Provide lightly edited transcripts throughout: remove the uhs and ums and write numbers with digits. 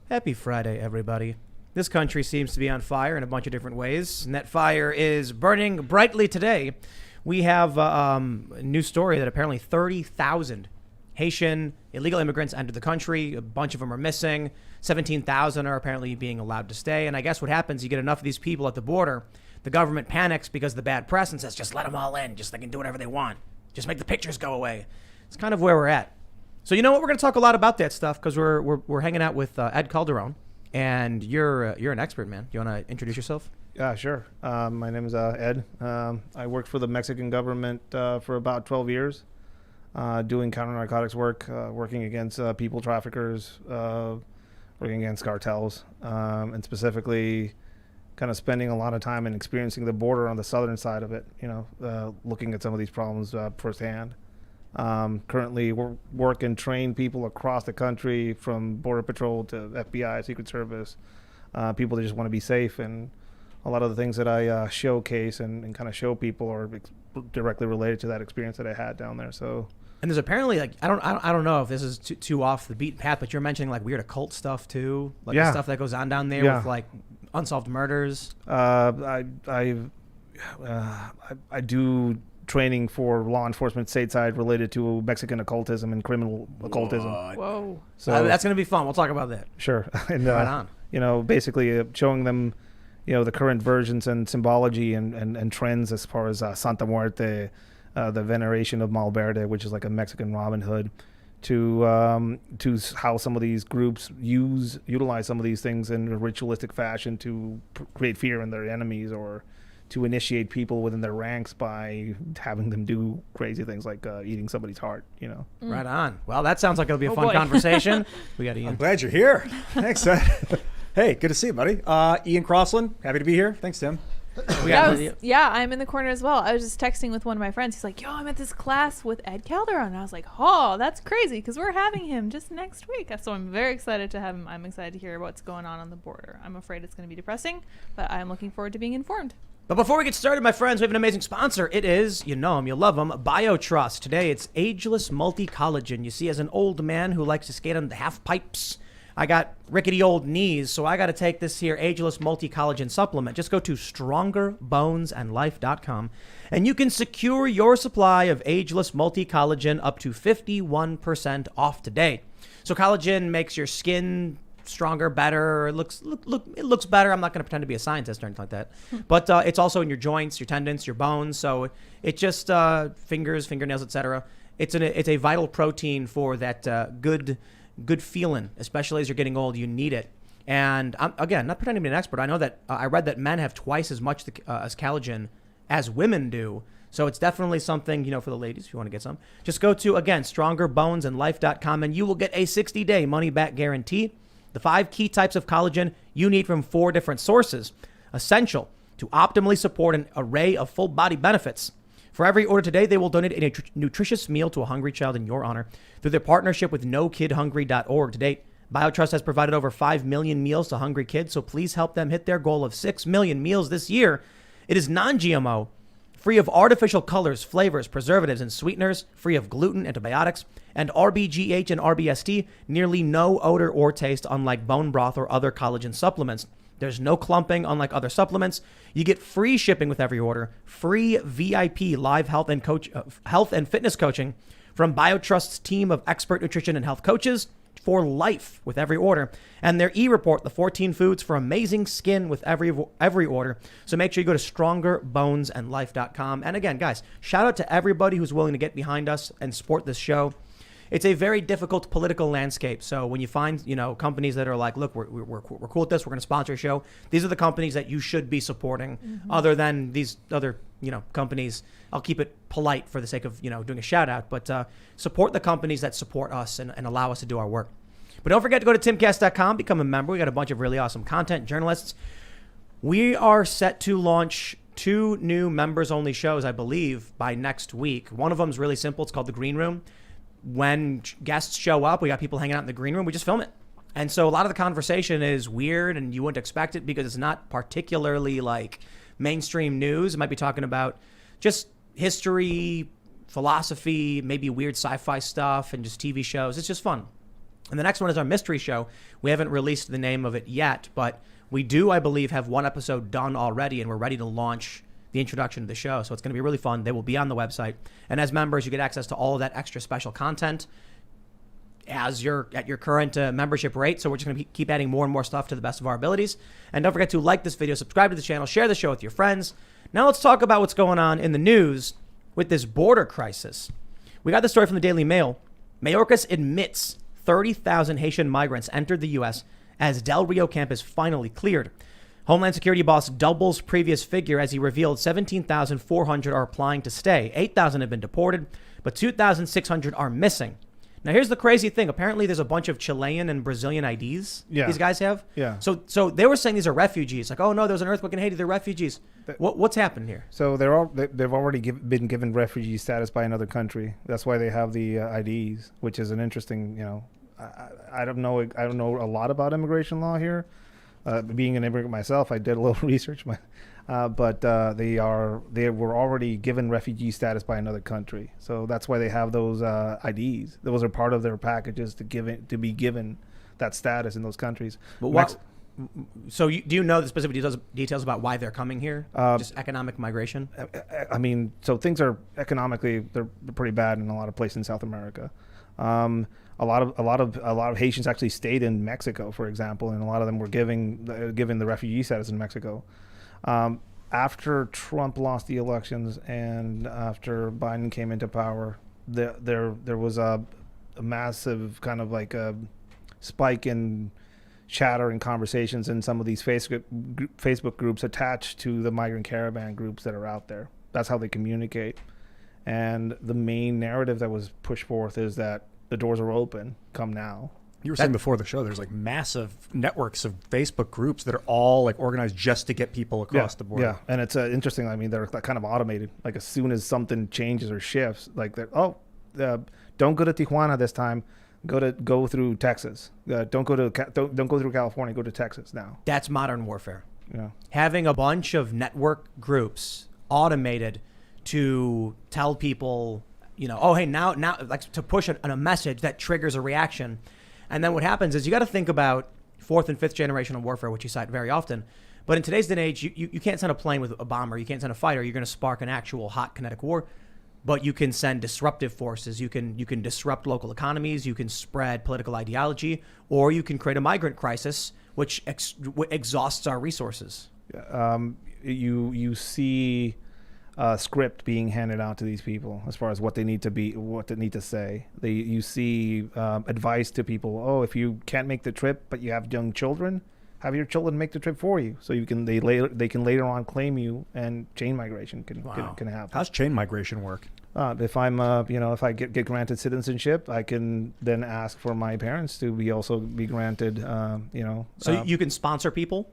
Happy Friday, everybody. This country seems to be on fire in a bunch of different ways, and that fire is burning brightly today. We have a new story that apparently 30,000 Haitian illegal immigrants entered the country. A bunch of them are missing. 17,000 are apparently being allowed to stay. And I guess what happens, you get enough of these people at the border, the government panics because of the bad press and says, just let them all in. Just they can do whatever they want. Just make the pictures go away. It's kind of where we're at. So you know what? We're going to talk a lot about that stuff because we're hanging out with Ed Calderon, and you're an expert, man. You want to introduce yourself? Yeah, sure. My name is Ed. I worked for the Mexican government for about 12 years, doing counter-narcotics work, working against people traffickers, working against cartels, and specifically kind of spending a lot of time and experiencing the border on the southern side of it, looking at some of these problems firsthand. Currently work and train people across the country, from Border Patrol to FBI, Secret Service, people that just want to be safe. And a lot of the things that I showcase and kind of show people are directly related to that experience that I had down there. So, and there's apparently I don't know if this is too off the beaten path, but you're mentioning like weird occult stuff too, like the stuff that goes on down there with like unsolved murders. I do training for law enforcement stateside related to Mexican occultism and criminal occultism. Whoa! So that's gonna be fun. We'll talk about that. Sure. And right on. Basically showing them, the current versions and symbology and trends as far as Santa Muerte, the veneration of Malverde, which is like a Mexican Robin Hood, to how some of these groups utilize some of these things in a ritualistic fashion to create fear in their enemies, or to initiate people within their ranks by having them do crazy things like eating somebody's heart, Right on. Well, that sounds like it'll be a fun conversation. We got Ian. I'm glad you're here. Thanks, Ed. Hey, good to see you, buddy. Ian Crossland, happy to be here. Thanks, Tim. I'm in the corner as well. I was just texting with one of my friends. He's like, yo, I'm at this class with Ed Calderon. And I was like, oh, that's crazy, because we're having him just next week. So I'm very excited to have him. I'm excited to hear what's going on the border. I'm afraid it's going to be depressing, but I'm looking forward to being informed. But before we get started, my friends, we have an amazing sponsor. It is, you know him, you love him, BioTrust. Today, it's ageless multi-collagen. You see, as an old man who likes to skate on the half pipes, I got rickety old knees, so I got to take this here ageless multi-collagen supplement. Just go to strongerbonesandlife.com, and you can secure your supply of ageless multi-collagen up to 51% off today. So collagen makes your skin stronger, better. It looks better. I'm not going to pretend to be a scientist or anything like that. But it's also in your joints, your tendons, your bones. So it just fingers, fingernails, etc. It's a vital protein for that good feeling, especially as you're getting old. You need it. And I'm, again, not pretending to be an expert. I know that I read that men have twice as much as collagen as women do. So it's definitely something, for the ladies, if you want to get some. Just go to, again, strongerbonesandlife.com, and you will get a 60-day money-back guarantee. The 5 key types of collagen you need from 4 different sources, essential to optimally support an array of full body benefits. For every order today, they will donate a nutritious meal to a hungry child in your honor through their partnership with NoKidHungry.org. To date, BioTrust has provided over 5 million meals to hungry kids, so please help them hit their goal of 6 million meals this year. It is non-GMO, free of artificial colors, flavors, preservatives, and sweeteners, free of gluten, antibiotics, and RBGH and RBST, nearly no odor or taste, unlike bone broth or other collagen supplements. There's no clumping, unlike other supplements. You get free shipping with every order, free VIP live health and fitness coaching from BioTrust's team of expert nutrition and health coaches for life with every order, and their e-report, the 14 foods for amazing skin with every order. So make sure you go to strongerbonesandlife.com. And again, guys, shout out to everybody who's willing to get behind us and support this show. It's a very difficult political landscape. So when you find, companies that are like, look, we're cool with this, we're going to sponsor a show, these are the companies that you should be supporting, other than these other, companies. I'll keep it polite for the sake of, doing a shout out, but support the companies that support us and allow us to do our work. But don't forget to go to timcast.com, become a member. We got a bunch of really awesome content, journalists. We are set to launch 2 new members-only shows, I believe, by next week. One of them is really simple. It's called The Green Room. When guests show up, we got people hanging out in the green room, we just film it. And so a lot of the conversation is weird, and you wouldn't expect it because it's not particularly like mainstream news. It might be talking about just history, philosophy, maybe weird sci-fi stuff, and just TV shows. It's just fun. And the next one is our mystery show. We haven't released the name of it yet, but we do, I believe, have one episode done already, and we're ready to launch the introduction to the show. So it's going to be really fun. They will be on the website. And as members, you get access to all of that extra special content as you're at your current membership rate. So we're just going to keep adding more and more stuff to the best of our abilities. And don't forget to like this video, subscribe to the channel, share the show with your friends. Now let's talk about what's going on in the news with this border crisis. We got the story from the Daily Mail. Mayorkas admits 30,000 Haitian migrants entered the U.S. as Del Rio camp is finally cleared. Homeland Security boss doubles previous figure as he revealed 17,400 are applying to stay. 8,000 have been deported, but 2,600 are missing. Now, here's the crazy thing. Apparently, there's a bunch of Chilean and Brazilian IDs these guys have. Yeah. So they were saying these are refugees. Like, oh, no, there was an earthquake in Haiti. They're refugees. What's happened here? So they've already been given refugee status by another country. That's why they have the IDs, which is an interesting, I don't know a lot about immigration law here. Being an immigrant myself, I did a little research, but they were already given refugee status by another country. So that's why they have those IDs. Those are part of their packages to be given that status in those countries. But so do you know the specific details about why they're coming here? Just economic migration? I mean, so things are economically they're pretty bad in a lot of places in South America. A lot of Haitians actually stayed in Mexico, for example, and a lot of them were given the refugee status in Mexico. After Trump lost the elections and after Biden came into power, there was a massive kind of like a spike in chatter and conversations in some of these Facebook groups attached to the Migrant Caravan groups that are out there. That's how they communicate. And the main narrative that was pushed forth is that the doors are open. Come now. You were saying before the show, there's like massive networks of Facebook groups that are all like organized just to get people across the border. Yeah, and it's interesting. I mean, they're kind of automated. Like as soon as something changes or shifts, like don't go to Tijuana this time. Go through Texas. Don't go through California. Go to Texas now. That's modern warfare. Yeah, having a bunch of network groups automated to tell people, oh, hey, now, like to push a message that triggers a reaction. And then what happens is you got to think about fourth and fifth generational warfare, which you cite very often. But in today's day and age, you can't send a plane with a bomber. You can't send a fighter. You're going to spark an actual hot kinetic war. But you can send disruptive forces. You can disrupt local economies. You can spread political ideology, or you can create a migrant crisis, which exhausts our resources. You see script being handed out to these people as far as what they need to say. You see advice to people. Oh, if you can't make the trip, but you have young children, have your children make the trip for you, so they can later on claim you, and chain migration can happen. How's chain migration work? If I'm if I get granted citizenship, I can then ask for my parents to be granted. So you can sponsor people.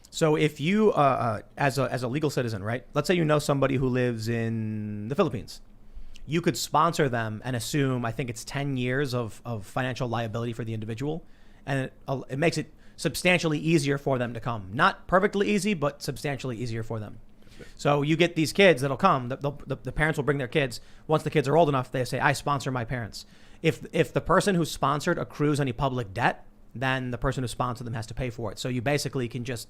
So if you, as a legal citizen, right? Let's say you know somebody who lives in the Philippines. You could sponsor them and assume, I think it's 10 years of financial liability for the individual. And it makes it substantially easier for them to come. Not perfectly easy, but substantially easier for them. So you get these kids that'll come. The parents will bring their kids. Once the kids are old enough, they say, I sponsor my parents. If the person who's sponsored accrues any public debt, then the person who sponsored them has to pay for it. So you basically can just...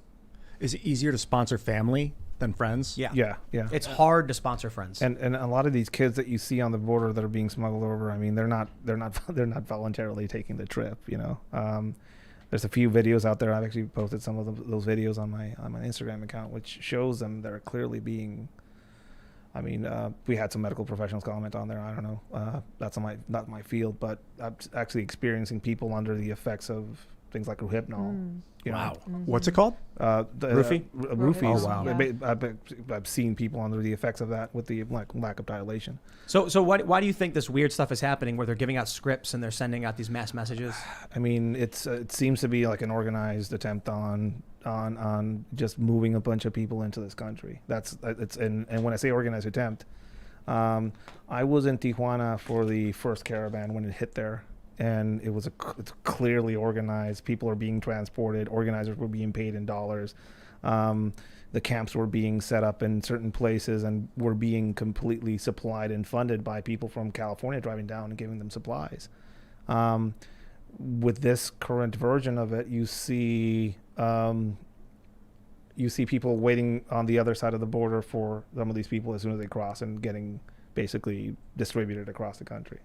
Is it easier to sponsor family than friends? Yeah. It's hard to sponsor friends. And a lot of these kids that you see on the border that are being smuggled over, I mean, they're not voluntarily taking the trip. There's a few videos out there. I've actually posted some of those videos on my Instagram account, which shows them that are clearly being. I mean, we had some medical professionals comment on there. I don't know. That's not my field, but I'm actually experiencing people under the effects of things like Rohypnol. Wow. What's it called? Roofie? Roofies. Oh, wow. Yeah. I've seen people under the effects of that with the lack of dilation. So why do you think this weird stuff is happening where they're giving out scripts and they're sending out these mass messages? I mean, it seems to be like an organized attempt on just moving a bunch of people into this country. And when I say organized attempt, I was in Tijuana for the first caravan when it hit there. And it's clearly organized. People are being transported. Organizers were being paid in dollars. The camps were being set up in certain places and were being completely supplied and funded by people from California driving down and giving them supplies. with this current version of it, you see people waiting on the other side of the border for some of these people as soon as they cross and getting basically distributed across the country.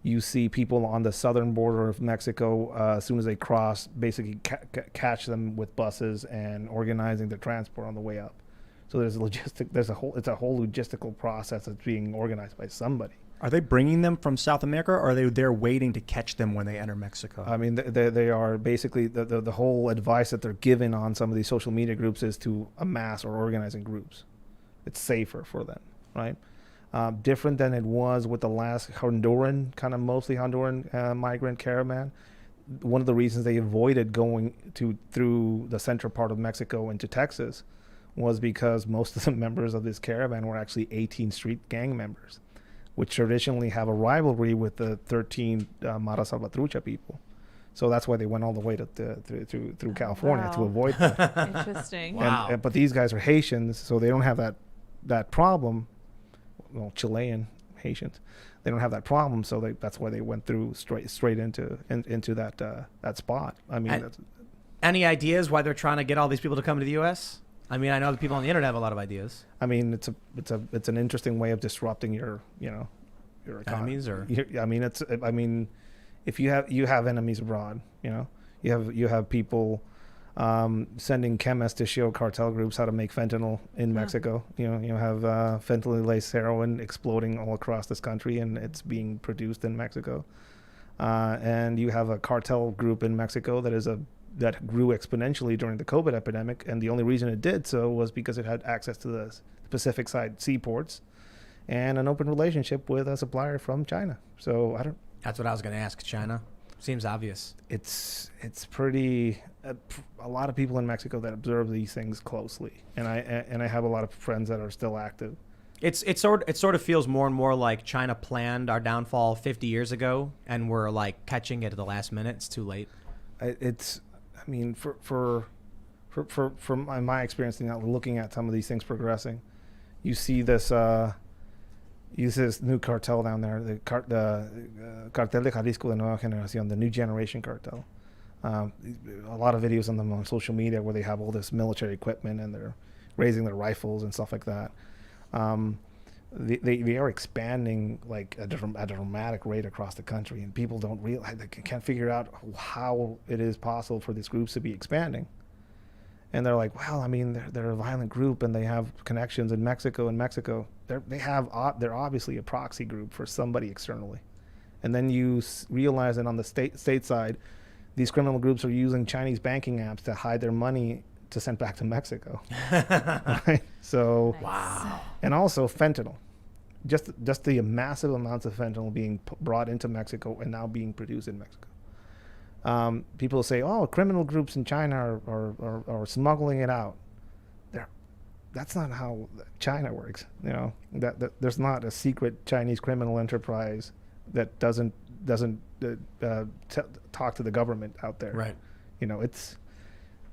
You see people on the southern border of Mexico, as soon as they cross, basically catch them with buses and organizing the transport on the way up. So it's a whole logistical process that's being organized by somebody. Are they bringing them from South America, or are they there waiting to catch them when they enter Mexico? I mean, they are basically, the whole advice that they're given on some of these social media groups is to amass or organize in groups. It's safer for them, right? Different than it was with the last Honduran, kind of mostly Honduran migrant caravan. One of the reasons they avoided going through the central part of Mexico into Texas was because most of the members of this caravan were actually 18th Street gang members, which traditionally have a rivalry with the 13 Mara Salvatrucha people. So that's why they went all the way through California to avoid that. Interesting. Wow. But these guys are Haitians, so they don't have that problem. Well, Chilean Haitians, they don't have that problem, so that's why they went through straight into that spot. I mean, any ideas why they're trying to get all these people to come to the U.S.? I mean, I know the people on the internet have a lot of ideas. I mean, it's an interesting way of disrupting your enemies, or I mean, if you have enemies abroad, you have people sending chemists to show cartel groups how to make fentanyl in Mexico. You have fentanyl laced heroin exploding all across this country, and it's being produced in Mexico. And you have a cartel group in Mexico that grew exponentially during the COVID epidemic, and the only reason it did so was because it had access to the Pacific side seaports and an open relationship with a supplier from China. So That's what I was going to ask. China seems obvious. It's pretty. A lot of people in Mexico that observe these things closely, and I have a lot of friends that are still active. It sort of feels more and more like China planned our downfall 50 years ago, and we're like catching it at the last minute. It's too late. I mean, from my experience, looking at some of these things progressing, you see this new cartel down there, the Cartel de Jalisco de Nueva Generación, the new generation cartel. A lot of videos on them on social media where they have all this military equipment and they're raising their rifles and stuff like that. They are expanding like at a dramatic rate across the country, and people don't realize, they can't figure out how it is possible for these groups to be expanding. And they're like, well, I mean, they're a violent group and they have connections in Mexico. They're obviously a proxy group for somebody externally. And then you realize that on the state side, these criminal groups are using Chinese banking apps to hide their money to send back to Mexico. Right? So, Nice. Wow. and also fentanyl. Just the massive amounts of fentanyl being brought into Mexico and now being produced in Mexico. People say, oh, criminal groups in China are smuggling it out. That's not how China works. That there's not a secret Chinese criminal enterprise that doesn't talk to the government out there. Right.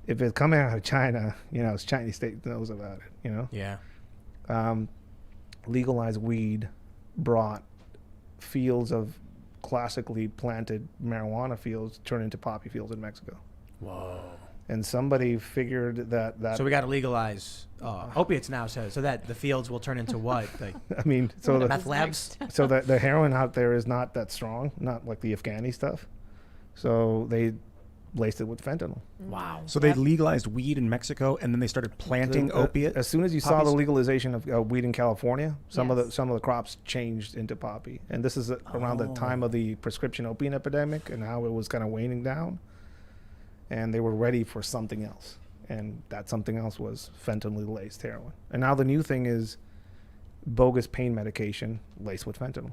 If it's coming out of China, it's Chinese state knows about it. Yeah. Legalized weed brought fields of classically planted marijuana fields turn into poppy fields in Mexico. Whoa. And somebody figured that So we got to legalize opiates now, so that the fields will turn into what? Like I mean, so the meth labs? so the heroin out there is not that strong, not like the Afghani stuff. So they laced it with fentanyl. Wow. So they legalized weed in Mexico, and then they started planting opiate. As soon as you saw the legalization of weed in California, some of Yes. the crops changed into poppy, and this is around the time of the prescription opium epidemic and how it was kind of waning down, and they were ready for something else, and that something else was fentanyl laced heroin. And now the new thing is bogus pain medication laced with fentanyl.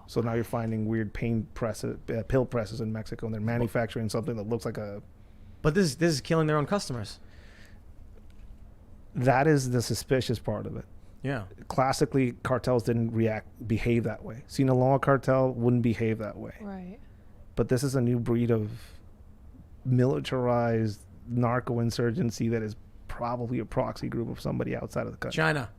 So now you're finding weird pill presses in Mexico, and they're manufacturing something that looks like a. But this is killing their own customers. That is the suspicious part of it. Yeah. Classically, cartels didn't behave that way. Sinaloa cartel wouldn't behave that way. Right. But this is a new breed of militarized narco insurgency that is probably a proxy group of somebody outside of the country. China.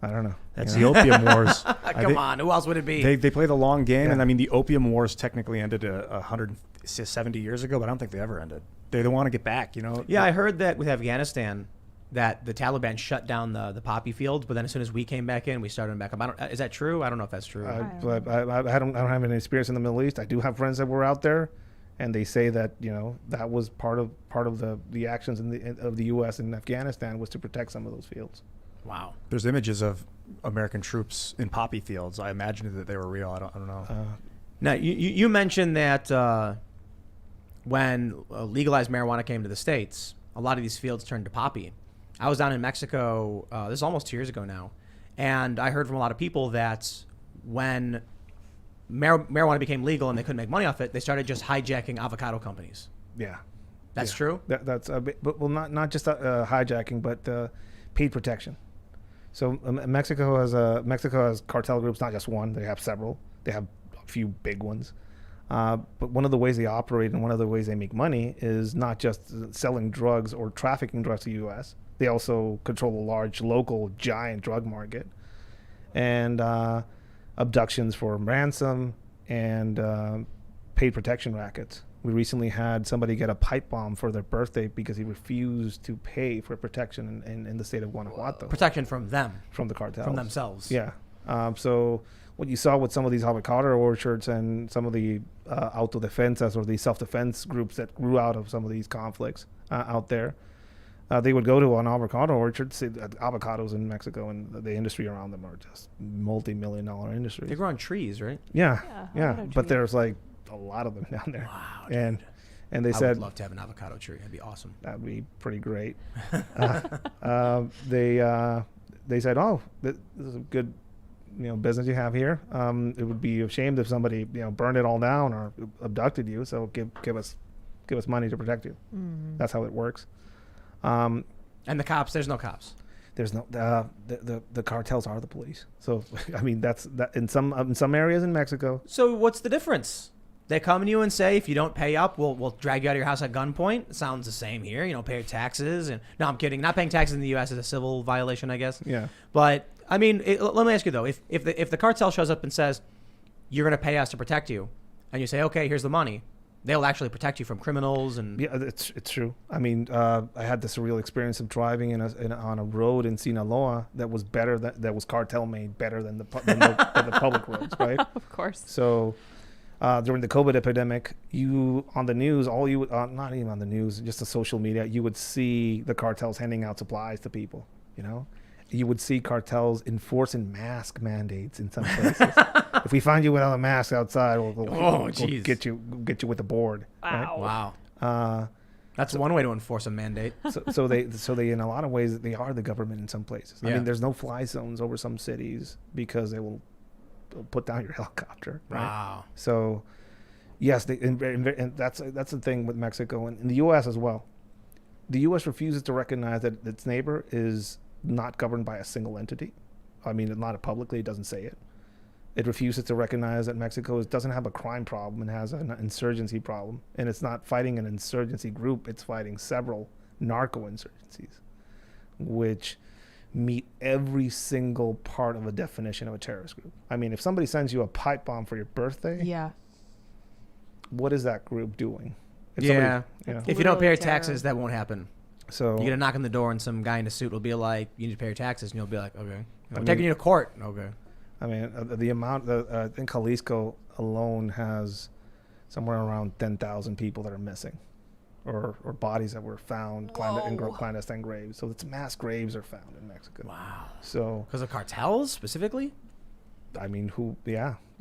I don't know. That's You know? the opium wars. Come on, who else would it be? They play the long game, Yeah. and I mean the opium wars technically ended 170 years ago, but I don't think they ever ended. They want to get back, you know. Yeah, I heard that with Afghanistan, that the Taliban shut down the poppy fields, but then as soon as we came back in, we started them back up. Is that true? I don't know if that's true. But I don't have any experience in the Middle East. I do have friends that were out there, and they say that that was part of the actions of the U.S. in Afghanistan was to protect some of those fields. Wow. There's images of American troops in poppy fields. I imagined that they were real. I don't know. Now, you mentioned that when legalized marijuana came to the States, a lot of these fields turned to poppy. I was down in Mexico, this is almost 2 years ago now, and I heard from a lot of people that when marijuana became legal and they couldn't make money off it, they started just hijacking avocado companies. Yeah. That's Yeah. true? That's a bit, but not just hijacking, but paid protection. So Mexico has cartel groups, not just one. They have several. They have a few big ones. But one of the ways they operate and one of the ways they make money is not just selling drugs or trafficking drugs to the U.S. They also control a large local giant drug market and abductions for ransom and paid protection rackets. We recently had somebody get a pipe bomb for their birthday because he refused to pay for protection in the state of Guanajuato. Protection from them. From the cartels. From themselves. Yeah. So what you saw with some of these avocado orchards and some of the autodefensas or the self-defense groups that grew out of some of these conflicts out there, they would go to an avocado orchard. See, avocados in Mexico and the industry around them are just multi-million-dollar industries. They grow on trees, right? Yeah. avocado But trees. there's like a lot of them down there. Wow. And they I said would love to have an avocado tree. That'd be awesome. that'd be pretty great. They said, "Oh, this is a good, business you have here. It would be a shame if somebody, burned it all down or abducted you. So give us money to protect you." That's how it works. And the cops, there's no cops. There's no the cartels are the police. So I mean that's in some areas in Mexico. So what's the difference? They come to you and say, if you don't pay up, we'll drag you out of your house at gunpoint. It sounds the same here. Pay your taxes. And no, I'm kidding. Not paying taxes in the U.S. is a civil violation, I guess. Yeah. But I mean, let me ask you though: if the cartel shows up and says, you're going to pay us to protect you, and you say, okay, here's the money, they'll actually protect you from criminals and. Yeah, it's true. I mean, I had this surreal experience of driving on a road in Sinaloa that was better that was cartel made better than the public roads, right? Of course. So during the COVID epidemic, you on the news, not even on the news, just the social media, you would see the cartels handing out supplies to people. You would see cartels enforcing mask mandates in some places. If we find you without a mask outside, we'll get you with a board. Wow. Right? Wow. That's one way to enforce a mandate. So they in a lot of ways they are the government in some places. I Yeah. mean, there's no fly zones over some cities because they will put down your helicopter. Right? Wow. So yes, and that's the thing with Mexico and in the U.S. as well. The U.S. refuses to recognize that its neighbor is not governed by a single entity. I mean, not publicly, it doesn't say it. It refuses to recognize that Mexico doesn't have a crime problem and has an insurgency problem. And it's not fighting an insurgency group, it's fighting several narco-insurgencies, which meet every single part of a definition of a terrorist group. I mean, if somebody sends you a pipe bomb for your birthday, Yeah. what is that group doing? If Yeah. somebody, If you don't pay your Literal terror. taxes, that won't happen. So You get a knock on the door and some guy in a suit will be like, you need to pay your taxes. And you'll be like, okay. I'm mean- taking you to court. Okay. I mean, the amount, I think Jalisco alone has somewhere around 10,000 people that are missing or bodies that were found in clandestine graves. So it's mass graves are found in Mexico. Wow. So, Because of cartels specifically? I mean,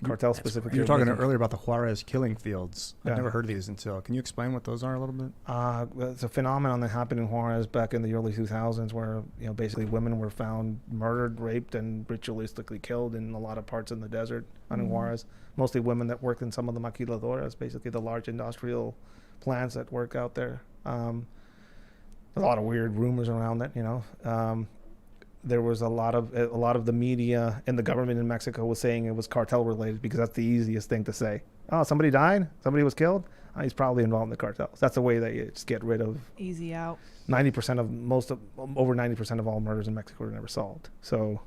cartel specifically. You were talking earlier about the Juarez killing fields. Yeah. I've never heard of these until. Can you explain what those are a little bit? It's a phenomenon that happened in Juarez back in the early 2000s where, basically women were found murdered, raped, and ritualistically killed in a lot of parts in the desert in Juarez. Mostly women that worked in some of the maquiladoras, basically the large industrial plants that work out there. A lot of weird rumors around that, there was a lot of the media and the government in Mexico was saying it was cartel related because that's the easiest thing to say. Oh, somebody died? Somebody was killed? Oh, he's probably involved in the cartels. That's the way that you just get rid of Easy out. over 90% of all murders in Mexico are never solved. So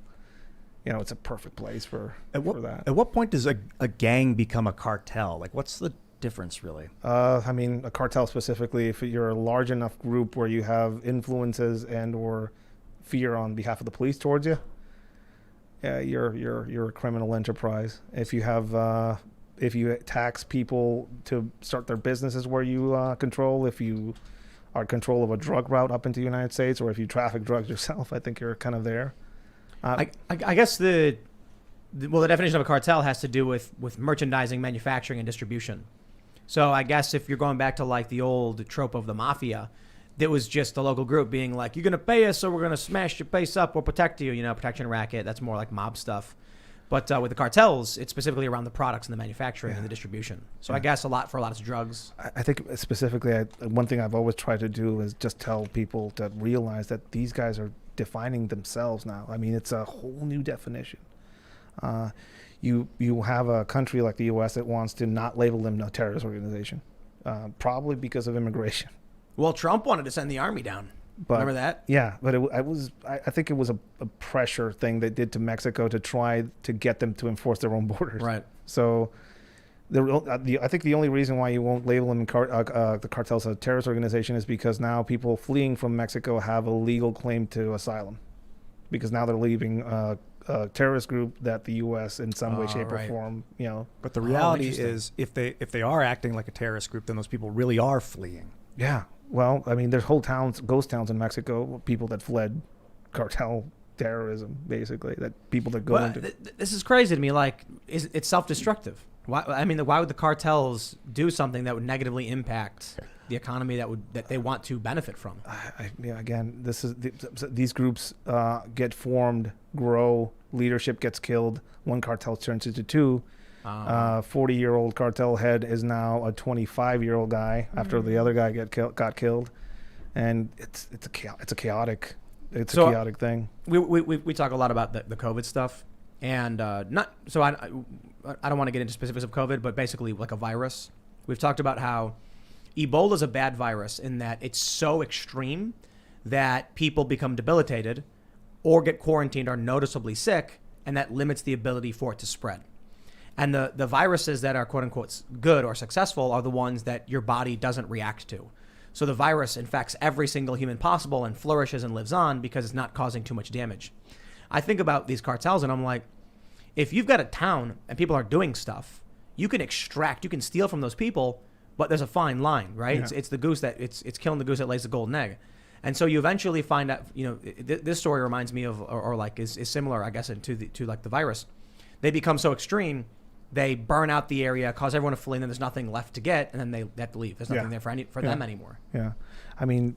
it's a perfect place for that. At what point does a gang become a cartel? Like, what's the difference really? I mean, a cartel specifically, if you're a large enough group where you have influences and or fear on behalf of the police towards you, you're a criminal enterprise. If you have if you tax people to start their businesses where you control, if you are in control of a drug route up into the United States, or if you traffic drugs yourself, I think you're kind of there. I guess the definition of a cartel has to do with merchandising, manufacturing, and distribution. So I guess if you're going back to like the old trope of the mafia, it was just the local group being like, you're going to pay us, so we're going to smash your place up or protect you, protection racket. That's more like mob stuff. But with the cartels, it's specifically around the products and the manufacturing and the distribution. So I guess for a lot of drugs. I think specifically, one thing I've always tried to do is just tell people to realize that these guys are defining themselves now. I mean, it's a whole new definition. You have a country like the U.S. that wants to not label them a terrorist organization, probably because of immigration. Well, Trump wanted to send the army down. But, remember that? Yeah, but I think it was a pressure thing they did to Mexico to try to get them to enforce their own borders. Right. So I think the only reason why you won't label them the cartels a terrorist organization is because now people fleeing from Mexico have a legal claim to asylum, because now they're leaving a terrorist group that the U.S. in some way, shape, or form, But the reality is, if they are acting like a terrorist group, then those people really are fleeing. Yeah. Well, I mean, there's whole towns, ghost towns in Mexico, people that fled cartel terrorism, basically, that people that go into. This is crazy to me. Like, it's self-destructive. Why would the cartels do something that would negatively impact the economy that they want to benefit from? Again, these groups get formed, grow, leadership gets killed. One cartel turns into two. 40-year-old cartel head is now a 25-year-old guy after the other guy got killed, and it's a chaotic thing. We talk a lot about the COVID stuff, and I don't want to get into specifics of COVID, but basically like a virus. We've talked about how Ebola is a bad virus in that it's so extreme that people become debilitated or get quarantined or noticeably sick, and that limits the ability for it to spread. And the viruses that are quote unquote good or successful are the ones that your body doesn't react to. So the virus infects every single human possible and flourishes and lives on because it's not causing too much damage. I think about these cartels and I'm like, if you've got a town and people are doing stuff, you can steal from those people, but there's a fine line, right? Yeah. It's the goose it's killing the goose that lays the golden egg. And so you eventually find out, this story reminds me of, or like is similar, I guess, to like the virus. They become so extreme, they burn out the area, cause everyone to flee, and then there's nothing left to get, and then they have to leave. There's nothing there for them anymore. Yeah. I mean,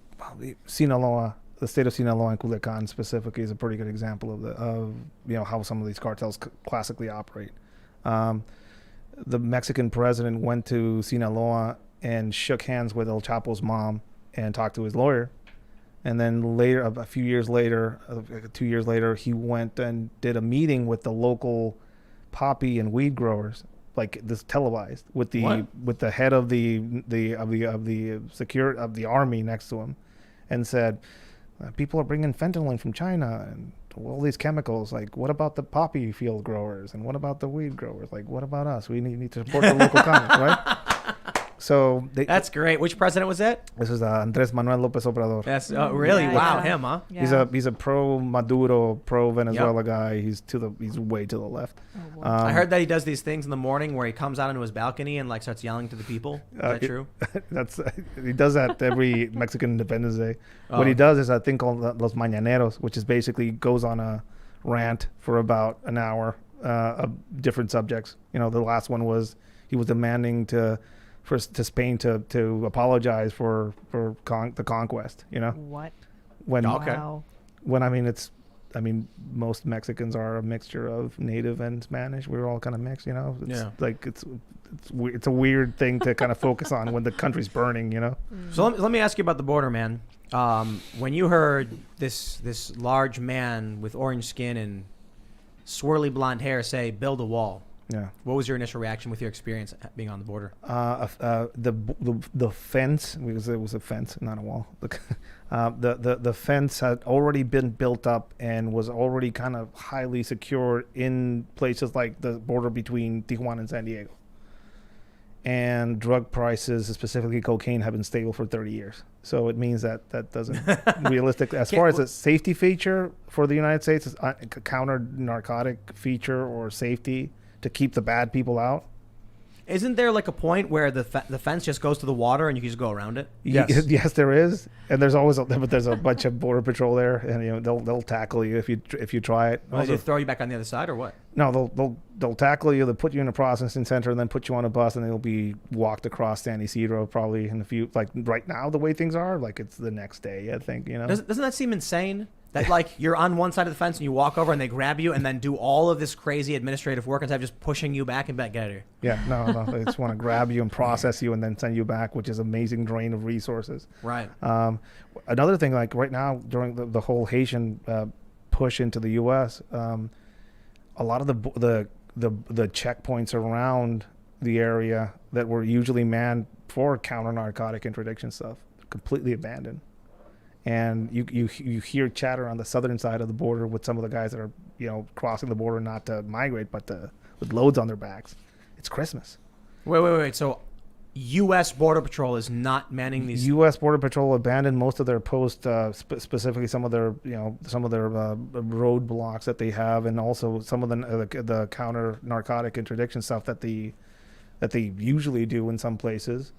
Sinaloa, the state of Sinaloa and Collagen specifically is a pretty good example of how some of these cartels classically operate. The Mexican president went to Sinaloa and shook hands with El Chapo's mom and talked to his lawyer. And then later, a few years later, 2 years later, he went and did a meeting with the local poppy and weed growers, like this televised, with the head of the security of the army next to him, and said, people are bringing fentanyl in from China and all these chemicals. Like, what about the poppy field growers, and what about the weed growers? Like, what about us? We need to support the local economy, right? So that's great. Which president was that? This is Andrés Manuel López Obrador. That's really him, huh? Yeah. He's a pro Maduro, pro Venezuela guy. He's way to the left. Oh, wow. I heard that he does these things in the morning where he comes out into his balcony and like starts yelling to the people. Is that true? He does that every Mexican Independence Day. What he does is a thing called Los Mañaneros, which is basically goes on a rant for about an hour of different subjects. The last one was he was demanding to Spain to apologize for the conquest. What? Wow. When most Mexicans are a mixture of native and Spanish. We're all kind of mixed. It's a weird thing to kind of focus on when the country's burning. So let me ask you about the border, man. When you heard this large man with orange skin and swirly blonde hair say "build a wall," Yeah. What was your initial reaction with your experience being on the border? The fence, because it was a fence, not a wall. The fence had already been built up and was already kind of highly secure in places like the border between Tijuana and San Diego. And drug prices, specifically cocaine, have been stable for 30 years. So it means that doesn't realistically, as far as a safety feature for the United States, is a counter narcotic feature or safety to keep the bad people out. Isn't there like a point where the fence just goes to the water and you can just go around it? Yes, yes, there is, and there's always but there's a bunch of border patrol there, and they'll tackle you if you try it. Will they throw you back on the other side or what? No, they'll tackle you. They'll put you in a processing center and then put you on a bus, and they'll be walked across San Isidro probably in a few. Like right now, the way things are, like it's the next day. I think Doesn't that seem insane? That like you're on one side of the fence and you walk over and they grab you and then do all of this crazy administrative work instead of just pushing you back and back, get out of here. Yeah, no, they just want to grab you and process you and then send you back, which is amazing drain of resources. Right. Another thing, like right now during the whole Haitian push into the U.S., a lot of the checkpoints around the area that were usually manned for counter narcotic interdiction stuff completely abandoned. And you hear chatter on the southern side of the border with some of the guys that are crossing the border not to migrate but with loads on their backs. It's Christmas. Wait. So, U.S. Border Patrol is not manning these. U.S. Border Patrol abandoned most of their posts, specifically some of their roadblocks that they have, and also some of the counter narcotic interdiction stuff that they usually do in some places.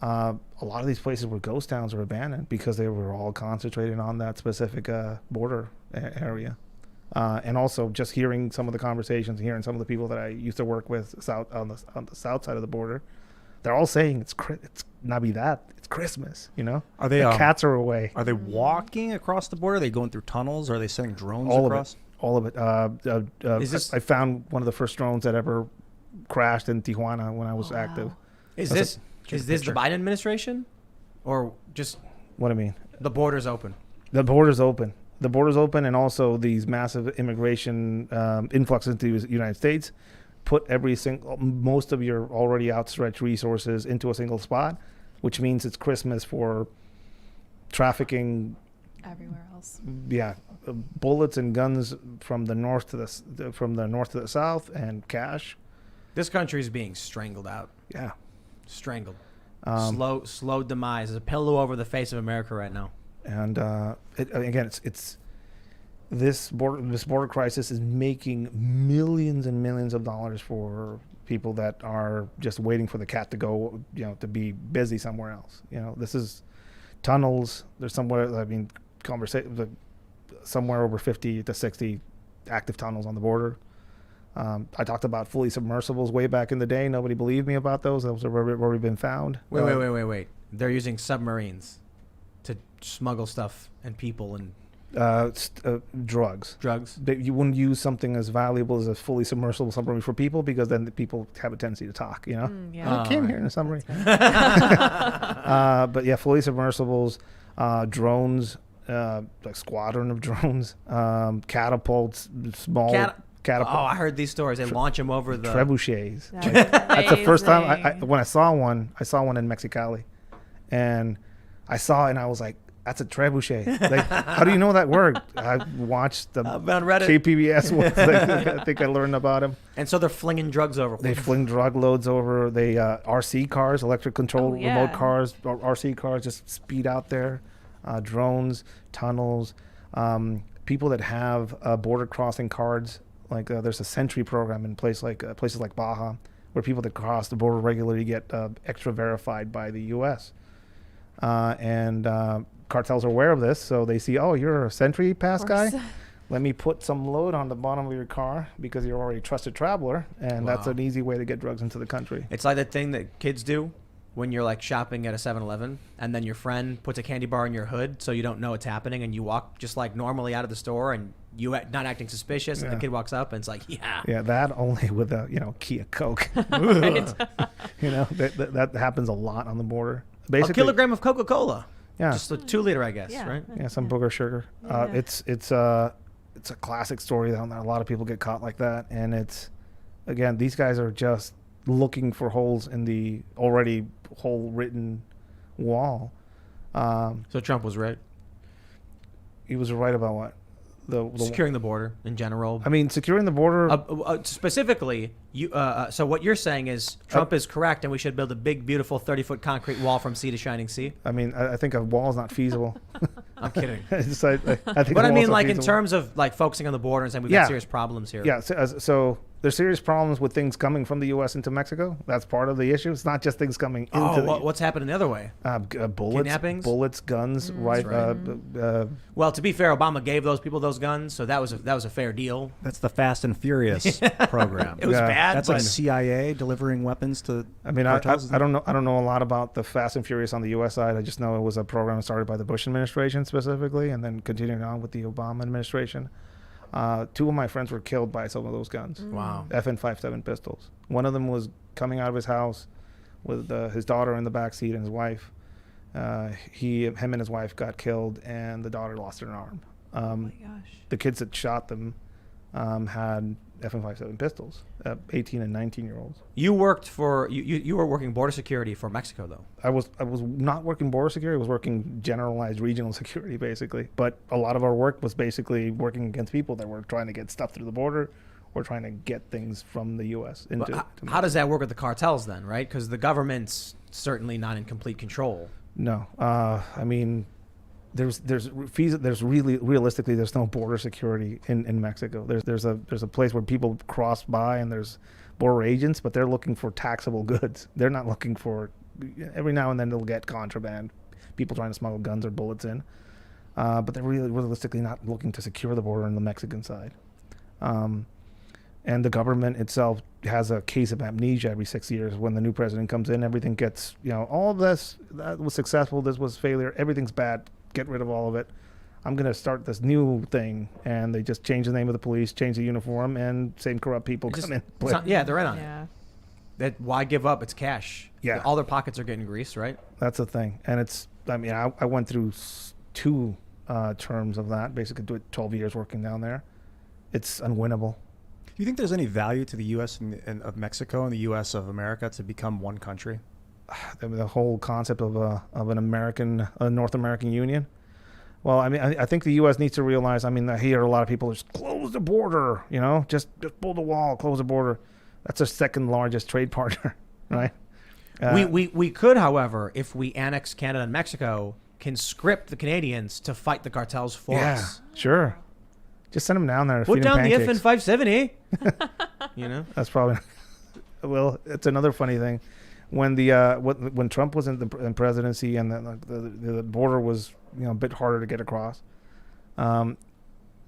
A lot of these places were ghost towns or abandoned because they were all concentrated on that specific border area. And also just hearing some of the conversations, hearing some of the people that I used to work with on the south side of the border, they're all saying it's Christmas. Are they the cats are away? Are they walking across the border? Are they going through tunnels? Are they sending drones across? All of it. I found one of the first drones that ever crashed in Tijuana when I was active. Is this the Biden administration, or just what do you mean? The border's open. The border's open. The border's open, and also these massive immigration influx into the United States put most of your already outstretched resources into a single spot, which means it's Christmas for trafficking everywhere else. Yeah, bullets and guns from the north to the south, and cash. This country is being strangled out. Yeah. Strangled. Slow demise. There's a pillow over the face of America right now. And it's this border crisis is making millions and millions of dollars for people that are just waiting for the cat to go, to be busy somewhere else. This is tunnels. There's somewhere over 50 to 60 active tunnels on the border. I talked about fully submersibles way back in the day. Nobody believed me about those. Those are where we've been found. Wait. They're using submarines to smuggle stuff and people and drugs. Drugs. You wouldn't use something as valuable as a fully submersible submarine for people because then the people have a tendency to talk. I came here in a submarine. But yeah, fully submersibles, drones, like squadron of drones, catapults, small. Catapult. Oh, I heard these stories. They launch them over the trebuchets. That's the first time when I saw one. I saw one in Mexicali, and I saw it and I was like, "That's a trebuchet." Like, how do you know that word? I watched the on Reddit. KPBS ones. I think I learned about them. And so they're flinging drugs over. They fling drug loads over. They RC cars, electric control remote cars, RC cars, just speed out there. Drones, tunnels, people that have border crossing cards. Like there's a Sentry program in places like Baja, where people that cross the border regularly get extra verified by the U.S. And cartels are aware of this, so they see, oh, you're a Sentry pass guy. Let me put some load on the bottom of your car because you're already a trusted traveler, and that's an easy way to get drugs into the country. It's like that thing that kids do when you're like shopping at a 7-Eleven and then your friend puts a candy bar in your hood so you don't know what's happening, and you walk just like normally out of the store and you not acting suspicious, and the kid walks up and it's like, yeah, that only with a Kia Coke. That happens a lot on the border. Basically, a kilogram of Coca-Cola, yeah, just a 2 liter, I guess, right? Yeah, some booger sugar. It's a classic story that a lot of people get caught like that, and it's again, these guys are just looking for holes in the already hole-written wall. So Trump was right. He was right about what? The Securing the border in general. I mean, securing the border. Specifically, so what you're saying is Trump is correct, and we should build a big, beautiful 30-foot concrete wall from sea to shining sea. I mean, I think a wall is not feasible. I'm kidding. I think But I mean, like in feasible. terms of like focusing on the border and saying we've got serious problems here. Yeah. So there's serious problems with things coming from the U.S. into Mexico. That's part of the issue. It's not just things coming into what's happening the other way? Kidnappings, bullets, guns. Right. Well, to be fair, Obama gave those people those guns, so that was a fair deal. That's the Fast and Furious program. It was bad. That's like CIA delivering weapons to. I mean, I don't know. I don't know a lot about the Fast and Furious on the U.S. side. I just know it was a program started by the Bush administration specifically, and then continuing on with the Obama administration. 2 of my friends were killed by some of those guns. Wow. FN-57 pistols. One of them was coming out of his house with his daughter in the backseat and his wife. Him and his wife got killed, and the daughter lost her arm. Oh my gosh. The kids that shot them had FN-57 pistols, 18 and 19-year-olds. You worked for you were working border security for Mexico, though. I was not working border security. I was working generalized regional security, basically. But a lot of our work was basically working against people that were trying to get stuff through the border or trying to get things from the U.S. into. How does that work with the cartels then, right? Because the government's certainly not in complete control. No, I mean, there's really realistically there's no border security in Mexico. There's a place where people cross by and there's border agents, but they're looking for taxable goods. They're not looking for. Every now and then they'll get contraband, people trying to smuggle guns or bullets in, but they're really realistically not looking to secure the border on the Mexican side. And the government itself has a case of amnesia every 6 years. When the new president comes in, everything gets, all this, that was successful, this was failure, everything's bad, get rid of all of it. I'm going to start this new thing. And they just change the name of the police, change the uniform, and same corrupt people come in. They're in on it. Why give up? It's cash. Yeah. All their pockets are getting greased, right? That's the thing. And I went through 2 terms of that, basically 12 years working down there. It's unwinnable. Do you think there's any value to the U.S. of Mexico and the U.S. of America to become one country? The whole concept of a North American Union. Well, I mean, I think the U.S. needs to realize. I mean, I hear a lot of people just close the border. Just build the wall, close the border. That's our second largest trade partner, right? We could, however, if we annex Canada and Mexico, conscript the Canadians to fight the cartels for us. Yeah, sure. Just send them down there. Put down the pancakes. FN-570. That's probably. Well, it's another funny thing. When when Trump was in presidency and the border was a bit harder to get across,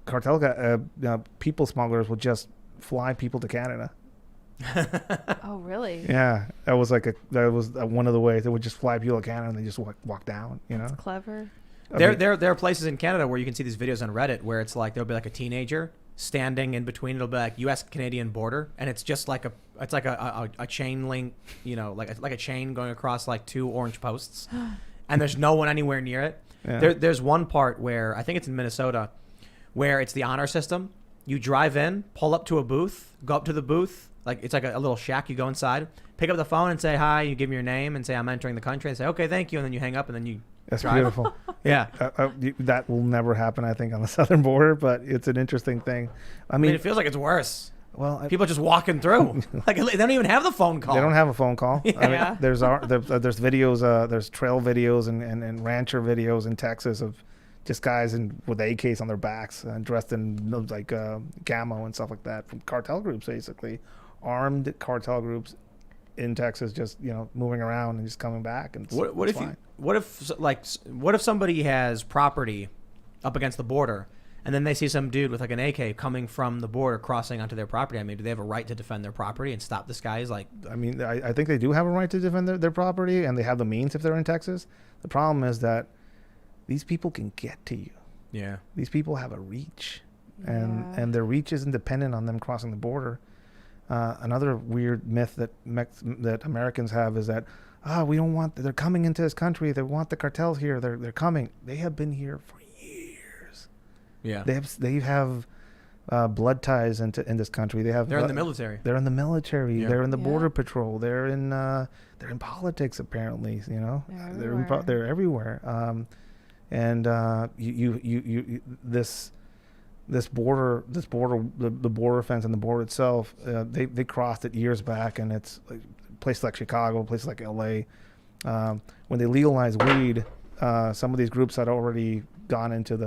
cartel people smugglers would just fly people to Canada. Oh, really? Yeah, that was one of the ways they would just fly people to Canada and they just walk down. That's clever. There are places in Canada where you can see these videos on Reddit where it's like there'll be like a teenager standing in between. It'll be like U.S.-Canadian border, and it's just like a chain link, like a chain going across like 2 orange posts, and there's no one anywhere near it. Yeah. There's one part where I think it's in Minnesota, where it's the honor system. You drive in, pull up to a booth, go up to the booth, like it's like a little shack. You go inside, pick up the phone and say hi. You give them your name and say I'm entering the country, and say okay, thank you, and then you hang up and then you. That's beautiful. Yeah. That will never happen, I think, on the southern border, but it's an interesting thing. I mean, it feels like it's worse. Well, people are just walking through. Like they don't even have the phone call. They don't have a phone call. Yeah. I mean, there's videos, there's trail videos and rancher videos in Texas of just guys with AKs on their backs and dressed in like camo and stuff like that from cartel groups, basically armed cartel groups in Texas, just moving around and just coming back. And what if somebody has property up against the border, and then they see some dude with like an AK coming from the border crossing onto their property? I mean, do they have a right to defend their property and stop this guy? I mean, I think they do have a right to defend their property, and they have the means if they're in Texas. The problem is that these people can get to you. Yeah. These people have a reach, and their reach isn't dependent on them crossing the border. Another weird myth that Americans have is that they're coming into this country. They want the cartels here. They're coming. They have been here for years. Yeah. They have blood ties in this country. They're in the military. They're in the military. Yeah. They're in the Yeah. border patrol. They're in politics. Apparently, you know, they're everywhere. And this border, the border fence and the border itself, they crossed it years back, and it's like places like Chicago, places like LA. When they legalized weed, some of these groups had already gone into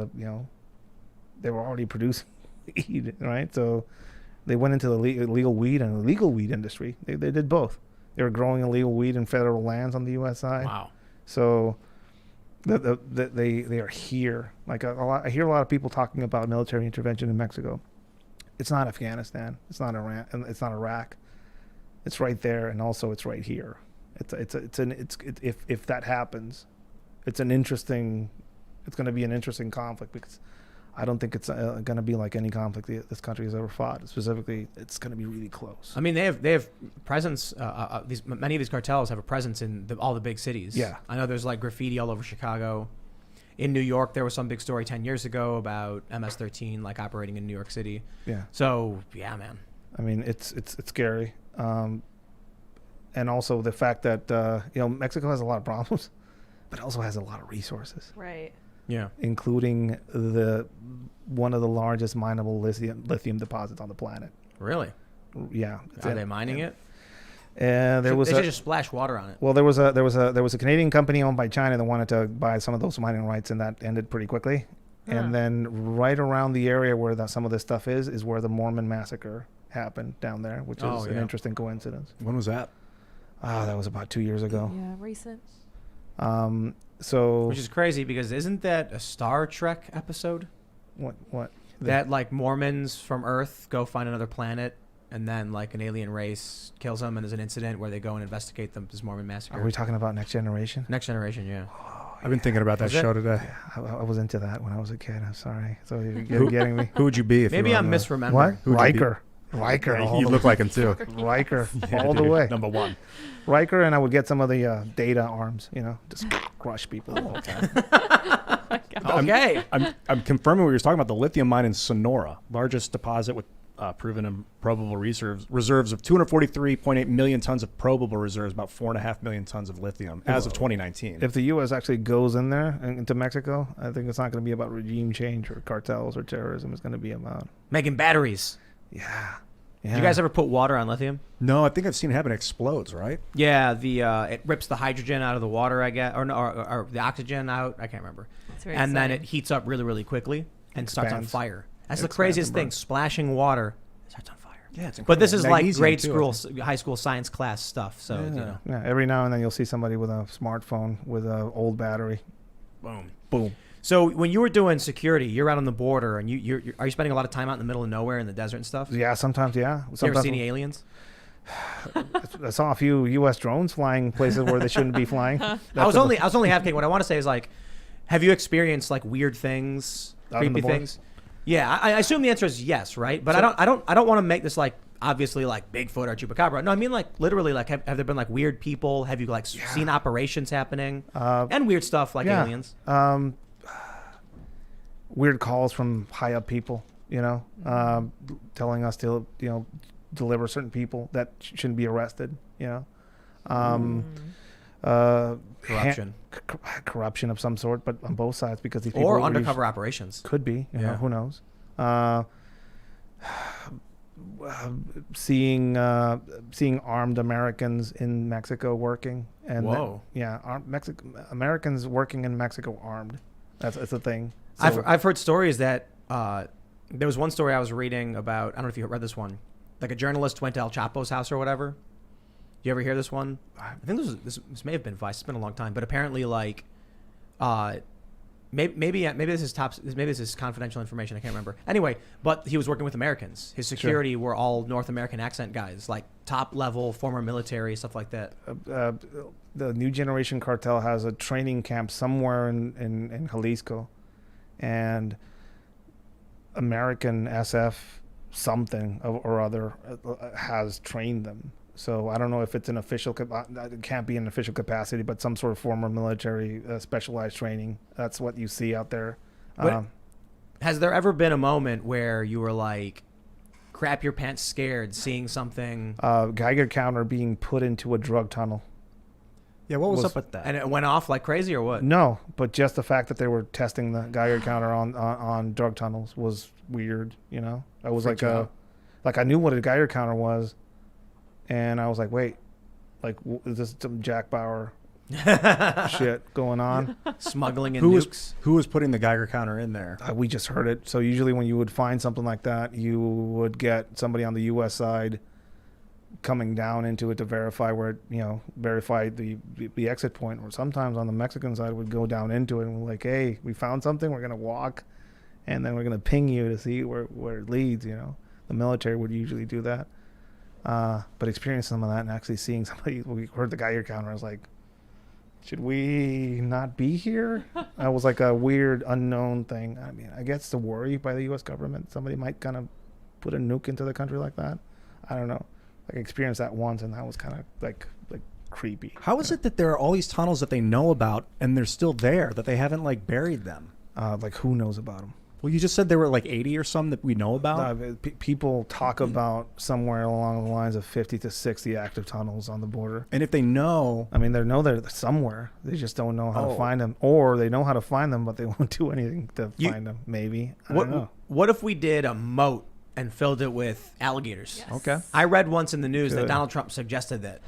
they were already producing weed, right? So they went into the legal weed and illegal weed industry. They did both. They were growing illegal weed in federal lands on the U.S. side. Wow. So they are here. Like I hear a lot of people talking about military intervention in Mexico. It's not Afghanistan. It's not Iran. And it's not Iraq. It's right there, and also it's right here. If that happens, it's going to be an interesting conflict, because I don't think it's going to be like any conflict this country has ever fought. Specifically, it's going to be really close. I mean, they have presence. Many of these cartels have a presence in all the big cities. Yeah. I know there's like graffiti all over Chicago. In New York, there was some big story 10 years ago about MS-13 like operating in New York City. Yeah. So yeah, man. I mean, it's scary. And also the fact that Mexico has a lot of problems, but also has a lot of resources. Right. Yeah. Including one of the largest mineable lithium deposits on the planet. Really? Yeah. Are they mining it? And They should just splash water on it. Well, there was a Canadian company owned by China that wanted to buy some of those mining rights, and that ended pretty quickly. Huh. And then right around the area where some of this stuff is where the Mormon massacre happened down there, which is an interesting coincidence. When was that? That was about 2 years ago. Yeah, recent. So Which is crazy, because isn't that a Star Trek episode? what? That like Mormons from Earth go find another planet, and then like an alien race kills them, and there's an incident where they go and investigate this Mormon massacre. Are we talking about Next Generation? Next Generation, yeah. I've been thinking about that show today. I was into that when I was a kid. I'm sorry. So you're getting me. Who would you be if Maybe you were I'm on the- misremembering. What? Who'd you be? Riker. Yeah, you look like him too. Riker. Yeah, all the dude. way. Number one. Riker, and I would get some of the data arms, just crush people the whole time. Okay. I'm confirming what you were talking about. The lithium mine in Sonora, largest deposit with proven and probable reserves of 243.8 million tons of probable reserves, about 4.5 million tons of lithium as of 2019. If the U.S. actually goes in there into Mexico, I think it's not going to be about regime change or cartels or terrorism. It's going to be about Making batteries. yeah. Did you guys ever put water on lithium? No, I think I've seen it happen. It explodes, right? Yeah, it rips the hydrogen out of the water, I guess, or the oxygen out. I can't remember. It's very And then exciting. it heats up really, really quickly and starts on Expands. fire. That's the Expands craziest and thing. burns. Splashing water, it starts on fire. Yeah, it's But this is like Magnesium, grade too, I school, high school science class stuff. So Yeah. Every now and then you'll see somebody with a smartphone with an old battery. boom. Boom. So when you were doing security, you're out on the border, and are you spending a lot of time out in the middle of nowhere in the desert and stuff? Yeah. Sometimes. Yeah. You ever Sometimes see any aliens? I saw a few U.S. drones flying places where they shouldn't be flying. I was only half kidding. What I want to say is like, have you experienced like weird things, Out on the creepy border? things? Yeah, I assume the answer is yes, right? But I don't want to make this like obviously like Bigfoot or Chupacabra. No, I mean like literally like have there been like weird people? Have you like seen operations happening and weird stuff like aliens? Weird calls from high up people, telling us to deliver certain people that shouldn't be arrested. Corruption. Corruption of some sort, but on both sides, because these people Or undercover operations. could be. Yeah. Who knows? Seeing armed Americans in Mexico working, and Whoa. Americans working in Mexico armed. That's a thing. I've heard stories that there was one story I was reading about. I don't know if you read this one. Like a journalist went to El Chapo's house or whatever. You ever hear this one? I think this may have been Vice. It's been a long time, but apparently like, maybe this is confidential information. I can't remember. Anyway, but he was working with Americans. His security were all North American accent guys, like top level, former military, stuff like that. The New Generation Cartel has a training camp somewhere in Jalisco, and American SF something or other has trained them. So I don't know if it's an official, it can't be an official capacity, but some sort of former military specialized training. That's what you see out there. Has there ever been a moment where you were like, crap your pants scared, seeing something, Geiger counter being put into a drug tunnel? Yeah, what was up with that? and it went off like crazy, or what? No, but just the fact that they were testing the Geiger counter on drug tunnels was weird. You know, I was Freaked you out? like I knew what a Geiger counter was, and I was like, wait, like is this some Jack Bauer shit going on? Smuggling in Who nukes. was putting the Geiger counter in there? We just heard it. So usually when you would find something like that, you would get somebody on the U.S. side coming down into it to verify verify the exit point. Or sometimes on the Mexican side would go down into it and we're like, hey, we found something. We're gonna walk, and then we're gonna ping you to see where it leads. You know, the military would usually do that. But experiencing some of that and actually seeing somebody, we heard the Geiger counter. I was like, should we not be here? That was like a weird unknown thing. I mean, I guess the worry by the U.S. government, somebody might kind of put a nuke into the country like that. I don't know. Like, I experienced that once, and that was kind of like creepy. How is it that there are all these tunnels that they know about and they're still there, that they haven't like buried them? Like, who knows about them? Well, you just said there were like 80 or some that we know about. People talk about somewhere along the lines of 50 to 60 active tunnels on the border. And if they know, I mean, they know they're somewhere. They just don't know how to find them, or they know how to find them, but they won't do anything to find them. Maybe. I don't know. What if we did a moat and filled it with alligators? Yes. okay. I read once in the news that Good. Donald Trump suggested that.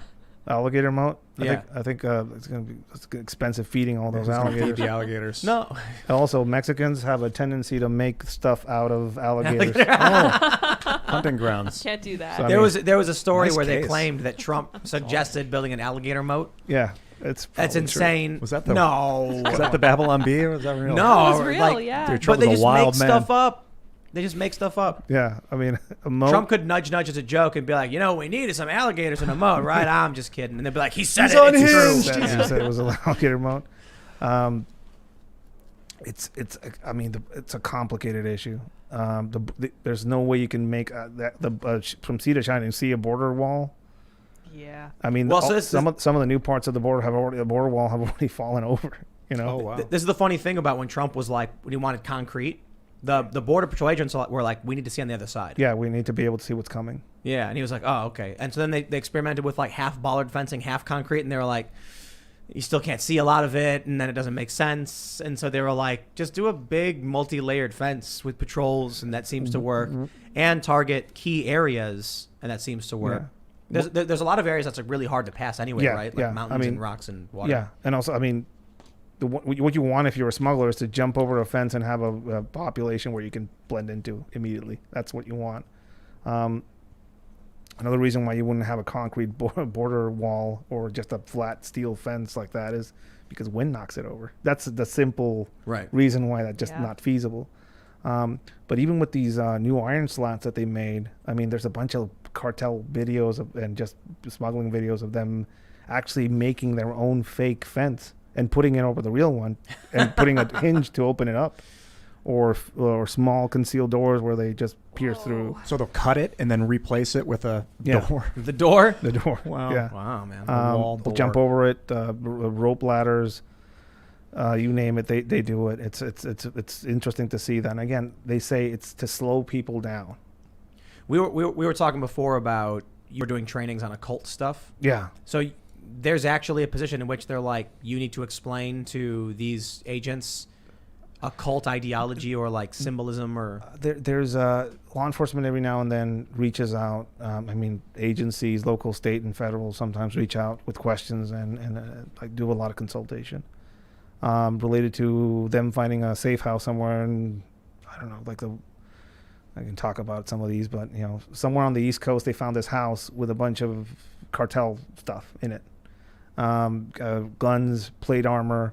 Alligator moat. Yeah. I think it's gonna be expensive feeding all those Feed alligators. the alligators. No. Also, Mexicans have a tendency to make stuff out of alligators. Hunting grounds. Can't do that. So- There was a story Nice where they case. claimed that Trump suggested building an alligator moat. Yeah, it's That's probably insane. Was that the- no? Was that the Babylon Bee or was that real? No, It was real, like, yeah. Dude, but Trump they was a just wild make man. stuff up. They just make stuff up. True. Yeah, I mean, a moat. Trump could nudge as a joke and be like, what we need is some alligators in a moat, right? I'm just kidding. And they'd be like, he said He's it. It's unhinged. true. He Yeah. said it was an alligator moat. It's I mean, it's a complicated issue. There's no way you can make from sea to shining sea a border wall. Yeah. I mean, Well, so some of the new parts of the border wall have already fallen over. You know. Oh wow. This is the funny thing about when Trump was like, when he wanted concrete, the Border Patrol agents were like, we need to see on the other side. Yeah, we need to be able to see what's coming. Yeah, and he was like, oh, okay. And so then they experimented with like half bollard fencing, half concrete, and they were like, you still can't see a lot of it, and then it doesn't make sense. And so they were like, just do a big multi-layered fence with patrols, and that seems to work, and target key areas, and that seems to work. Yeah. There's a lot of areas that's like really hard to pass anyway, Yeah, right? Like yeah. mountains and rocks and water. Yeah, and also, I mean, what you want if you're a smuggler is to jump over a fence and have a population where you can blend into immediately. That's what you want. Another reason why you wouldn't have a concrete border wall or just a flat steel fence like that is because wind knocks it over. That's the simple reason why that's just not feasible. But even with these new iron slats that they made, I mean, there's a bunch of cartel videos and just smuggling videos of them actually making their own fake fence and putting it over the real one and putting a hinge to open it up, or small concealed doors where they just pierce through. So they'll cut it and then replace it with a door. The door? The door. Wow. Yeah. Wow, man. Wall They'll door. jump over it. Rope ladders. You name it, they do it. It's interesting to see that. And again, they say it's to slow people down. We were talking before about you were doing trainings on occult stuff. Yeah. So there's actually a position in which they're like, you need to explain to these agents occult ideology or like symbolism or There's law enforcement every now and then reaches out. I mean, agencies, local, state, and federal sometimes reach out with questions and like do a lot of consultation related to them finding a safe house somewhere. And I don't know, I can talk about some of these, but somewhere on the East Coast, they found this house with a bunch of cartel stuff in it. Guns, plate armor,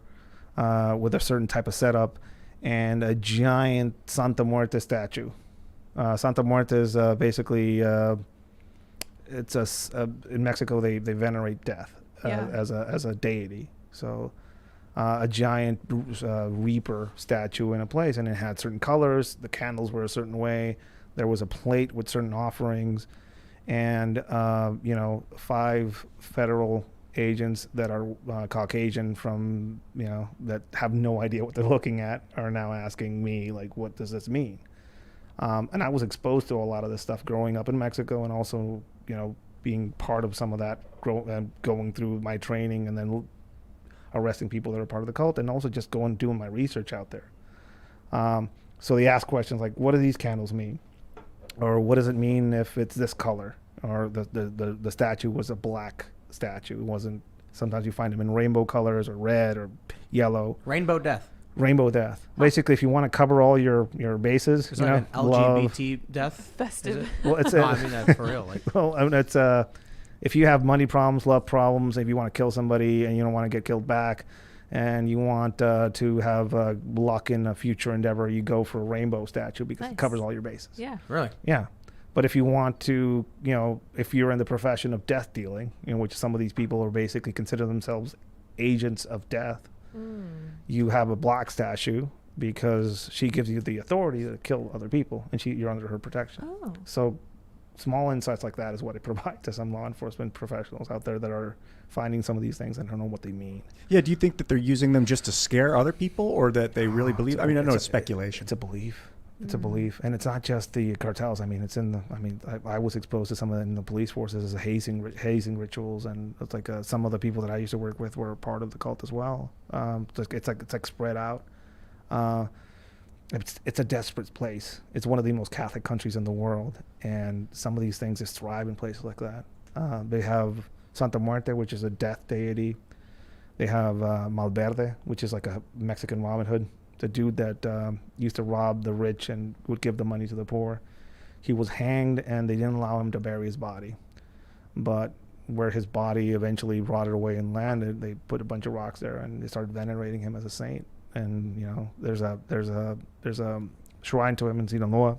with a certain type of setup, and a giant Santa Muerte statue. Santa Muerte is basically it's in Mexico they venerate death as a deity. So a giant reaper statue in a place, and it had certain colors. The candles were a certain way. There was a plate with certain offerings, and 5 federal agents that are Caucasian from, that have no idea what they're looking at are now asking me, like, what does this mean? And I was exposed to a lot of this stuff growing up in Mexico, and also, being part of some of that, going through my training and then arresting people that are part of the cult, and also just doing my research out there. So they ask questions like, what do these candles mean? Or what does it mean if it's this color? Or the statue was a black statue. It wasn't. Sometimes you find them in rainbow colors or red or yellow. Rainbow death. Rainbow death. Basically, if you want to cover all your bases, LGBT death. Festive. Well, it's no, I mean that for real. Like, well, I mean, it's if you have money problems, love problems, if you want to kill somebody and you don't want to get killed back, and you want to have luck in a future endeavor, you go for a rainbow statue because it covers all your bases. Yeah. really? Yeah. But if you want to, if you're in the profession of death dealing, which some of these people are basically consider themselves agents of death, you have a black statue because she gives you the authority to kill other people, and you're under her protection. Oh. So small insights like that is what I provide to some law enforcement professionals out there that are finding some of these things and don't know what they mean. Yeah, do you think that they're using them just to scare other people, or that they really believe? I mean, I know it's speculation. It's a belief. It's a belief, and it's not just the cartels. I mean, it's in the. I mean, I was exposed to some of it in the police forces as hazing rituals, and it's like some of the people that I used to work with were part of the cult as well. It's like spread out. It's a desperate place. It's one of the most Catholic countries in the world, and some of these things just thrive in places like that. They have Santa Muerte, which is a death deity. They have Malverde, which is like a Mexican Robin Hood. The dude that used to rob the rich and would give the money to the poor. He was hanged, and they didn't allow him to bury his body. But where his body eventually rotted away and landed, they put a bunch of rocks there, and they started venerating him as a saint. And there's a shrine to him in Sinaloa.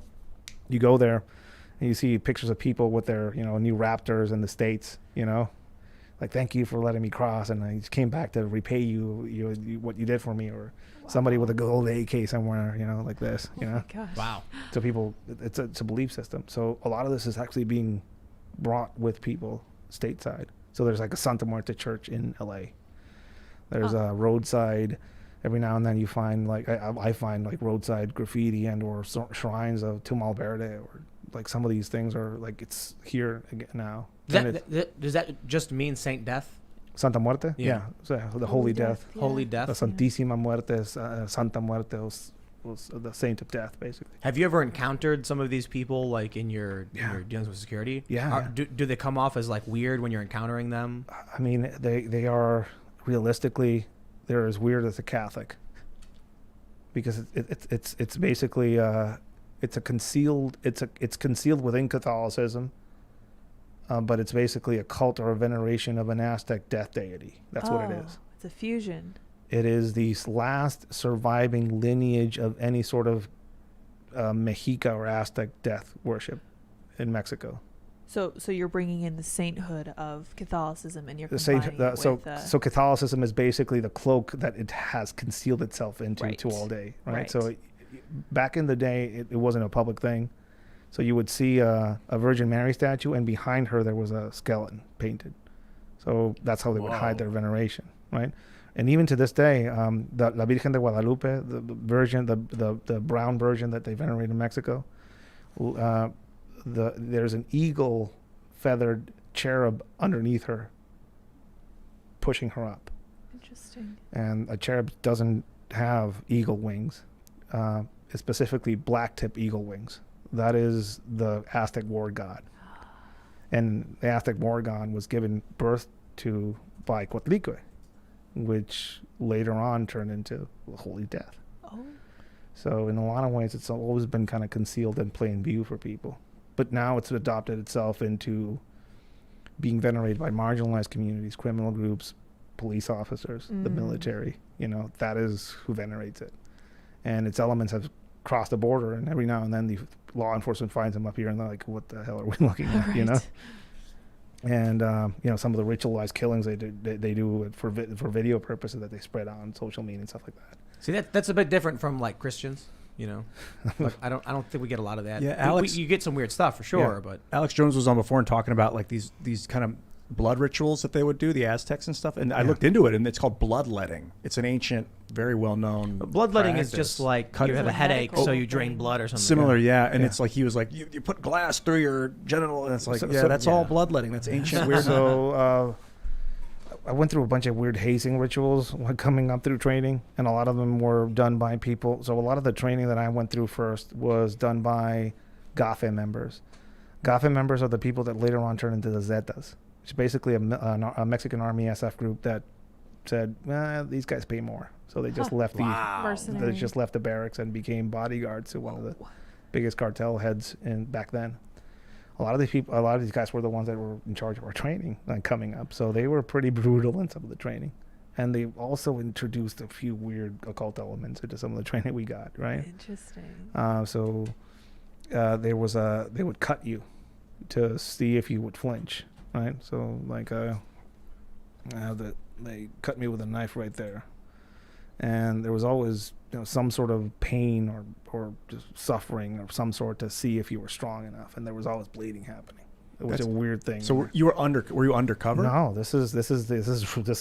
You go there, and you see pictures of people with their new Raptors in the States. Like, thank you for letting me cross, and I just came back to repay you what you did for me, or somebody with a gold AK somewhere, like this, my gosh. Wow. So people, it's a belief system. So a lot of this is actually being brought with people stateside. So there's like a Santa Muerte church in LA. There's a roadside. Every now and then you find I find like roadside graffiti and or shrines of to Malverde, or like some of these things are like it's here again now. Does that just mean Saint Death? Santa Muerte? Yeah. So the Holy Death. Yeah. Holy Death. The Santísima Muerte, Santa Muerte was the saint of death, basically. Have you ever encountered some of these people, like in your dealings with security? Yeah. Do they come off as like weird when you're encountering them? I mean, they are realistically, they're as weird as a Catholic, because it's basically it's concealed within Catholicism. But it's basically a cult or a veneration of an Aztec death deity. That's what it is. It's a fusion. It is the last surviving lineage of any sort of Mexica or Aztec death worship in Mexico. So you're bringing in the sainthood of Catholicism, and you're combining it with so Catholicism is basically the cloak that it has concealed itself into to all day, right? So back in the day, it wasn't a public thing. So you would see a Virgin Mary statue, and behind her there was a skeleton painted. So that's how they would hide their veneration, right? And even to this day, the La Virgen de Guadalupe, the version, the brown version that they venerate in Mexico, there's an eagle feathered cherub underneath her, pushing her up. Interesting. And a cherub doesn't have eagle wings, specifically black tip eagle wings. That is the Aztec war god. And the Aztec war god was given birth to by Coatlicue, which later on turned into the Holy Death. Oh. So in a lot of ways, it's always been kind of concealed in plain view for people. But now it's adopted itself into being venerated by marginalized communities, criminal groups, police officers, the military. That is who venerates it. And its elements have crossed the border, and every now and then the law enforcement finds them up here, and they're like, what the hell are we looking at? Right. And some of the ritualized killings they do for video purposes that they spread on social media and stuff like that. See, that's a bit different from like Christians, Like, I don't think we get a lot of that. Yeah, Alex, you get some weird stuff for sure, but Alex Jones was on before and talking about like these kind of blood rituals that they would do, the Aztecs and stuff. And I looked into it, and it's called bloodletting. It's an ancient, very well-known Bloodletting is practice. just like you have a Like headache, medical so you thing. drain blood or something. Similar, yeah. And it's like he was like, you put glass through your genital, and it's like, that's all bloodletting. That's ancient weird. So I went through a bunch of weird hazing rituals when coming up through training, and a lot of them were done by people. So a lot of the training that I went through first was done by GAFE members. GAFE members are the people that later on turned into the Zetas, which is basically a Mexican Army SF group that said, these guys pay more. So they just left they just left the barracks and became bodyguards to one of the biggest cartel heads back then. A lot of these guys were the ones that were in charge of our training coming up. So they were pretty brutal in some of the training. And they also introduced a few weird occult elements into some of the training we got, right? Interesting. They would cut you to see if you would flinch, right? So like they cut me with a knife right there, and there was always some sort of pain or just suffering of some sort to see if you were strong enough, and there was always bleeding happening. It was a weird thing. So you were were you undercover? No, this is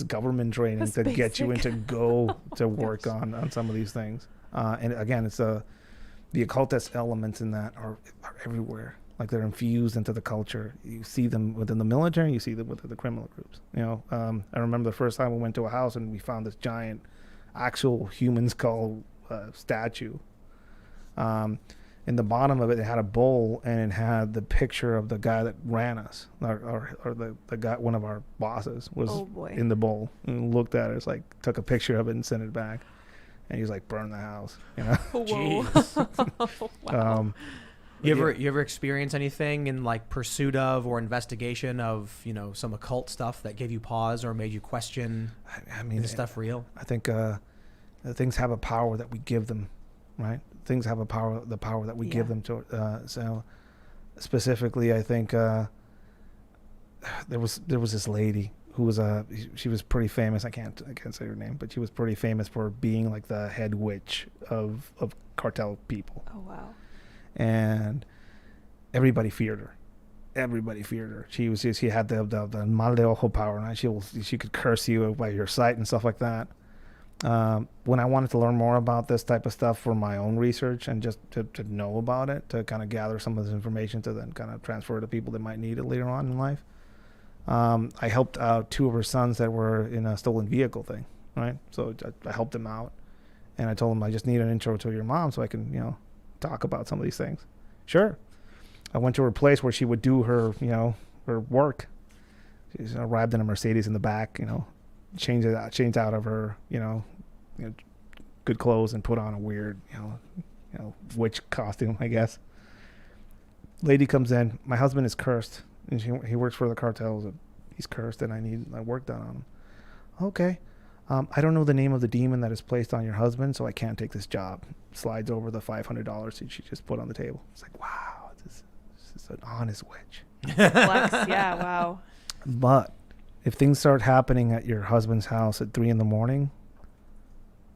government training That's to get you basic. into go to work on some of these things. And again, it's the occultist elements in that are everywhere. Like they're infused into the culture. You see them within the military. You see them within the criminal groups. I remember the first time we went to a house and we found this giant, actual human skull statue. In the bottom of it, it had a bowl and it had the picture of the guy that ran us, or the guy, one of our bosses, was in the bowl, and looked at it. It's like took a picture of it and sent it back, and he was like, "Burn the house," Whoa. Wow. You ever experience anything in like pursuit of or investigation of some occult stuff that gave you pause or made you question? I mean, is this stuff real? I think things have a power that we give them, right? Things have the power that we give them to. So specifically, I think there was this lady who was she was pretty famous. I can't say her name, but she was pretty famous for being like the head witch of cartel people. Oh wow. And everybody feared her. She had the mal de ojo power, and she could curse you by your sight and stuff like that. When I wanted to learn more about this type of stuff for my own research and just to know about it, to kind of gather some of this information to then kind of transfer to people that might need it later on in life, I helped out two of her sons that were in a stolen vehicle thing, right? So I helped them out, and I told them I just need an intro to your mom so I can talk about some of these things. Sure. I went to her place where she would do her her work. She's arrived in a Mercedes in the back, changed out of her good clothes and put on a weird witch costume, I guess. Lady comes in. My husband is cursed, and he works for the cartels, and he's cursed, and I need my work done on him. Okay. I don't know the name of the demon that is placed on your husband, so I can't take this job. Slides over the $500 that she just put on the table. It's like, wow, this is an honest witch. Flex, yeah, wow. But if things start happening at your husband's house at 3 a.m,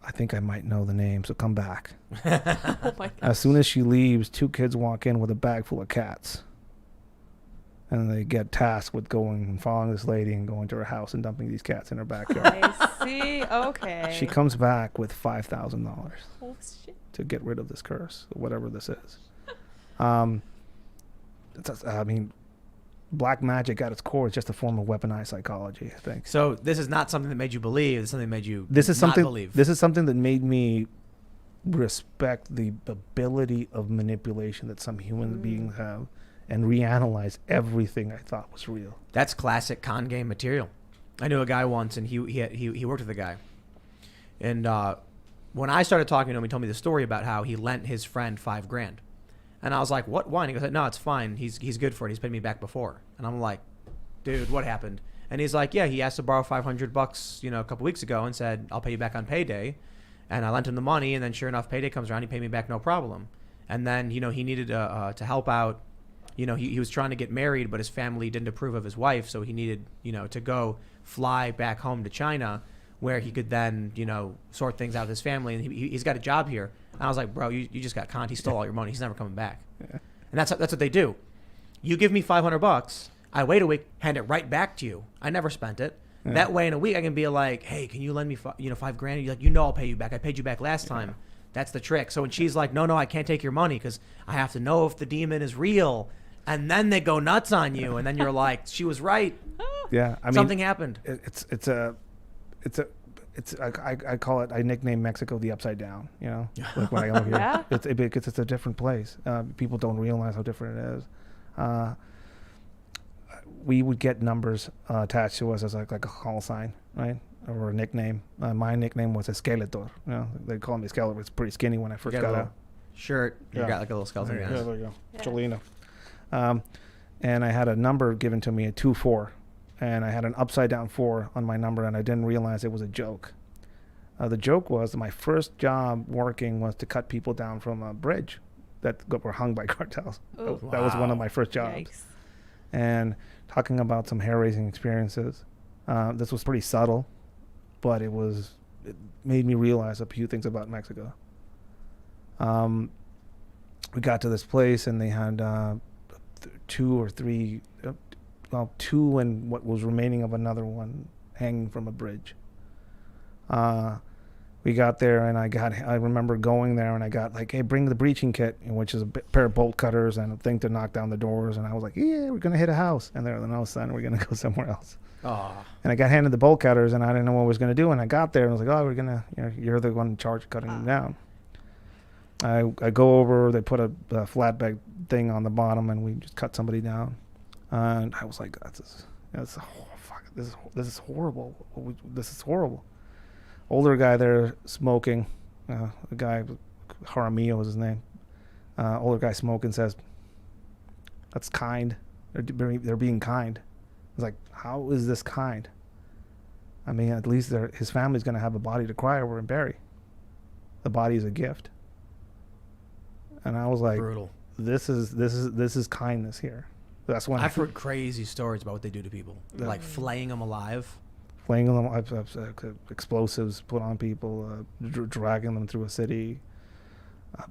I think I might know the name, so come back. Oh my God. As soon as she leaves, 2 kids walk in with a bag full of cats. And they get tasked with going and following this lady and going to her house and dumping these cats in her backyard. I see. Okay. She comes back with $5,000 Oh shit. to get rid of this curse, whatever this is. Black magic at its core is just a form of weaponized psychology, I think. So this is not something that made you believe. It's something that made you not believe. This is something that made me respect the ability of manipulation that some human beings have, and reanalyze everything I thought was real. That's classic con game material. I knew a guy once, and he worked with a guy, and when I started talking to him, he told me the story about how he lent his friend $5,000, and I was like, "What? Why?" And he goes, "No, it's fine. He's good for it. He's paid me back before." And I'm like, "Dude, what happened?" And he's like, "Yeah, he asked to borrow $500, a couple weeks ago, and said I'll pay you back on payday." And I lent him the money, and then sure enough, payday comes around, he paid me back no problem. And then he needed to help out. He was trying to get married, but his family didn't approve of his wife, so he needed, to go fly back home to China, where he could then, sort things out with his family. And he's got a job here. And I was like, bro, you just got conned. He stole all your money. He's never coming back. Yeah. And that's what they do. You give me $500, I wait a week, hand it right back to you. I never spent it. Yeah. That way in a week I can be like, hey, can you lend me $5,000? You're like, I'll pay you back. I paid you back last time. That's the trick. So when she's like, no, I can't take your money because I have to know if the demon is real. And then they go nuts on you. And then you're like, she was right. Yeah. I mean, something happened. I call it, I nickname Mexico the upside down, like when I go here. Yeah. Because it's a different place. People don't realize how different it is. We would get numbers attached to us as like a call sign, right? Or a nickname. My nickname was Skeletor. They call me Skeletor. It's pretty skinny when I first got out. Shirt. You got like a little skeleton. Yeah, there you go. Yeah. Cholina. And I had a number given to me at 2-4. And I had an upside down 4 on my number, and I didn't realize it was a joke. The joke was my first job working was to cut people down from a bridge that were hung by cartels. Oh, That was one of my first jobs. Yikes. And talking about some hair-raising experiences, this was pretty subtle, but it made me realize a few things about Mexico. We got to this place, and they had 2 or 3, 2 and what was remaining of another one hanging from a bridge. We got there, and I remember going there, and I got like, hey, bring the breaching kit, which is a pair of bolt cutters and a thing to knock down the doors. And I was like, yeah, we're going to hit a house. And they're like, no, son, we're going to go somewhere else. Oh. And I got handed the bolt cutters, and I didn't know what I was going to do. And I got there, and I was like, oh, we're going to, you're the one in charge of cutting them down. I go over, they put a flatbed thing on the bottom, and we just cut somebody down. And I was like, this is horrible. This is horrible. Older guy there smoking, a guy, Jaramillo was his name. Older guy smoking says, that's kind. They're being kind. I was like, how is this kind? I mean, at least his family's going to have a body to cry over and bury. The body is a gift. And I was like, brutal. This is kindness here. That's when I've heard crazy stories about what they do to people, like flaying them alive. Flaying them, explosives put on people, dragging them through a city.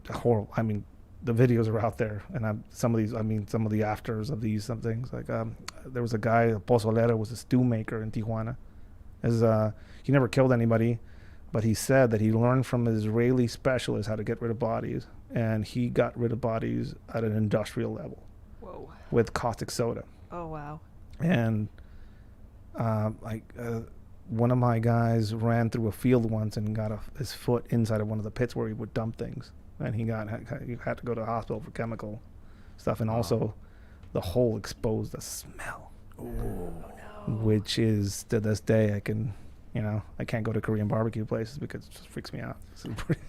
Horrible. I mean, the videos are out there, and some of the afters of these some things. Like there was a guy, Pozolero, was a stew maker in Tijuana. He never killed anybody, but he said that he learned from an Israeli specialist how to get rid of bodies, and he got rid of bodies at an industrial level. Whoa. With caustic soda. Oh, wow. And one of my guys ran through a field once and got his foot inside of one of the pits where he would dump things, and he had to go to the hospital for chemical stuff, and also the hole exposed the smell. Oh, no. Which is, to this day, I can't go to Korean barbecue places because it just freaks me out.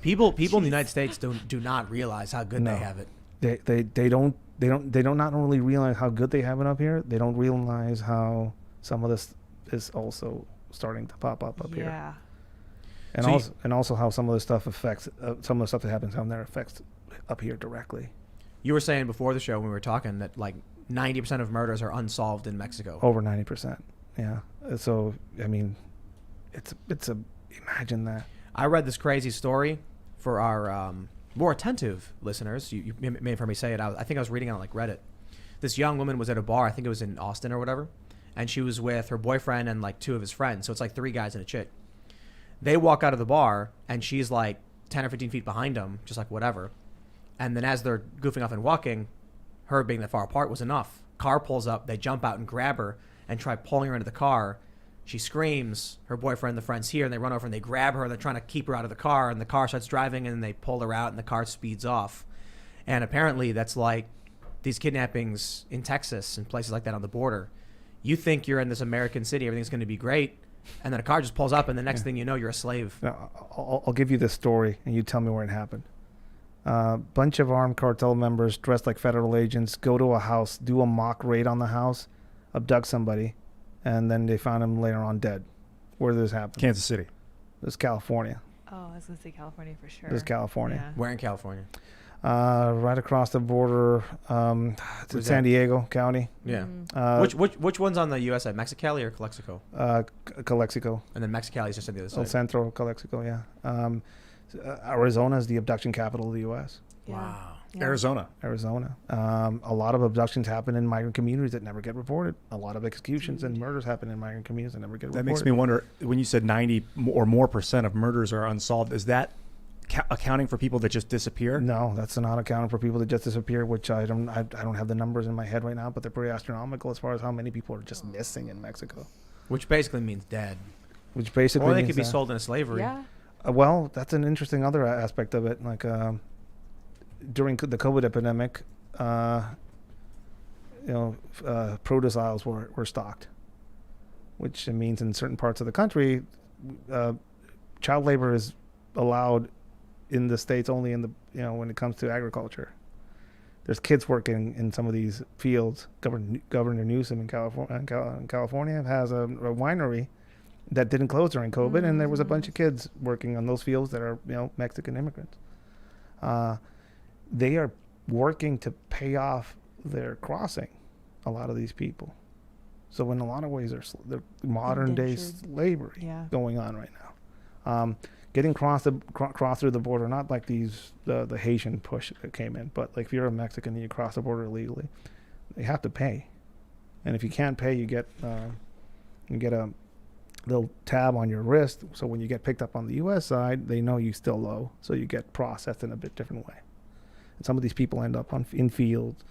People in the United States do not realize how good they have it. They don't not only realize how good they have it up here, they don't realize how some of this is also starting to pop up here. Yeah. And also how some of the stuff affects some of the stuff that happens down there affects up here directly. You were saying before the show when we were talking that like 90% of murders are unsolved in Mexico. Over 90%. Yeah. So I mean, imagine that. I read this crazy story for our more attentive listeners. You may have heard me say it. I think I was reading on like Reddit. This young woman was at a bar. I think it was in Austin or whatever. And she was with her boyfriend and like 2 of his friends. So it's like 3 guys and a chick. They walk out of the bar and she's like 10 or 15 feet behind them, just like whatever. And then as they're goofing off and walking, her being that far apart was enough. Car pulls up. They jump out and grab her and try pulling her into the car. She screams. Her boyfriend, the friend's here, and they run over and they grab her. And they're trying to keep her out of the car. And the car starts driving and they pull her out and the car speeds off. And apparently that's like these kidnappings in Texas and places like that on the border. You think you're in this American city, everything's going to be great, and then a car just pulls up, and the next thing you know, you're a slave. Now, I'll give you this story, and you tell me where it happened. Bunch of armed cartel members dressed like federal agents go to a house, do a mock raid on the house, abduct somebody, and then they found him later on dead. Where did this happen? Kansas City. This is California. Oh, I was going to say California for sure. This is California. Yeah. Where in California? Right across the border to San Diego County. Yeah. Which one's on the U.S. side, Mexicali or Calexico? Calexico. And then Mexicali is just on the other side. El Centro, Calexico, yeah. Arizona is the abduction capital of the U.S. Yeah. Wow. Yeah. Arizona. A lot of abductions happen in migrant communities that never get reported. A lot of executions and murders happen in migrant communities that never get reported. That makes me wonder, when you said 90 or more % of murders are unsolved, is that accounting for people that just disappear? No, that's not accounting for people that just disappear, which I don't have the numbers in my head right now, but they're pretty astronomical as far as how many people are just missing in Mexico. Which basically means dead. Which basically Or they means could be sold into slavery. Yeah. Well, that's an interesting other aspect of it. Like during the COVID epidemic, produce aisles were stocked, which means in certain parts of the country, child labor is allowed in the states only in the when it comes to agriculture. There's kids working in some of these fields. Governor Newsom in California has a winery that didn't close during COVID, and there was a bunch of kids working on those fields that are Mexican immigrants. They are working to pay off their crossing, a lot of these people. So in a lot of ways, they're modern day slavery going on right now. Getting cross through the border, not like the Haitian push that came in, but like if you're a Mexican and you cross the border illegally, they have to pay. And if you can't pay, you get a little tab on your wrist. So when you get picked up on the U.S. side, they know you still owe, so you get processed in a bit different way. And some of these people end up in fields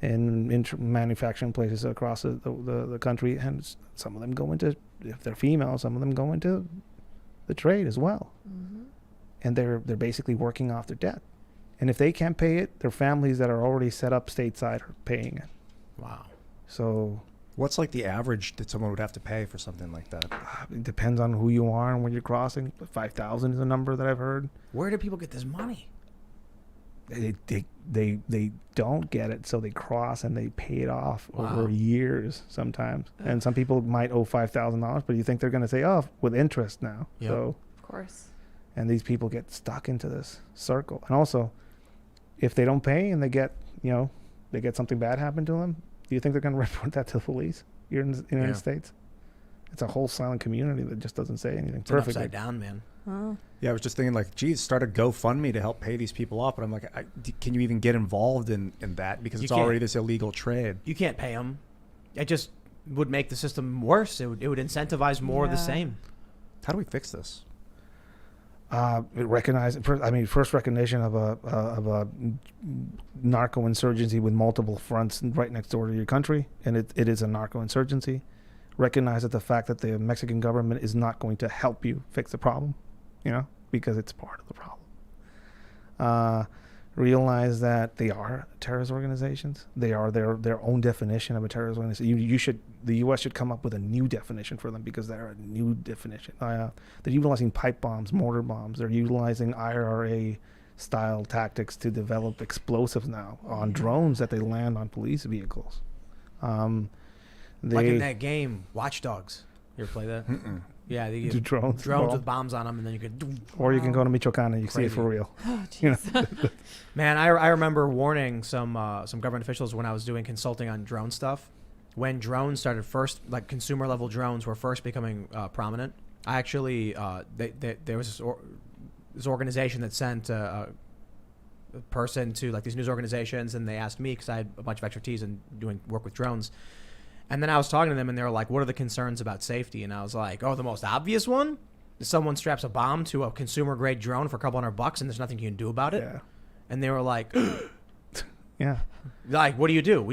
and in manufacturing places across the country, and some of them go into, if they're female, some of them go into the trade as well. Mm-hmm. And they're basically working off their debt. And if they can't pay it, their families that are already set up stateside are paying it. Wow. So what's like the average that someone would have to pay for something like that? It depends on who you are and when you're crossing. But 5,000 is a number that I've heard. Where do people get this money? They don't get it, so they cross and they pay it off over years sometimes. And some people might owe $5,000, but you think they're going to say, "Oh, with interest now." Yep. So, of course. And these people get stuck into this circle. And also, if they don't pay and they get something bad happen to them, do you think they're going to report that to the police here in the United States? It's a whole silent community that just doesn't say anything. It's perfectly upside down, man. Oh. Yeah, I was just thinking, like, geez, start a GoFundMe to help pay these people off. But I'm like, can you even get involved in that? Because it's already this illegal trade. You can't pay them. It just would make the system worse. It would incentivize more of the same. How do we fix this? First recognition of a narco insurgency with multiple fronts right next door to your country, and it is a narco insurgency. Recognize that the fact that the Mexican government is not going to help you fix the problem, because it's part of the problem. Realize that they are terrorist organizations. They are their own definition of a terrorist organization. The U.S. should come up with a new definition for them, because they're a new definition. They're utilizing pipe bombs, mortar bombs. They're utilizing IRA style tactics to develop explosives now on drones that they land on police vehicles. Like in that game, Watch Dogs. You ever play that? Mm-mm. Yeah, they do drones with bombs on them, and then you could. Or you can go to Michoacan and you see it for real. Oh, jeez. Man, I remember warning some government officials when I was doing consulting on drone stuff. When drones started first, like consumer level drones were first becoming prominent. I actually there was this organization that sent a person to like these news organizations, and they asked me because I had a bunch of expertise in doing work with drones. And then I was talking to them, and they were like, "What are the concerns about safety?" And I was like, "Oh, the most obvious one is someone straps a bomb to a consumer-grade drone for a couple $100, and there's nothing you can do about it." Yeah. And they were like, "Yeah, like what do you do?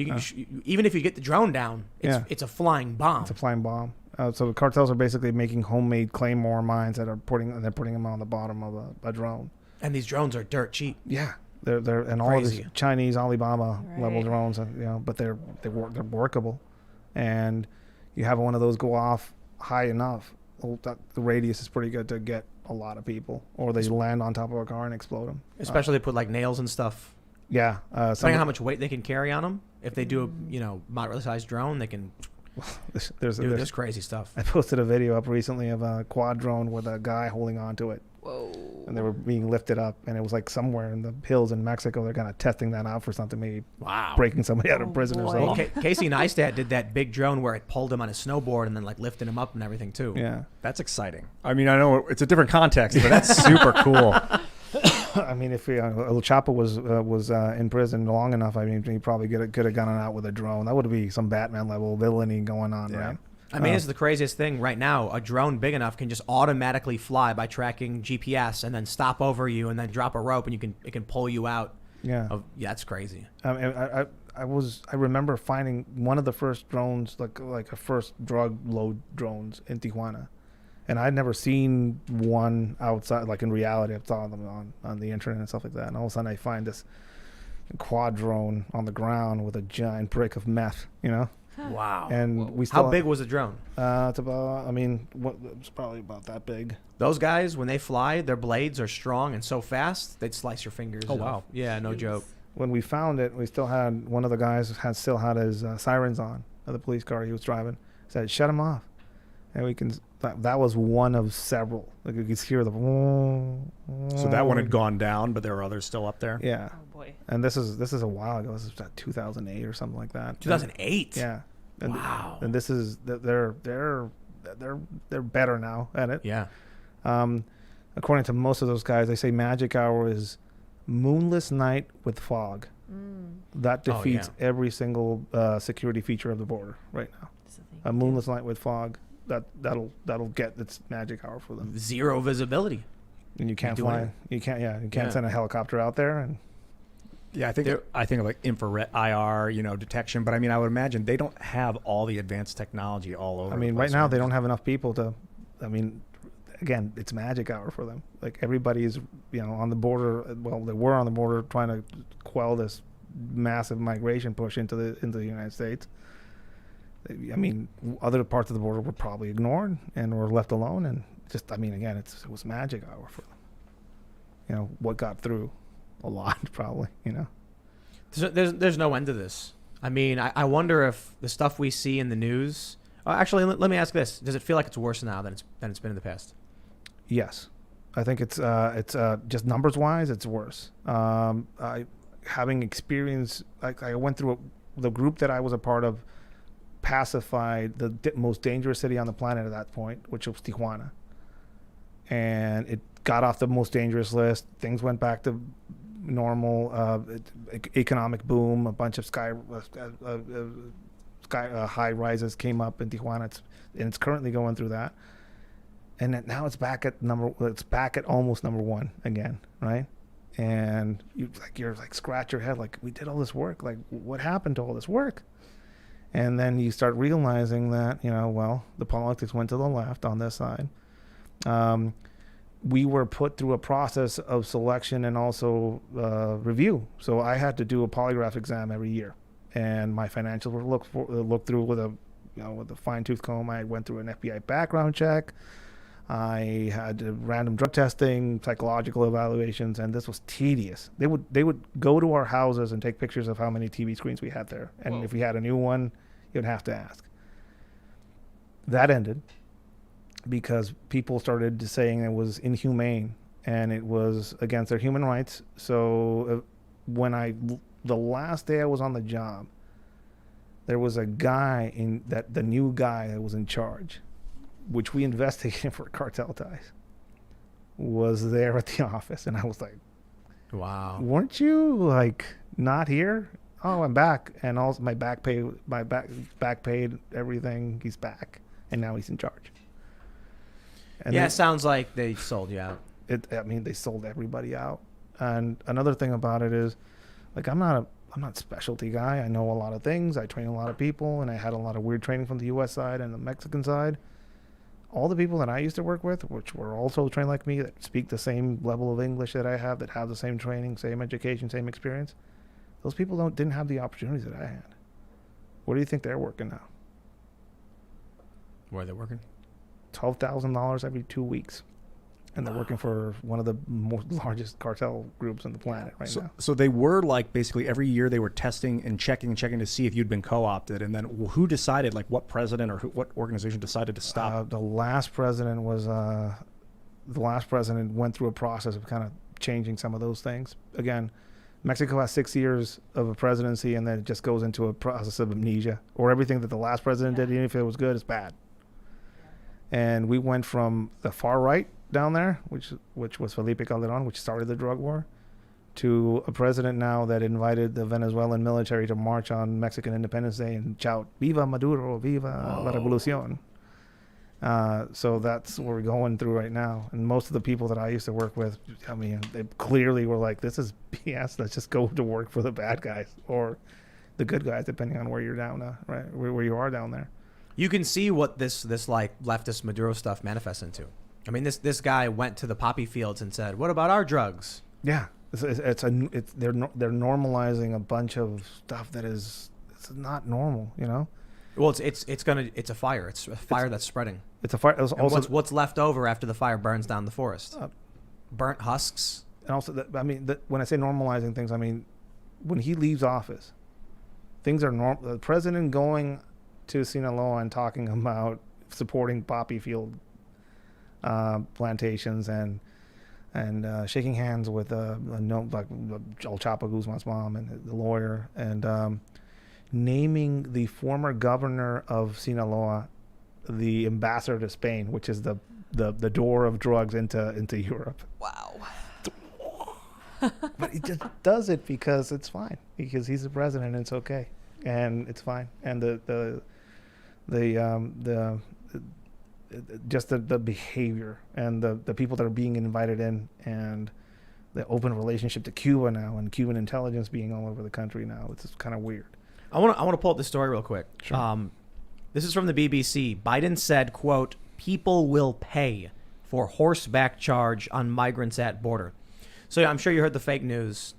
Even if you get the drone down, it's a flying bomb." It's a flying bomb. So the cartels are basically making homemade Claymore mines that are putting them on the bottom of a drone. And these drones are dirt cheap. Yeah. They're and all Crazy. of these Chinese Alibaba level drones, but they're workable. And you have one of those go off high enough, the radius is pretty good to get a lot of people, or they land on top of a car and explode them. Especially they put like nails and stuff. Yeah. Depending on how much weight they can carry on them. If they do a moderately sized drone, they can there's crazy stuff. I posted a video up recently of a quad drone with a guy holding onto it. Whoa. And they were being lifted up, and it was like somewhere in the hills in Mexico. They're kind of testing that out for something, maybe breaking somebody out of prison or something. Well, Casey Neistat did that big drone where it pulled him on his snowboard and then like lifted him up and everything too. Yeah, that's exciting. I mean, I know it's a different context, but that's super cool. I mean, if El Chapo was in prison long enough, I mean, he probably could have gone out with a drone. That would be some Batman level villainy going on, right? I mean, it's the craziest thing right now. A drone big enough can just automatically fly by tracking GPS and then stop over you and then drop a rope and it can pull you out. Yeah, that's crazy. I remember finding one of the first drones, like a first drug load drones in Tijuana, and I'd never seen one outside. Like in reality, I saw them on the internet and stuff like that. And all of a sudden, I find this quad drone on the ground with a giant brick of meth. Wow. And we still how big was the drone? It's about. I mean, it's probably about that big. Those guys, when they fly, their blades are strong and so fast they'd slice your fingers. Oh off. wow. Yeah, no joke. When we found it, we still had one of the guys still had his sirens on of the police car he was driving. Said, "Shut him off," and we can. That was one of several. Like you could hear the. So that one had gone down, but there were others still up there. Yeah. Oh boy. And this is a while ago. This is 2008 or something like that. 2008. Yeah. And, wow. And this is they're better now at it. Yeah. According to most of those guys, they say magic hour is moonless night with fog. That defeats every single security feature of the border right now. A moonless night with fog. That'll get its magic hour for them. Zero visibility. And you can't fly. You can't send a helicopter out there. And yeah, I think of like infrared IR, detection. But I mean, I would imagine they don't have all the advanced technology all over. I mean, right now they don't have enough people to. I mean, again, it's magic hour for them. Like everybody's, on the border. Well, they were on the border trying to quell this massive migration push into the United States. I mean, other parts of the border were probably ignored and were left alone. And just, I mean, again, it was magic hour for them. What got through? A lot, probably. There's no end to this. I mean, I wonder if the stuff we see in the news. Actually, let me ask this: does it feel like it's worse now than it's been in the past? Yes, I think it's just numbers wise, it's worse. Having experience, I went through the group that I was a part of, pacified the most dangerous city on the planet at that point, which was Tijuana, and it got off the most dangerous list. Things went back to normal. Economic boom. A bunch of high rises came up in Tijuana. It's currently going through that, and now it's back at almost number one again, right? And you're scratch your head, like, we did all this work, like what happened to all this work? And then you start realizing that the politics went to the left on this side. We were put through a process of selection and also review. So I had to do a polygraph exam every year, and my financials were looked through with a fine-tooth comb. I went through an FBI background check. I had random drug testing, psychological evaluations, and this was tedious. They would go to our houses and take pictures of how many TV screens we had there, and if we had a new one, you'd have to ask. That ended because people started saying it was inhumane and it was against their human rights. So the last day I was on the job, there was a guy the new guy that was in charge, which we investigated for cartel ties, was there at the office. And I was like, wow, weren't you not here? Oh, I'm back. And also my back paid everything. He's back. And now he's in charge. And it sounds like they sold you out. They sold everybody out. And another thing about it is, I'm not specialty guy. I know a lot of things. I train a lot of people, and I had a lot of weird training from the U.S. side and the Mexican side. All the people that I used to work with, which were also trained like me, that speak the same level of English that I have, that have the same training, same education, same experience, those people didn't have the opportunities that I had. Where do you think they're working now? Where are they working? $12,000 every 2 weeks. And they're working for one of the largest cartel groups on the planet now. So they were basically every year they were testing and checking to see if you'd been co-opted. And then who decided, what president or what organization decided to stop? The last president went through a process of kind of changing some of those things. Again, Mexico has 6 years of a presidency, and then it just goes into a process of amnesia, or everything that the last president did, even if it was good, is bad. And we went from the far right, down there, which was Felipe Calderon, which started the drug war, to a president now that invited the Venezuelan military to march on Mexican Independence Day and shout "Viva Maduro, Viva la Revolucion." So that's what we're going through right now. And most of the people that I used to work with, I mean, they clearly were like, "This is BS. Let's just go to work for the bad guys or the good guys, depending on where you're down, right? Where you are down there." You can see what this like leftist Maduro stuff manifests into. I mean, this guy went to the poppy fields and said, "What about our drugs?" Yeah, they're normalizing a bunch of stuff that it's not normal, you know. Well, it's a fire. It's a fire that's spreading. It's a fire. It's also what's left over after the fire burns down the forest? Burnt husks. And also, when I say normalizing things, I mean when he leaves office, things are normal. The president going to Sinaloa and talking about supporting poppy field plantations and shaking hands with El Chapo Guzman's mom and the lawyer, and naming the former governor of Sinaloa the ambassador to Spain, which is the door of drugs into Europe. Wow. But he just does it because it's fine, because he's the president and it's okay, and it's fine. And the behavior and the people that are being invited in, and the open relationship to Cuba now, and Cuban intelligence being all over the country now, it's just kind of weird. I want to pull up this story real quick. Sure. This is from the BBC. Biden said, quote, "People will pay for horseback charge on migrants at border." So I'm sure you heard the fake news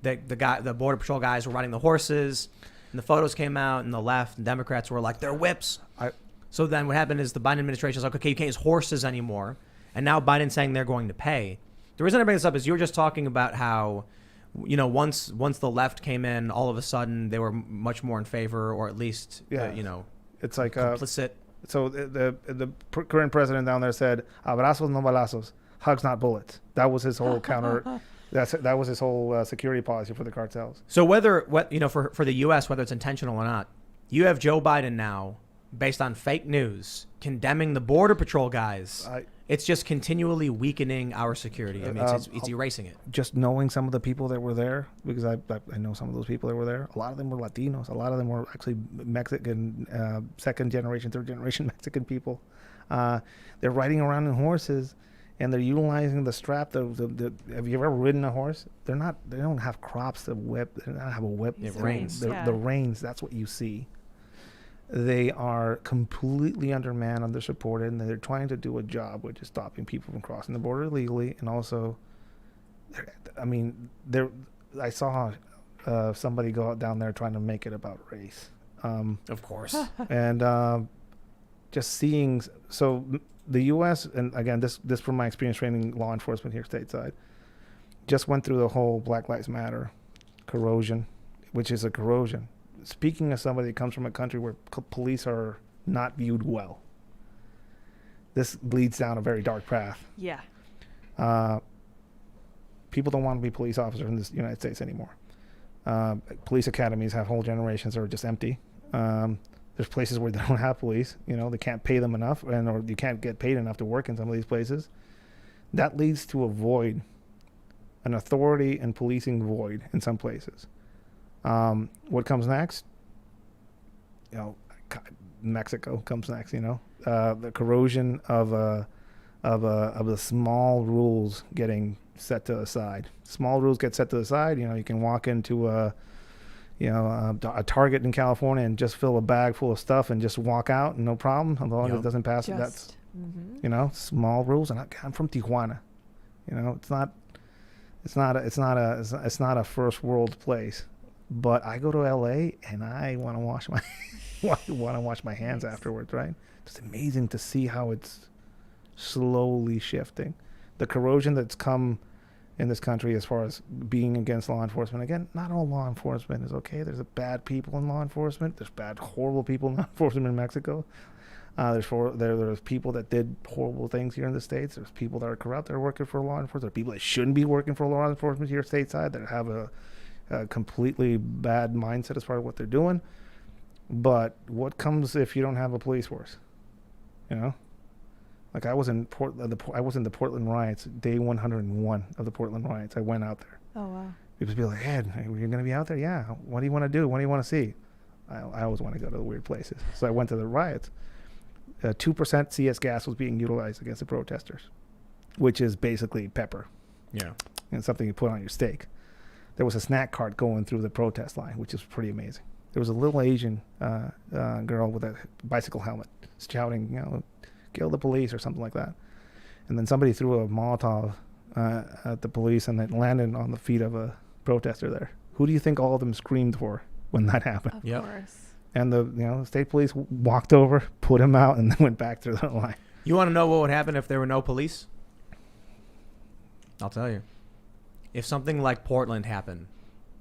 that the Border Patrol guys were riding the horses, and the photos came out, and the left and Democrats were like, "They're whips." So then what happened is the Biden administration is like, "Okay, you can't use horses anymore." And now Biden's saying they're going to pay. The reason I bring this up is you were just talking about how, you know, once the left came in, all of a sudden they were much more in favor, or at least, it's like complicit. So the current president down there said, "Abrazos no balazos," hugs not bullets. That was his whole counter. That was his whole security policy for the cartels. So for the U.S., whether it's intentional or not, you have Joe Biden now, based on fake news, condemning the Border Patrol guys. It's just continually weakening our security. I mean, it's erasing it. Just knowing some of the people that were there, because I know some of those people that were there. A lot of them were Latinos. A lot of them were actually Mexican, second generation, third generation Mexican people. They're riding around in horses, and they're utilizing the strap. Have you ever ridden a horse? They don't have crops to whip. They don't have a whip. It reins. The reins. That's what you see. They are completely undermanned, undersupported, and they're trying to do a job, which is stopping people from crossing the border illegally. And also, I saw somebody go out down there trying to make it about race. Of course. And just seeing, so the U.S., and again, this from my experience training law enforcement here stateside, just went through the whole Black Lives Matter corrosion, which is a corrosion. Speaking as somebody that comes from a country where police are not viewed well, this leads down a very dark path. Yeah. People don't want to be police officers in this United States anymore. Police academies have whole generations that are just empty. There's places where they don't have police. They can't pay them enough, or you can't get paid enough to work in some of these places. That leads to a void, an authority and policing void in some places. What comes next? Mexico comes next. The corrosion of the small rules getting set to the side. Small rules get set to the side. You can walk into a Target in California and just fill a bag full of stuff and just walk out and no problem, as long as it doesn't pass. That's small rules. And I'm from Tijuana. It's not a first world place. But I go to LA and I want to wash my hands afterwards, right? It's amazing to see how it's slowly shifting. The corrosion that's come in this country as far as being against law enforcement. Again, not all law enforcement is okay. There's bad people in law enforcement. There's bad, horrible people in law enforcement in Mexico. There's people that did horrible things here in the States. There's people that are corrupt that are working for law enforcement. There are people that shouldn't be working for law enforcement here stateside that have a completely bad mindset as far as what they're doing. But what comes if you don't have a police force? Like I was in I was in the Portland riots, day 101 of the Portland riots. I went out there. Oh wow. People be like, Ed, you're going to be out there? Yeah. What do you want to do? What do you want to see? I always want to go to the weird places. So I went to the riots. 2% CS gas was being utilized against the protesters, which is basically pepper. Yeah. And something you put on your steak. There was a snack cart going through the protest line, which is pretty amazing. There was a little Asian girl with a bicycle helmet shouting, kill the police or something like that. And then somebody threw a Molotov at the police, and it landed on the feet of a protester there. Who do you think all of them screamed for when that happened? Of course. And the state police walked over, put him out, and then went back through the line. You want to know what would happen if there were no police? I'll tell you. If something like Portland happened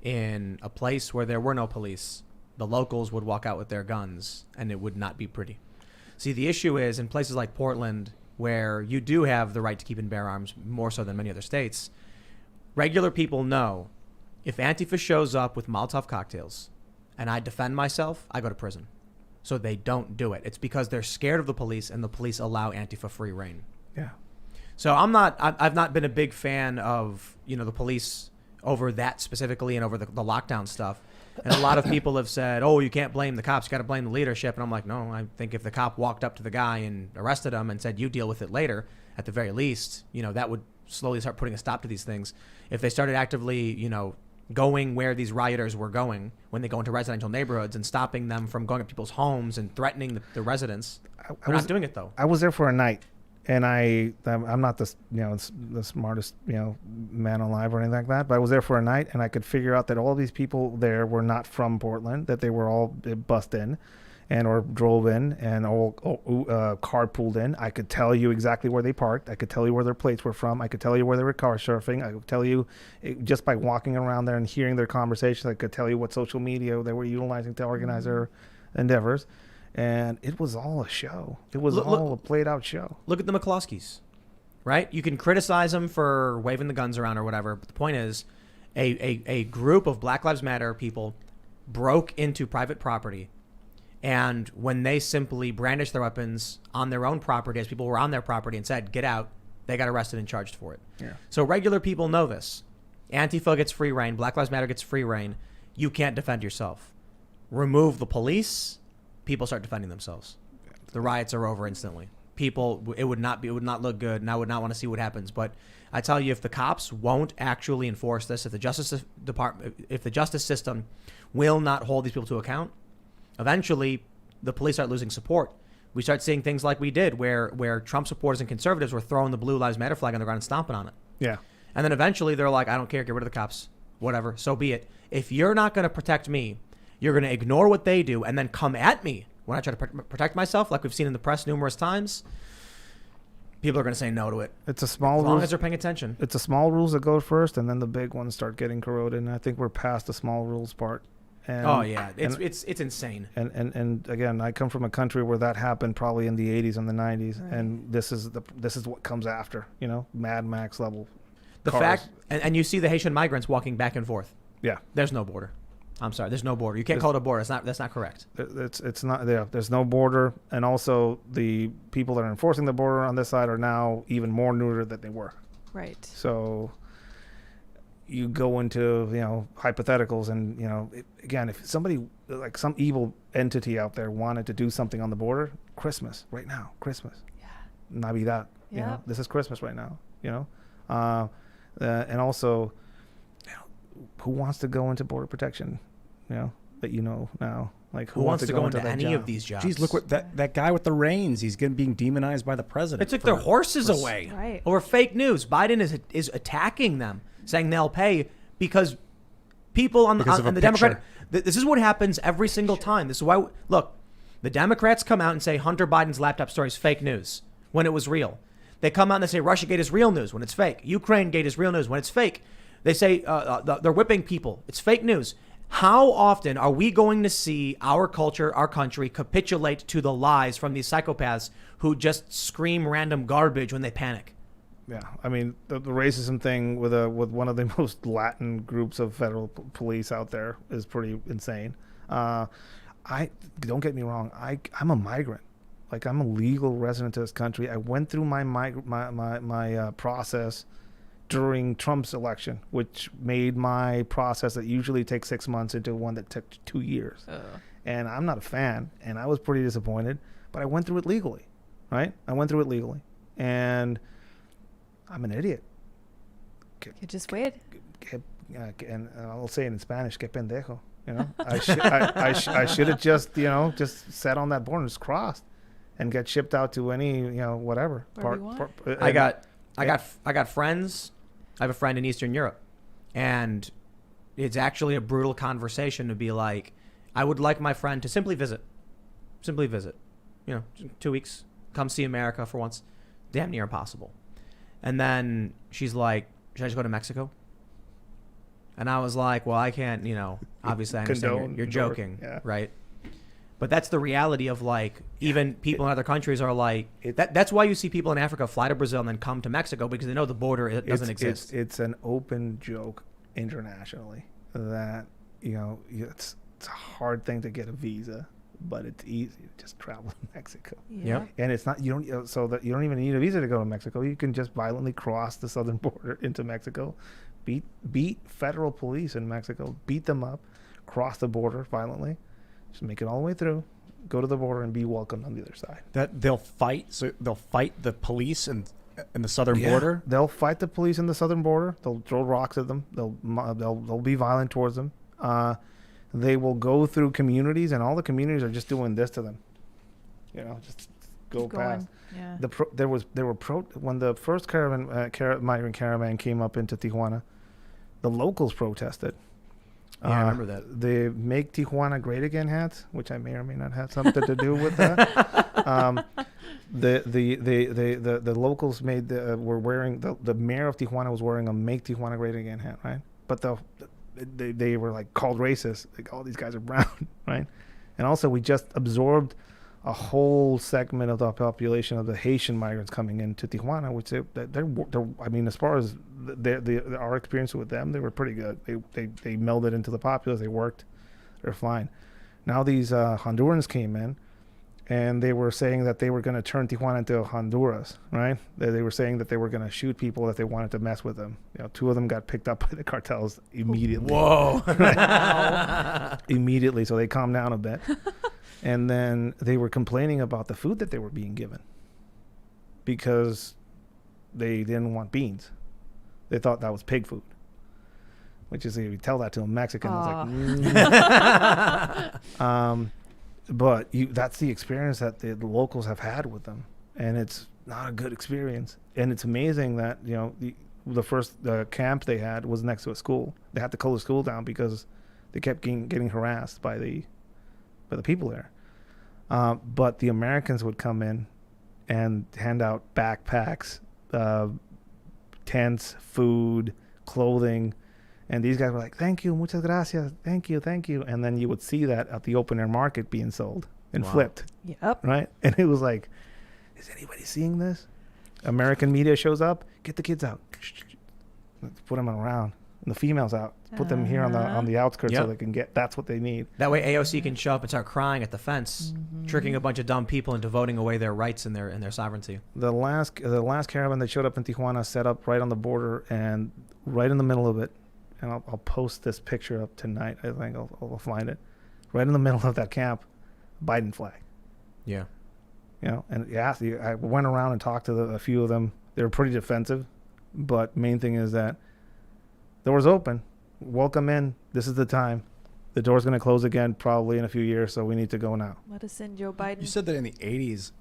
in a place where there were no police, the locals would walk out with their guns, and it would not be pretty. See, the issue is in places like Portland, where you do have the right to keep and bear arms more so than many other states, regular people know if Antifa shows up with Molotov cocktails and I defend myself, I go to prison. So they don't do it. It's because they're scared of the police, and the police allow Antifa free reign. Yeah. So I've not been a big fan of, the police over that specifically and over the lockdown stuff. And a lot of people have said, oh, you can't blame the cops, you got to blame the leadership. And I'm like, no, I think if the cop walked up to the guy and arrested him and said, you deal with it later, at the very least, that would slowly start putting a stop to these things. If they started actively, going where these rioters were going when they go into residential neighborhoods and stopping them from going to people's homes and threatening the residents. They're not doing it, though. I was there for a night, and I'm not the smartest, man alive or anything like that, but I was there for a night, and I could figure out that all these people there were not from Portland, that they were all bussed in and or drove in and all carpooled in. I could tell you exactly where they parked. I could tell you where their plates were from. I could tell you where they were car surfing. I could tell you just by walking around there and hearing their conversations, I could tell you what social media they were utilizing to organize their endeavors. And it was all a show. It was all a played out show. Look at the McCloskeys, right? You can criticize them for waving the guns around or whatever, but the point is a group of Black Lives Matter people broke into private property. And when they simply brandished their weapons on their own property as people were on their property and said, get out, they got arrested and charged for it. Yeah. So regular people know this. Antifa gets free reign. Black Lives Matter gets free reign. You can't defend yourself. Remove the police, people start defending themselves. The riots are over instantly. It would not look good, and I would not want to see what happens. But I tell you, if the cops won't actually enforce this, if the justice system will not hold these people to account, eventually the police start losing support. We start seeing things like we did where Trump supporters and conservatives were throwing the Blue Lives Matter flag on the ground and stomping on it. Yeah. And then eventually they're like, I don't care, get rid of the cops. Whatever, so be it. If you're not going to protect me, you're going to ignore what they do and then come at me when I try to protect myself, like we've seen in the press numerous times. People are going to say no to it. It's a small as long as they're paying attention. It's the small rules that go first, and then the big ones start getting corroded. And I think we're past the small rules part. And, it's insane. And again, I come from a country where that happened probably in the 80s and the 90s, Right. and this is what comes after. Mad Max level. The cars. fact, and you see the Haitian migrants walking back and forth. Yeah. There's no border. I'm sorry, there's no border. You can't call it a border. That's not correct. It's not there. There's no border, and also the people that are enforcing the border on this side are now even more neuter than they were. Right. So you go into hypotheticals, and again, if somebody like some evil entity out there wanted to do something on the border, Christmas right now, Christmas, Yeah. Navidad, Yep. this is Christmas right now, and also, who wants to go into border protection, now, like Who wants to go into that any job? of these jobs? Geez, look what that guy with the reins. He's being demonized by the They president. took their horses for- away Right. over fake news. Biden is attacking them, saying they'll pay because people on the Because of a the picture. Democrat. This is what happens every single time. This is why look, the Democrats come out and say Hunter Biden's laptop story is fake news when it was real. They come out and they say Russiagate is real news when it's fake. Ukrainegate is real news when it's fake. They say they're whipping people. It's fake news. How often are we going to see our culture, our country, capitulate to the lies from these psychopaths who just scream random garbage when they panic? Yeah, I mean the racism thing with one of the most Latin groups of federal police out there is pretty insane. I don't get me wrong. I'm a migrant. Like, I'm a legal resident of this country. I went through my process during Trump's election, which made my process that usually takes 6 months into one that took 2 years. And I'm not a fan, and I was pretty disappointed, but I went through it legally, right? I went through it legally, and I'm an idiot. You just wait. And I'll say it in Spanish, que pendejo. You know, I should have just, just sat on that border and just crossed and get shipped out to any, whatever. I got friends. I have a friend in Eastern Europe, and it's actually a brutal conversation to be like, I would like my friend to simply visit, 2 weeks, come see America for once. Damn near impossible. And then she's like, should I just go to Mexico? And I was like, well, I can't, obviously I understand you're joking, right? But that's the reality of, like, even people in other countries are like, that's why you see people in Africa fly to Brazil and then come to Mexico, because they know the border doesn't exist. It's an open joke internationally that, it's a hard thing to get a visa, but it's easy to just travel to Mexico. Yeah. And it's not, you don't even need a visa to go to Mexico. You can just violently cross the southern border into Mexico, beat federal police in Mexico, beat them up, cross the border violently, just make it all the way through, go to the border, and be welcomed on the other side. That they'll fight the police in the southern border. They'll fight the police in the southern border. They'll throw rocks at them. They'll be violent towards them. They will go through communities, and all the communities are just doing this to them. Just go past. Yeah. When the first migrant caravan came up into Tijuana, the locals protested. Yeah, I remember that. The Make Tijuana Great Again hats, which I may or may not have something to do with that. The locals were wearing, the mayor of Tijuana was wearing a Make Tijuana Great Again hat, right? But they were like called racist. Like, all these guys are brown, right? And also, we just absorbed a whole segment of the population of the Haitian migrants coming into Tijuana, which they're I mean, as far as our experience with them, they were pretty good. They melded into the populace. They worked. They're fine. Now these Hondurans came in, and they were saying that they were going to turn Tijuana into Honduras, right? They were saying that they were going to shoot people that they wanted to mess with them. 2 of them got picked up by the cartels immediately. Whoa! Immediately, so they calmed down a bit. And then they were complaining about the food that they were being given because they didn't want beans. They thought that was pig food, which is, if you tell that to a Mexican, it's like, but that's the experience that the locals have had with them, and it's not a good experience. And it's amazing that, the first camp they had was next to a school. They had to close the school down because they kept getting harassed by the people there. But the Americans would come in and hand out backpacks, tents, food, clothing. And these guys were like, thank you, muchas gracias, thank you. And then you would see that at the open air market being sold and flipped. Yep. Right? And it was like, is anybody seeing this? American media shows up, get the kids out. Let's put them around. And the females out. Put them here on the outskirts so they can get, that's what they need. That way AOC can show up and start crying at the fence, tricking a bunch of dumb people into voting away their rights and their sovereignty. The last caravan that showed up in Tijuana set up right on the border and right in the middle of it, and I'll post this picture up tonight. I think I'll find it. Right in the middle of that camp, Biden flag. Yeah. And I went around and talked to a few of them. They were pretty defensive, but main thing is that the door's open. Welcome in. This is the time. The door's going to close again probably in a few years, so we need to go now. Let us in, Joe Biden. You said that in the 80s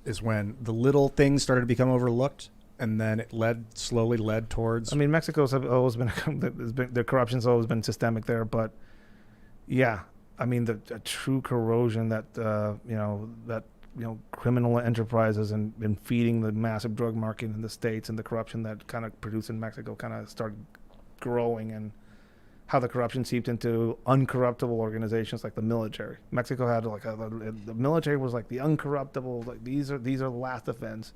is when the little things started to become overlooked, and then it slowly led towards... I mean, Mexico's always been... the corruption's always been systemic there, but yeah, I mean, the true corrosion that, criminal enterprises and feeding the massive drug market in the States, and the corruption that kind of produced in Mexico kind of started growing, and how the corruption seeped into uncorruptible organizations like the military. Mexico had the military was like the uncorruptible, like these are the last defense.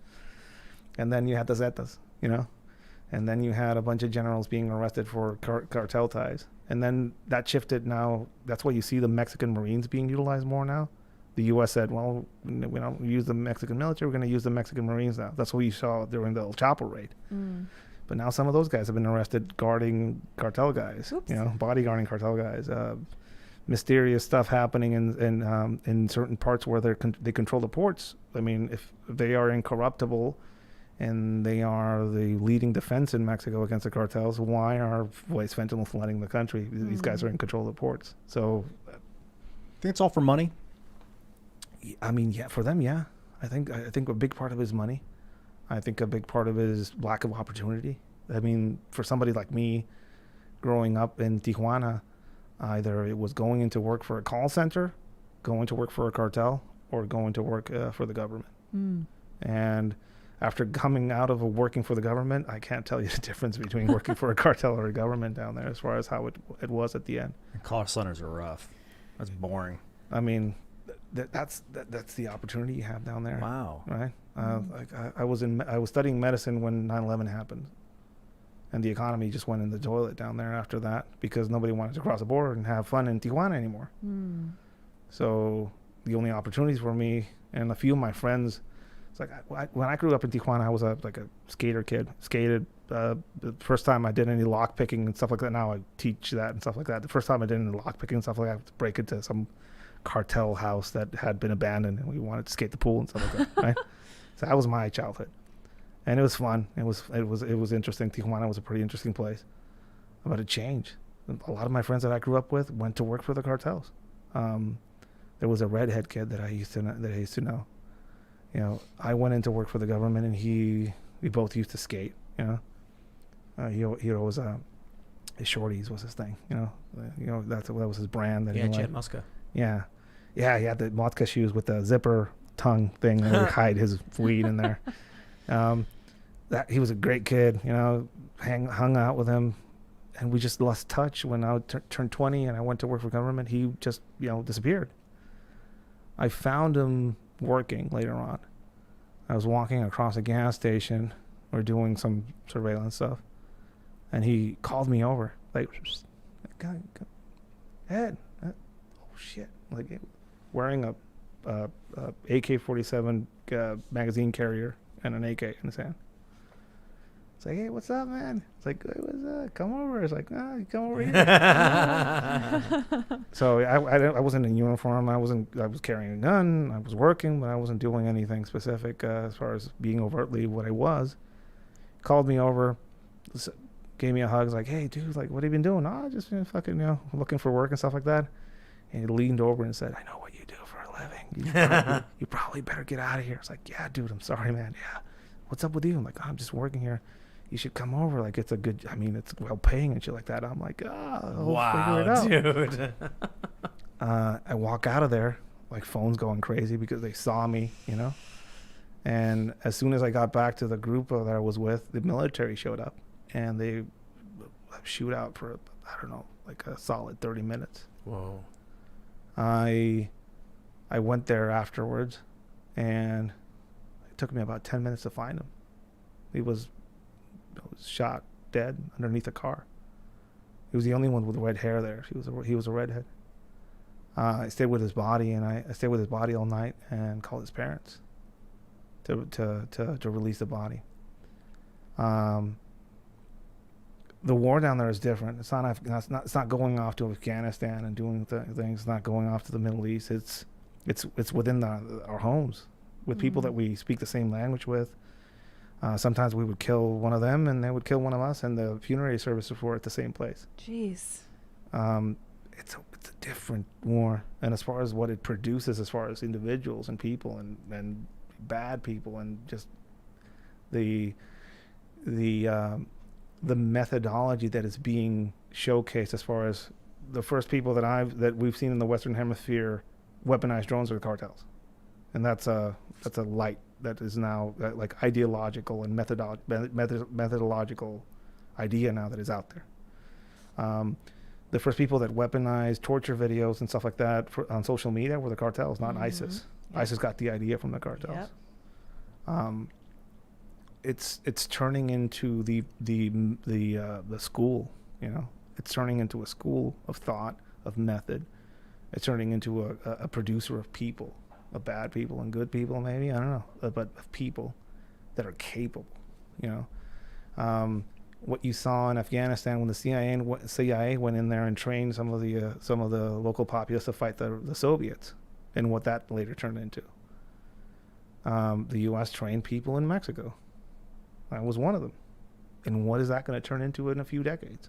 And then you had the Zetas, and then you had a bunch of generals being arrested for cartel ties. And then that shifted. Now that's why you see the Mexican Marines being utilized more now. The U.S. said, well, we don't use the Mexican military. We're going to use the Mexican Marines now. That's what we saw during the El Chapo raid. But now some of those guys have been arrested guarding cartel guys, Oops. bodyguarding cartel guys. Mysterious stuff happening in certain parts where they control the ports. I mean, if they are incorruptible and they are the leading defense in Mexico against the cartels, why is fentanyl flooding the country? These guys are in control of the ports. So, Think it's all for money? I mean, yeah, for them, yeah. I think a big part of it is money. I think a big part of it is lack of opportunity. I mean, for somebody like me, growing up in Tijuana, either it was going into work for a call center, going to work for a cartel, or going to work for the government. And after coming out of working for the government, I can't tell you the difference between working for a cartel or a government down there as far as how it was at the end. And call centers are rough. That's boring. I mean, that's the opportunity you have down there. Wow. Right? Like I was studying medicine when 9/11 happened, and the economy just went in the toilet down there after that because nobody wanted to cross the border and have fun in Tijuana anymore. So the only opportunities for me and a few of my friends, it's like when I grew up in Tijuana, I was like a skater kid. Skated the first time I did any lock picking and stuff like that. Now I teach that and stuff like that. The first time I did any lock picking and stuff like that, I had to break into some cartel house that had been abandoned, and we wanted to skate the pool and stuff like that. Right? So that was my childhood, and it was fun. It was interesting. Tijuana was a pretty interesting place, but it changed. A lot of my friends that I grew up with went to work for the cartels. There was a redhead kid that I used to know. You know, I went into work for the government, and we both used to skate. You know, he always his shorties was his thing. You know that was his brand. That Yeah, Chad Muska. Yeah, he had the Motka shoes with the zipper tongue thing that would hide his weed in there. That he was a great kid. You know, hung out with him, and we just lost touch when I turned 20 and I went to work for government. He just disappeared. I found him working later on. I was walking across a gas station or doing some surveillance stuff, and he called me over like, Ed. Oh shit! Like wearing a AK-47 magazine carrier and an AK in his hand. It's like, hey, what's up, man? It's like, hey, what's up? Come over. It's like, you come over here. So I wasn't in uniform. I was carrying a gun. I was working, but I wasn't doing anything specific as far as being overtly what I was. Called me over, gave me a hug. Was like, hey, dude, like, what have you been doing? Oh, just fucking looking for work and stuff like that. And he leaned over and said, I know what you do for a living. You probably better get out of here. It's like, yeah, dude, I'm sorry, man. Yeah. What's up with you? I'm like, I'm just working here. You should come over. Like, it's it's well paying and shit like that. I'm like, wow, figure it out. Dude. I walk out of there, like phones going crazy because they saw me, And as soon as I got back to the group that I was with, the military showed up and they shoot out for, I don't know, like a solid 30 minutes. Whoa. I went there afterwards, and it took me about 10 minutes to find him. He was shot dead underneath a car. He was the only one with red hair there. He was a redhead. I stayed with his body, and I stayed with his body all night and called his parents to release the body. The war down there is different. It's not going off to Afghanistan and doing things. It's not going off to the Middle East. It's within our homes with people that we speak the same language with. Sometimes we would kill one of them, and they would kill one of us, and the funerary services were at the same place. Jeez. It's a different war, and as far as what it produces, as far as individuals and people and bad people, and just the methodology that is being showcased, as far as the first people that we've seen in the Western Hemisphere weaponize drones are the cartels, and that's a light that is now like ideological and methodological idea now that is out there. The first people that weaponized torture videos and stuff like that on social media were the cartels, not ISIS. Yep. ISIS got the idea from the cartels. Yep. It's turning into the school. It's turning into a school of thought, of method. It's turning into a producer of people. of bad people and good people, maybe, I don't know, but of people that are capable, what you saw in Afghanistan when the CIA went in there and trained some of the local populace to fight the Soviets, and what that later turned into. The U.S. trained people in Mexico. I was one of them. And what is that going to turn into in a few decades?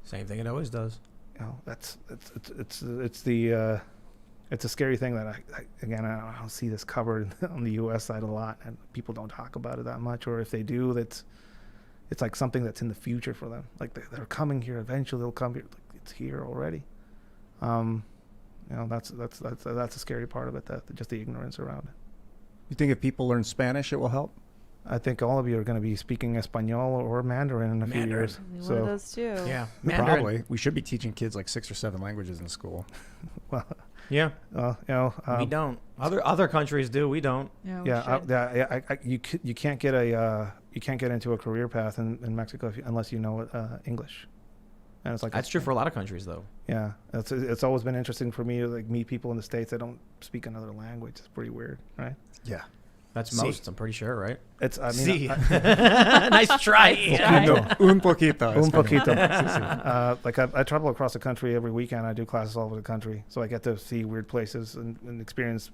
Same thing it always does. It's a scary thing that I don't see this covered on the U.S. side a lot, and people don't talk about it that much, or if they do, it's like something that's in the future for them. Like they're coming here eventually. They'll come here. Like, it's here already. That's a scary part of it. That just the ignorance around it. You think if people learn Spanish, it will help? I think all of you are going to be speaking Espanol or Mandarin in a few years. One of those two. Yeah, Probably. We should be teaching kids like 6 or 7 languages in school. Well, yeah. We don't. Other countries do. We don't. You can't get into a career path in Mexico unless you know English. And it's like that's true for a lot of countries, though. Yeah, it's always been interesting for me to like meet people in the States that don't speak another language. It's pretty weird, right? Yeah. That's most, I'm pretty sure, right? Nice try. Un poquito. Un poquito. Like I travel across the country every weekend. I do classes all over the country, so I get to see weird places and experience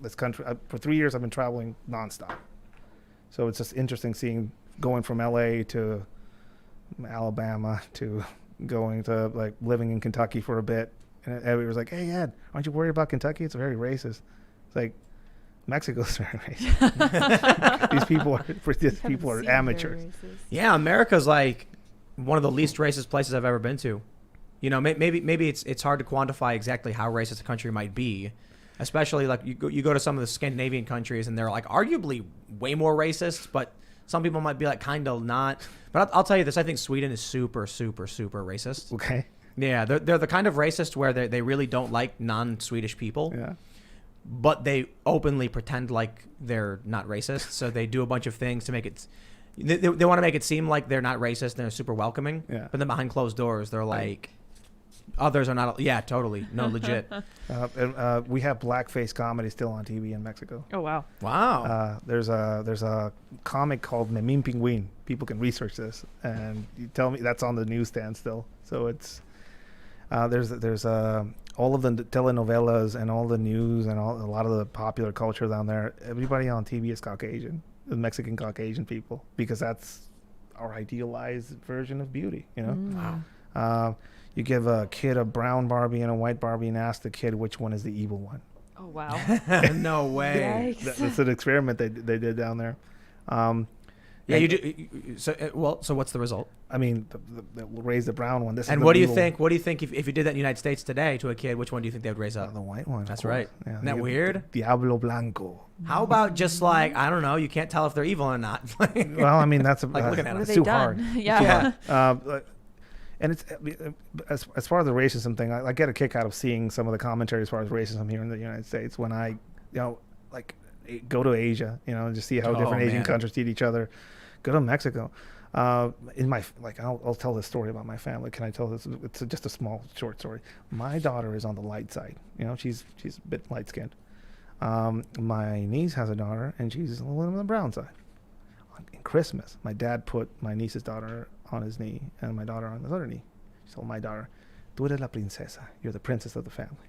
this country. For 3 years, I've been traveling nonstop. So it's just interesting going from LA to Alabama to going to like living in Kentucky for a bit. And everybody was like, "Hey Ed, aren't you worried about Kentucky? It's very racist." It's like, Mexico's very racist. These people are amateurs. Yeah, America's like one of the least racist places I've ever been to. Maybe it's hard to quantify exactly how racist a country might be, especially like you go to some of the Scandinavian countries and they're like arguably way more racist, but some people might be like kind of not. But I'll tell you this: I think Sweden is super, super, super racist. Okay. Yeah, they're the kind of racist where they really don't like non-Swedish people. Yeah. But they openly pretend like they're not racist, so they do a bunch of things to make it. They want to make it seem like they're not racist and they're super welcoming. Yeah. But then behind closed doors, they're like, others are not. Yeah, totally. No, legit. And we have blackface comedy still on TV in Mexico. Oh wow. Wow. There's a comic called Memín Pingüín. People can research this, and you tell me that's on the newsstand still. So it's there's all of the telenovelas and all the news and a lot of the popular culture down there. Everybody on TV is Caucasian, the Mexican Caucasian people, because that's our idealized version of beauty. Wow. You give a kid a brown Barbie and a white Barbie and ask the kid which one is the evil one. Oh wow. No way. That's an experiment they did down there. Yeah, you do. So what's the result? I mean, they'll raise the brown one. And what do you think? What do you think if you did that in the United States today to a kid? Which one do you think they would raise up? The white one. That's right. Yeah, isn't that weird? Diablo Blanco. How about just like, I don't know, you can't tell if they're evil or not. Well, I mean, that's like looking at it's it. too hard. Yeah. And it's as far as the racism thing, I get a kick out of seeing some of the commentary as far as racism here in the United States when I, like go to Asia, and just see how different Asian countries treat each other. Go to Mexico. I'll tell this story about my family. Can I tell this? It's just a small, short story. My daughter is on the light side. She's a bit light skinned. My niece has a daughter, and she's a little on the brown side. In Christmas, my dad put my niece's daughter on his knee and my daughter on his other knee. She told my daughter, "Tú eres la princesa. You're the princess of the family."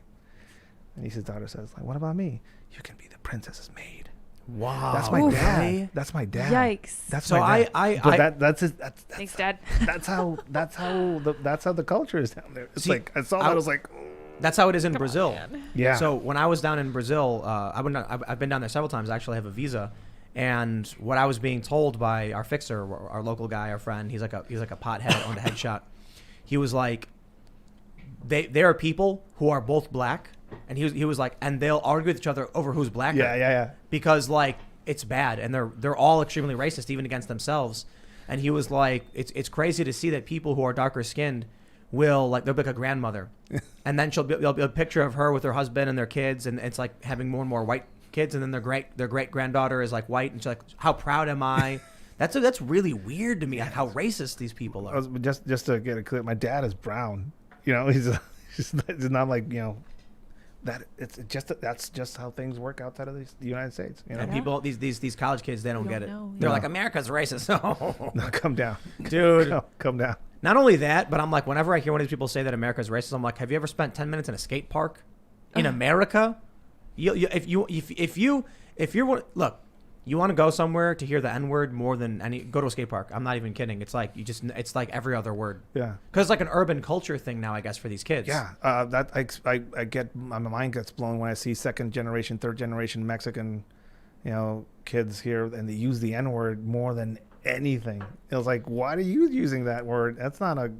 My niece's daughter says, "Like, what about me? You can be the princess's maid." Wow. That's my dad. That's my dad. Yikes. That's so my dad. That's thanks, Dad. That's how the culture is down there. It's like I saw that. I was like, that's how it is in Brazil. Yeah. So when I was down in Brazil, I've been down there several times. I actually have a visa, and what I was being told by our fixer, our local guy, our friend, he's like a pothead on the headshot. He was like, there are people who are both black. And he was like, and they'll argue with each other over who's blacker. Yeah. Because like it's bad, and they're all extremely racist, even against themselves. And he was like, it's crazy to see that people who are darker skinned will they'll be like a grandmother, and then there'll be a picture of her with her husband and their kids, and it's like having more and more white kids, and then their great granddaughter is like white, and she's like, how proud am I? That's really weird to me, like how racist these people are. Just to get it clear, my dad is brown. He's not like that's just how things work outside of the United States. You know, And people, these college kids, they don't Don't get it. know, They're yeah. like, America's racist. no, come down, Dude. come down. Not only that, but I'm like, whenever I hear one of these people say that America's racist, I'm like, have you ever spent 10 minutes in a skate park in America? If you're look, you want to go somewhere to hear the N-word more than any, go to a skate park. I'm not even kidding. It's like it's like every other word. Yeah. Because it's like an urban culture thing now, I guess, for these kids. Yeah, that I get, my mind gets blown when I see second generation, third generation Mexican, kids here, and they use the N-word more than anything. It was like, why are you using that word? That's not a,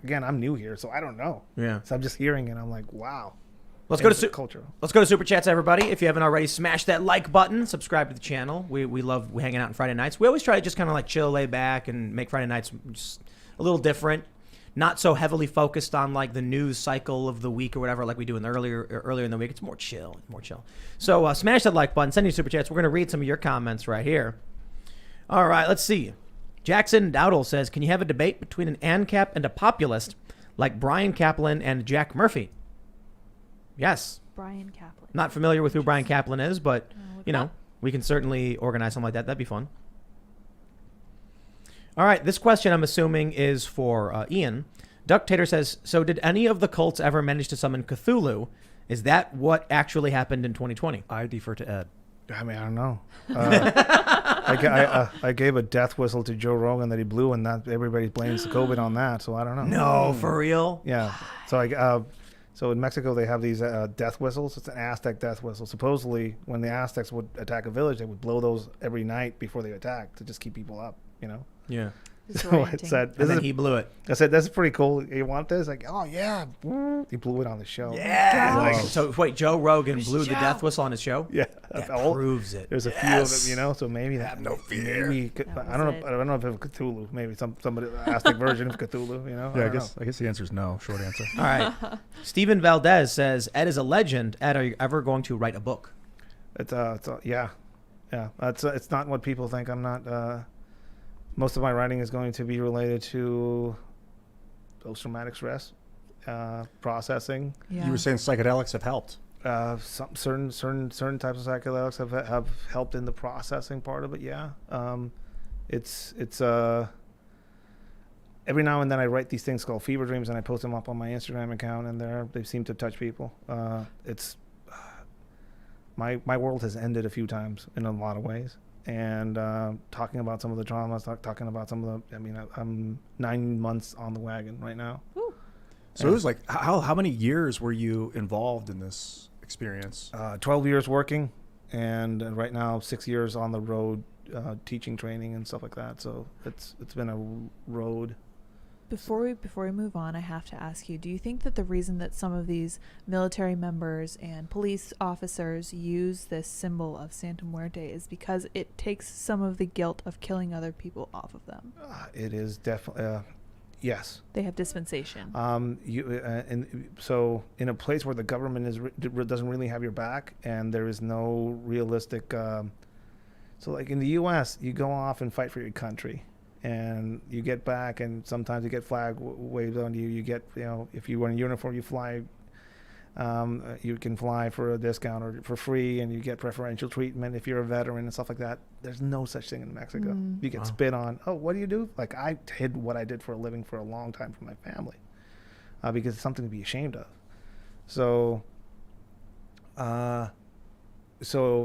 again, I'm new here, so I don't know. Yeah. So I'm just hearing it. I'm like, wow. Let's go It's to cultural. Let's go to Super Chats, everybody. If you haven't already, smash that like button. Subscribe to the channel. We love hanging out on Friday nights. We always try to just kind of like chill, lay back, and make Friday nights just a little different. Not so heavily focused on like the news cycle of the week or whatever, like we do in the earlier in the week. It's more chill, So smash that like button. Send your Super Chats. We're gonna read some of your comments right here. All right, let's see. Jackson Dowdle says, "Can you have a debate between an ANCAP and a populist like Brian Kaplan and Jack Murphy?" Yes. Brian Kaplan. Not familiar with who Brian Kaplan is, but, not. we can certainly organize something like that. That'd be fun. All right, this question I'm assuming is for Ian. Duck Tater says, so did any of the cults ever manage to summon Cthulhu? Is that what actually happened in 2020? I defer to Ed. I mean, I don't know. I gave a death whistle to Joe Rogan that he blew, and that everybody's blaming COVID on that. So I don't know. No, for real? Yeah. So in Mexico they have these death whistles. It's an Aztec death whistle. Supposedly, when the Aztecs would attack a village, they would blow those every night before they attacked to just keep people up. Yeah. So I said, And then he blew it. I said, "This is pretty cool. You want this?" Like, "Oh yeah." He blew it on the show. Yeah. Like, So wait, Joe Rogan blew the death whistle on his show? yeah. That All- proves it. There's a few of them, so maybe that. no fear. Maybe That I don't was know. it. I don't know if it was Cthulhu. Maybe somebody Aztec version of Cthulhu. Yeah, I guess the answer is no. Short answer. All right. Stephen Valdez says, Ed is a legend. Ed, are you ever going to write a book? Yeah. It's not what people think. I'm not. Most of my writing is going to be related to post-traumatic stress processing. Yeah. You were saying psychedelics have helped. Some certain types of psychedelics have helped in the processing part of it. Yeah. It's every now and then I write these things called fever dreams, and I post them up on my Instagram account, and they seem to touch people. It's my world has ended a few times in a lot of ways. And talking about some of the traumas, talking about some of the, I'm 9 months on the wagon right now. Ooh. So it was like, how many years were you involved in this experience? 12 years working, and right now 6 years on the road, teaching, training, and stuff like that. So it's been a road. Before we move on, I have to ask you, do you think that the reason that some of these military members and police officers use this symbol of Santa Muerte is because it takes some of the guilt of killing other people off of them? It is definitely, yes. They have dispensation. And so in a place where the government doesn't really have your back, and there is no realistic, so like in the U.S., you go off and fight for your country. And you get back, and sometimes you get flag waved on you. You get, if you were in uniform, you fly. You can fly for a discount or for free, and you get preferential treatment if you're a veteran and stuff like that. There's no such thing in Mexico. You get spit on. Oh, what do you do? Like, I hid what I did for a living for a long time from my family, because it's something to be ashamed of. So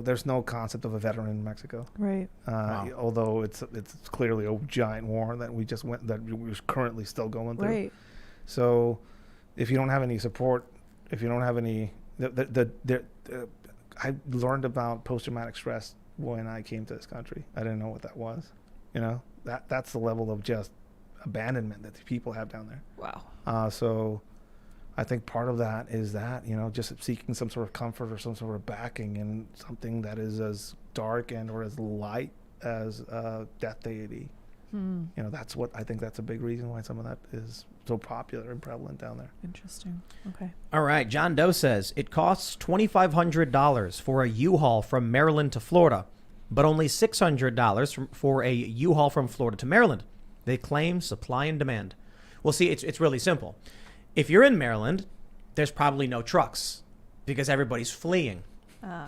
there's no concept of a veteran in Mexico. Right. Although it's clearly a giant war that we're currently still going through. Right. So if you don't have any support, if you don't have any, I learned about post-traumatic stress when I came to this country. I didn't know what that was. That's the level of just abandonment that the people have down there. Wow. So I think part of that is that, just seeking some sort of comfort or some sort of backing in something that is as dark or as light as death deity. That's what I think that's a big reason why some of that is so popular and prevalent down there. Interesting. Okay. All right. John Doe says, it costs $2,500 for a U-Haul from Maryland to Florida, but only $600 for a U-Haul from Florida to Maryland. They claim supply and demand. Well, see, it's really simple. If you're in Maryland, there's probably no trucks because everybody's fleeing.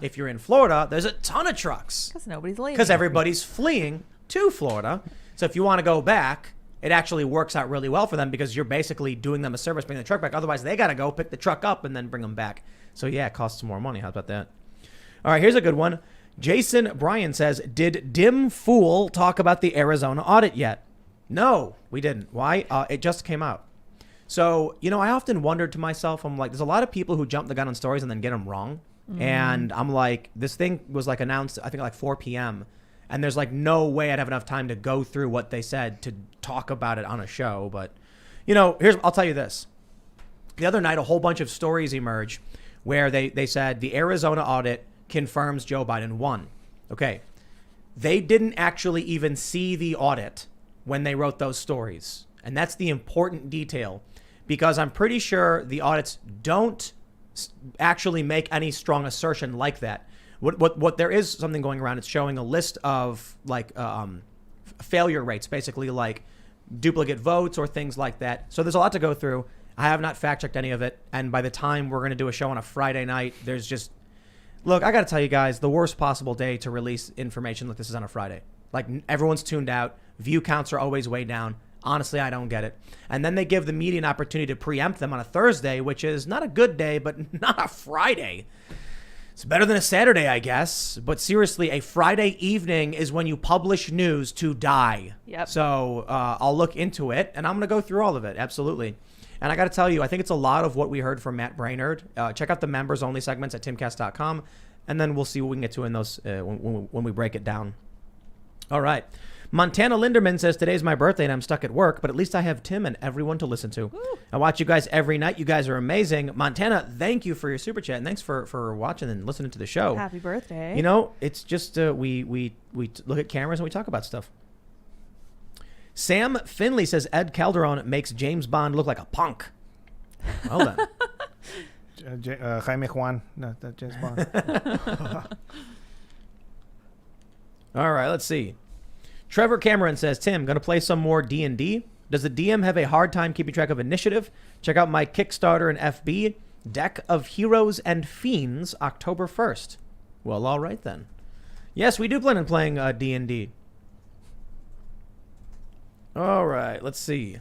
If you're in Florida, there's a ton of trucks. Because nobody's leaving. Because everybody's fleeing to Florida. So if you want to go back, it actually works out really well for them because you're basically doing them a service, bringing the truck back. Otherwise, they got to go pick the truck up and then bring them back. So yeah, it costs more money. How about that? All right, here's a good one. Jason Bryan says, did Dim Fool talk about the Arizona audit yet? No, we didn't. Why? It just came out. So, I often wondered to myself, I'm like, there's a lot of people who jump the gun on stories and then get them wrong. And I'm like, this thing was like announced, I think like 4 p.m. And there's like no way I'd have enough time to go through what they said to talk about it on a show. But, I'll tell you this. The other night, a whole bunch of stories emerged where they said the Arizona audit confirms Joe Biden won. Okay. They didn't actually even see the audit when they wrote those stories. And that's the important detail, because I'm pretty sure the audits don't actually make any strong assertion like that. What there is something going around, it's showing a list of like failure rates, basically like duplicate votes or things like that. So there's a lot to go through. I have not fact checked any of it. And by the time we're going to do a show on a Friday night, there's just, look, I got to tell you guys, the worst possible day to release information like this is on a Friday. Like everyone's tuned out. View counts are always way down. Honestly, I don't get it. And then they give the media an opportunity to preempt them on a Thursday, which is not a good day, but not a Friday. It's better than a Saturday, I guess. But seriously, a Friday evening is when you publish news to die. Yep. So I'll look into it, and I'm going to go through all of it. Absolutely. And I got to tell you, I think it's a lot of what we heard from Matt Brainerd. Check out the members-only segments at timcast.com, and then we'll see what we can get to in those when we break it down. All right. Montana Linderman says, today's my birthday and I'm stuck at work, but at least I have Tim and everyone to listen to. Woo. I watch you guys every night. You guys are amazing. Montana, thank you for your super chat, and thanks for watching and listening to the show. Happy birthday. It's just we look at cameras and we talk about stuff. Sam Finley says, Ed Calderon makes James Bond look like a punk. Well done. Jaime Juan, no, that James Bond. All right, let's see. Trevor Cameron says, Tim, going to play some more D&D? Does the DM have a hard time keeping track of initiative? Check out my Kickstarter and FB, Deck of Heroes and Fiends, October 1st. Well, all right then. Yes, we do plan on playing D&D. All right, let's see.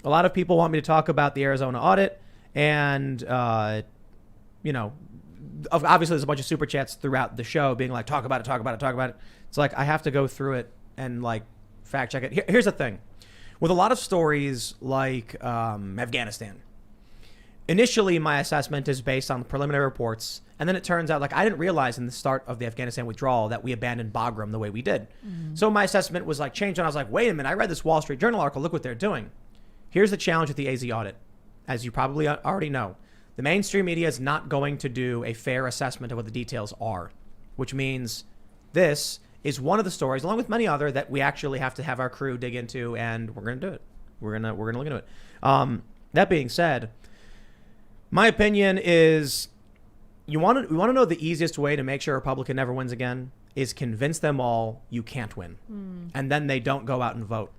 A lot of people want me to talk about the Arizona audit, and, obviously there's a bunch of super chats throughout the show being like, talk about it. It's like, I have to go through it and like fact check it. Here's the thing. With a lot of stories like Afghanistan, initially my assessment is based on the preliminary reports, and then it turns out like I didn't realize in the start of the Afghanistan withdrawal that we abandoned Bagram the way we did. So my assessment was like changed, and I was like, wait a minute, I read this Wall Street Journal article, look what they're doing. Here's the challenge with the AZ audit. As you probably already know, the mainstream media is not going to do a fair assessment of what the details are, which means this is one of the stories, along with many other, that we actually have to have our crew dig into, and we're going to do it. We're gonna look into it. That being said, my opinion is we want to know the easiest way to make sure a Republican never wins again is convince them all you can't win, and then they don't go out and vote.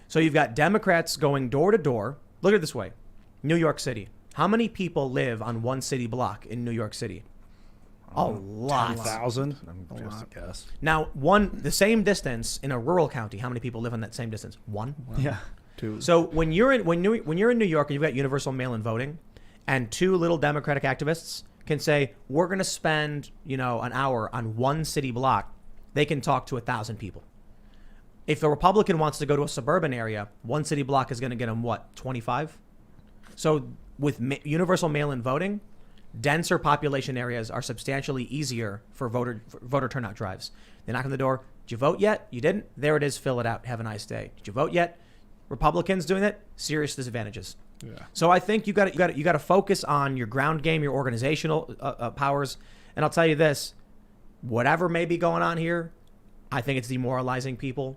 So you've got Democrats going door to door. Look at it this way: New York City. How many people live on one city block in New York City? A lot. 10,000. I'm just a guess. Now, the same distance in a rural county. How many people live on that same distance? One. Yeah. Two. So when you're in New York and you've got universal mail-in voting, and two little Democratic activists can say we're going to spend an hour on one city block, they can talk to 1,000 people. If a Republican wants to go to a suburban area, one city block is going to get them 25. So with universal mail-in voting, denser population areas are substantially easier for voter turnout drives. They knock on the door. Did you vote yet? You didn't? There it is. Fill it out. Have a nice day. Did you vote yet? Republicans doing that? Serious disadvantages. Yeah. So I think you got to focus on your ground game, your organizational powers. And I'll tell you this: whatever may be going on here, I think it's demoralizing people.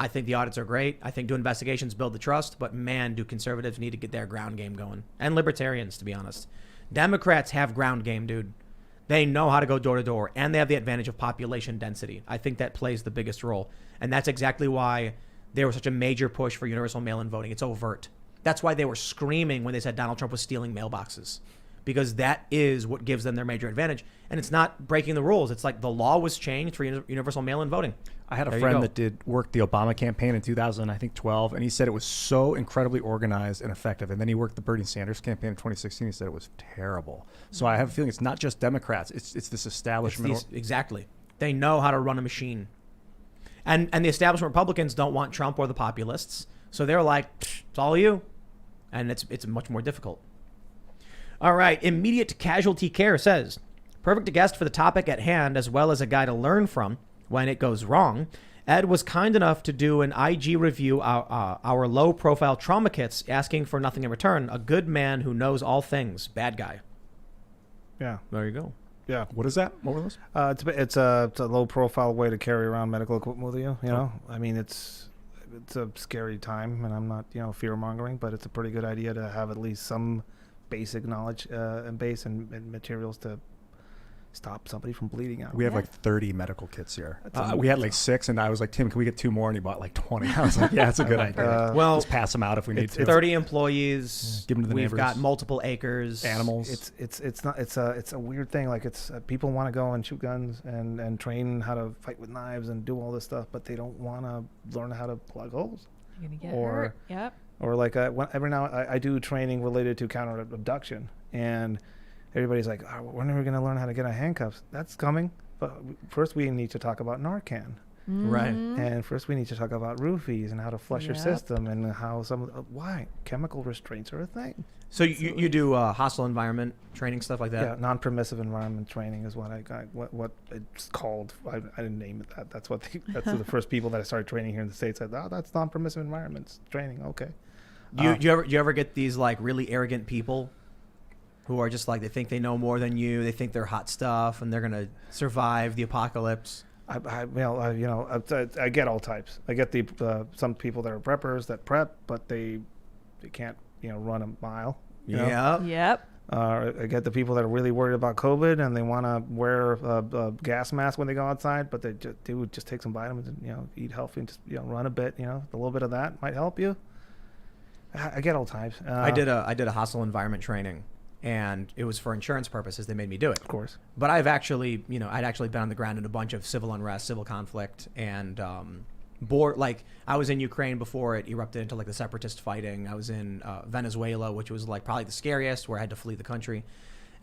I think the audits are great. I think do investigations build the trust. But man, do conservatives need to get their ground game going, and libertarians, to be honest. Democrats have ground game, dude. They know how to go door to door, and they have the advantage of population density. I think that plays the biggest role. And that's exactly why there was such a major push for universal mail-in voting. It's overt. That's why they were screaming when they said Donald Trump was stealing mailboxes. because that is what gives them their major advantage. And it's not breaking the rules. It's like the law was changed for universal mail-in voting. I had a There you friend go. that did work the Obama campaign in 2012, and he said it was so incredibly organized and effective. And then he worked the Bernie Sanders campaign in 2016. He said it was terrible. So I have a feeling it's not just Democrats. It's this establishment. Exactly. They know how to run a machine. And the establishment Republicans don't want Trump or the populists. So they're like, it's all you. And it's much more difficult. All right. Immediate Casualty Care says, perfect guest for the topic at hand, as well as a guy to learn from when it goes wrong. Ed was kind enough to do an IG review our low-profile trauma kits, asking for nothing in return. A good man who knows all things. Bad guy. Yeah. There you go. Yeah. What is that? What were those? It's a low-profile way to carry around medical equipment with you. You know, I mean, it's a scary time, and I'm not fear-mongering, but it's a pretty good idea to have at least some basic knowledge and base and materials to stop somebody from bleeding out. We have like 30 medical kits here. That's We had like 6, and I was like, Tim, can we get 2 more? And he bought like 20. I was like, yeah, that's a good idea. Well, Just pass them out if we need to. 30 employees. Give them to the We've neighbors. got multiple acres. Animals. It's a weird thing. Like people want to go and shoot guns and train how to fight with knives and do all this stuff, but they don't want to learn how to plug holes. You're gonna get Or- hurt. Yep. Or like every now I do training related to counter abduction, and everybody's like, oh, when are we going to learn how to get on handcuffs? That's coming, but first we need to talk about Narcan, Right. and first we need to talk about roofies and how to flush your Yep. system and how why chemical restraints are a thing. So you do hostile environment training, stuff like that? Yeah, non-permissive environment training is what what it's called. I didn't name it that. That's that's the first people that I started training here in the States said, oh, that's non-permissive environments training. Okay. Do you ever get these like really arrogant people who are just like, they think they know more than you, they think they're hot stuff, and they're gonna survive the apocalypse? I get all types. I get some people that are preppers that prep, but they can't run a mile. You know? Yeah. Yep. I get the people that are really worried about COVID and they want to wear a gas mask when they go outside, but they just take some vitamins and eat healthy and just run a bit. A little bit of that might help you. I get all types. I did a hostile environment training, and it was for insurance purposes. They made me do it. Of course. But I'd actually been on the ground in a bunch of civil unrest, civil conflict, and I was in Ukraine before it erupted into like the separatist fighting. I was in Venezuela, which was like probably the scariest, where I had to flee the country.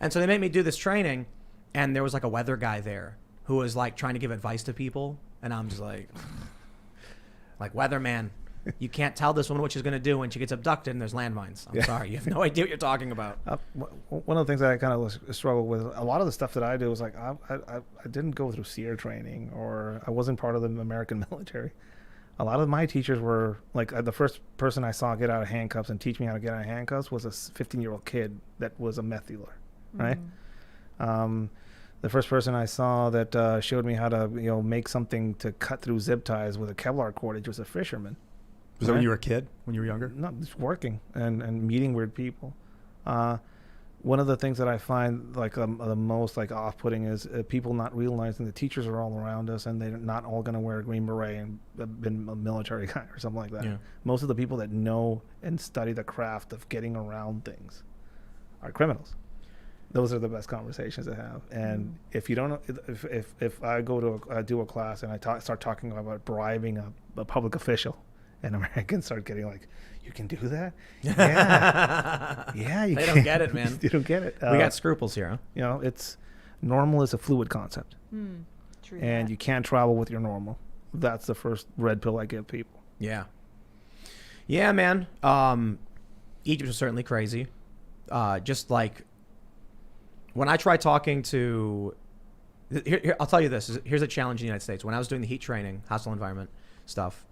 And so they made me do this training, and there was like a weather guy there who was like trying to give advice to people, and I'm just like weatherman, you can't tell this woman what she's going to do when she gets abducted and there's landmines. I'm sorry, you have no idea what you're talking about. One of the things that I kind of struggle with, a lot of the stuff that I do is like I didn't go through SEER training, or I wasn't part of the American military. A lot of my teachers were like the first person I saw get out of handcuffs and teach me how to get out of handcuffs was a 15-year-old kid that was a meth dealer, right? The first person I saw that showed me how to make something to cut through zip ties with a Kevlar cordage was a fisherman. Was that when you were a kid? When you were younger? No, just working and meeting weird people. One of the things that I find like the most like off-putting is people not realizing the teachers are all around us and they're not all going to wear a green beret and have been a military guy or something like that. Yeah. Most of the people that know and study the craft of getting around things are criminals. Those are the best conversations to have. And if you don't know, if I go to do a class and I start talking about bribing a public official, and Americans start getting like, you can do that? Yeah. Yeah, you They can. don't get it, man. You don't get it. We got scruples here, huh? It's normal is a fluid concept. True. And you can't travel with your normal. That's the first red pill I give people. Yeah. Yeah, man. Egypt was certainly crazy. Just like when I try talking to, here, I'll tell you this. Here's a challenge in the United States. When I was doing the heat training, hostile environment stuff,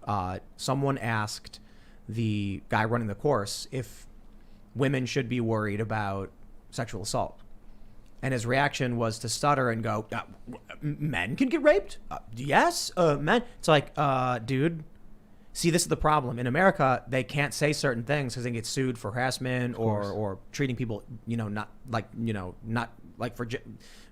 someone asked the guy running the course if women should be worried about sexual assault. And his reaction was to stutter and go, men can get raped? Yes, men. It's like, dude, see, this is the problem. In America, they can't say certain things because they get sued for harassment or treating people, not for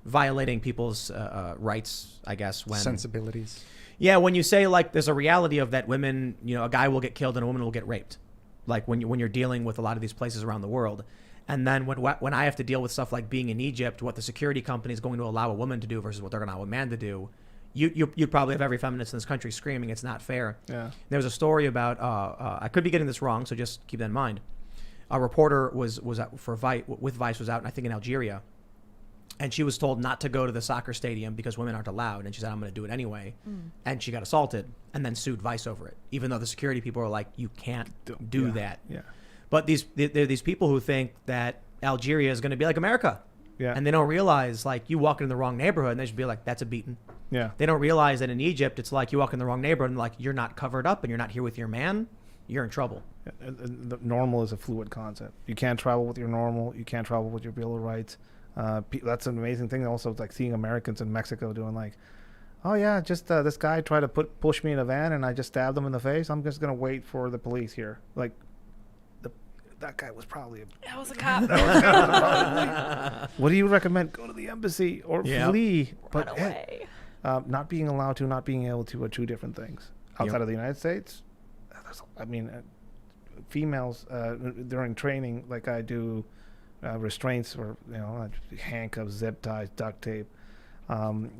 violating people's rights, I guess. When Sensibilities. Yeah, when you say like there's a reality of that women, a guy will get killed and a woman will get raped, like when you're dealing with a lot of these places around the world, And then when I have to deal with stuff like being in Egypt, what the security company is going to allow a woman to do versus what they're going to allow a man to do, you'd probably have every feminist in this country screaming it's not fair. Yeah. There was a story about I could be getting this wrong, so just keep that in mind. A reporter was out for Vice was out, I think in Algeria, and she was told not to go to the soccer stadium because women aren't allowed, and she said I'm going to do it anyway, and she got assaulted and then sued Vice over it, even though the security people are like you can't do that. Yeah. But there are these people who think that Algeria is going to be like America. Yeah. And they don't realize, like, you walk in the wrong neighborhood and they should be like, that's a beating. Yeah. They don't realize that in Egypt, it's like you walk in the wrong neighborhood and, like, you're not covered up and you're not here with your man, you're in trouble. The normal is a fluid concept. You can't travel with your normal. You can't travel with your Bill of Rights. That's an amazing thing. Also, like seeing Americans in Mexico doing like, oh yeah, just this guy tried to push me in a van and I just stabbed him in the face. I'm just gonna wait for the police here. Like, that guy was probably That was a cop. what do you recommend? Go to the embassy or flee. Run away. Not being allowed to, not being able to are two different things. Outside of the United States, females during training, like I do, restraints or handcuffs, zip ties, duct tape.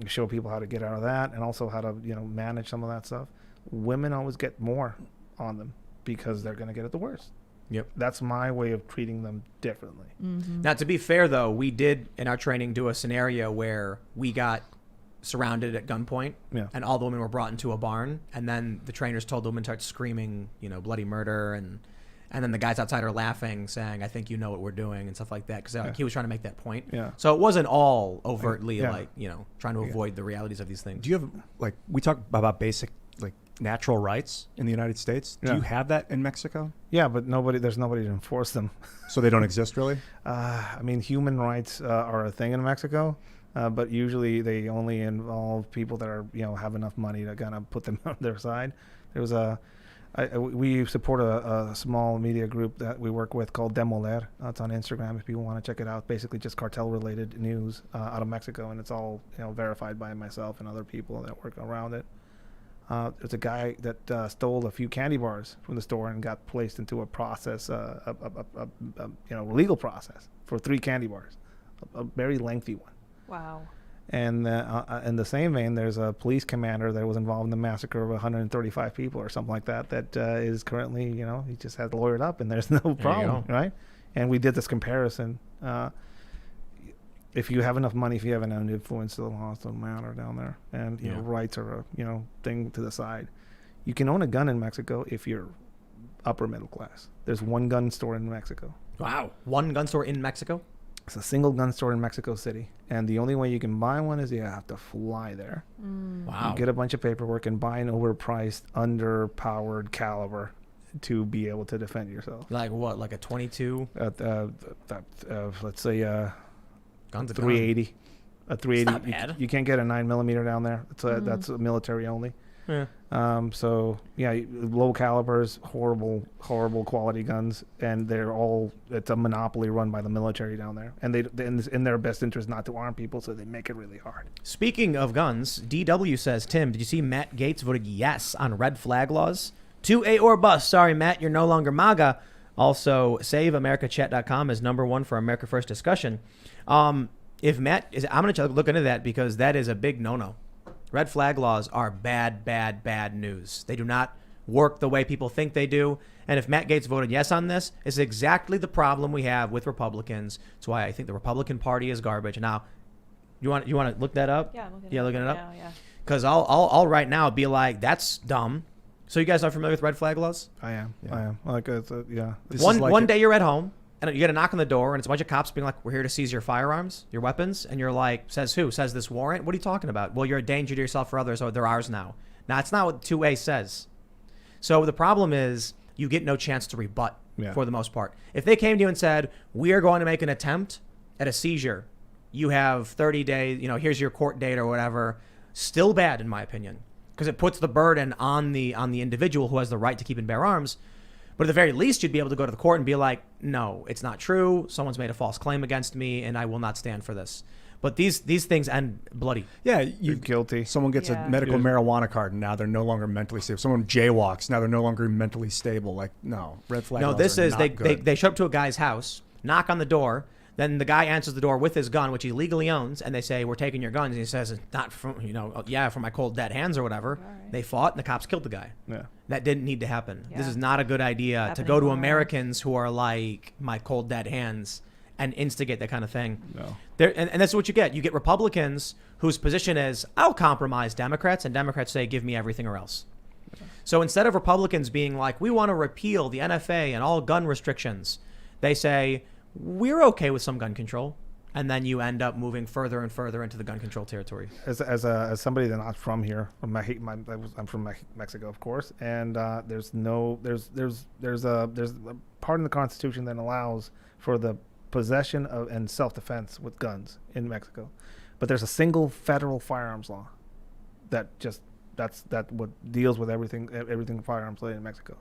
Show people how to get out of that, and also how to manage some of that stuff. Women always get more on them because they're going to get it the worst. Yep. That's my way of treating them differently. Mm-hmm. Now, to be fair, though, we did in our training do a scenario where we got surrounded at gunpoint, and all the women were brought into a barn, and then the trainers told the women to start screaming, bloody murder, and then the guys outside are laughing, saying, "I think you know what we're doing," and stuff like that, because he was trying to make that point. Yeah. So it wasn't all overtly trying to avoid the realities of these things. Do you have we talk about basic natural rights in the United States? Do you have that in Mexico? Yeah, but there's nobody to enforce them. So they don't exist really? Human rights are a thing in Mexico, but usually they only involve people that are have enough money to kind of put them on their side. There was we support a small media group that we work with called Demoler. It's on Instagram if people want to check it out. Basically just cartel-related news out of Mexico, and it's all verified by myself and other people that work around it. There's a guy that stole a few candy bars from the store and got placed into a process, legal process for 3 candy bars, a very lengthy one. Wow. And in the same vein, there's a police commander that was involved in the massacre of 135 people or something like that. That is currently, he just had lawyered up, and there's no problem, right? And we did this comparison. If you have enough money, if you have enough influence, the laws don't matter down there, and rights are a thing to the side. You can own a gun in Mexico if you're upper middle class. There's one gun store in Mexico. Wow, one gun store in Mexico? It's a single gun store in Mexico City, and the only way you can buy one is you have to fly there. Wow. You get a bunch of paperwork and buy an overpriced, underpowered caliber to be able to defend yourself. Like what? Like a 22? Let's say Guns a 380. A 380. It's not bad. You can't get a 9mm down there. That's military only. Yeah. Low calibers, horrible quality guns, and it's a monopoly run by the military down there, and it's in their best interest not to arm people, so they make it really hard. Speaking of guns, DW says, Tim, did you see Matt Gaetz voted yes on red flag laws? 2A or bust. Sorry, Matt, you're no longer MAGA. Also, SaveAmericaChat.com is #1 for America First discussion. If Matt is, I'm going to look into that because that is a big no-no. Red flag laws are bad, bad, bad news. They do not work the way people think they do. And if Matt Gaetz voted yes on this, it's exactly the problem we have with Republicans. That's why I think the Republican Party is garbage. Now, you want to look that up? Yeah, I'm looking it up. Yeah. Because I'll right now be like, that's dumb. So you guys are familiar with red flag laws? I am. Yeah. I am. One day you're at home and you get a knock on the door and it's a bunch of cops being like, we're here to seize your firearms, your weapons. And you're like, says who? Says this warrant? What are you talking about? Well, you're a danger to yourself or others, so they're ours now. Now, it's not what 2A says. So the problem is you get no chance to rebut for the most part. If they came to you and said, we are going to make an attempt at a seizure, you have 30 days, here's your court date or whatever, still bad in my opinion. Because it puts the burden on the individual who has the right to keep and bear arms. But at the very least, you'd be able to go to the court and be like, no, it's not true. Someone's made a false claim against me, and I will not stand for this. But these things end bloody. Yeah, you're guilty. Someone gets a medical marijuana card, and now they're no longer mentally stable. Someone jaywalks, now they're no longer mentally stable. Like, no, red flag. No, laws this are is not they good. they show up to a guy's house knock on the door. Then the guy answers the door with his gun, which he legally owns, and they say, "We're taking your guns." And he says, "Not from, from my cold dead hands or whatever." Right. They fought, and the cops killed the guy. Yeah. That didn't need to happen. Yeah. This is not a good idea to go to Americans who are like my cold dead hands and instigate that kind of thing. No. And that's what you get. You get Republicans whose position is, "I'll compromise Democrats," and Democrats say, "Give me everything or else." Yeah. So instead of Republicans being like, "We want to repeal the NFA and all gun restrictions," they say, "We're okay with some gun control," and then you end up moving further and further into the gun control territory. As somebody that's not from here, I'm from Mexico, of course, and there's a part in the Constitution that allows for the possession of and self-defense with guns in Mexico, but there's a single federal firearms law that what deals with everything firearms related in Mexico.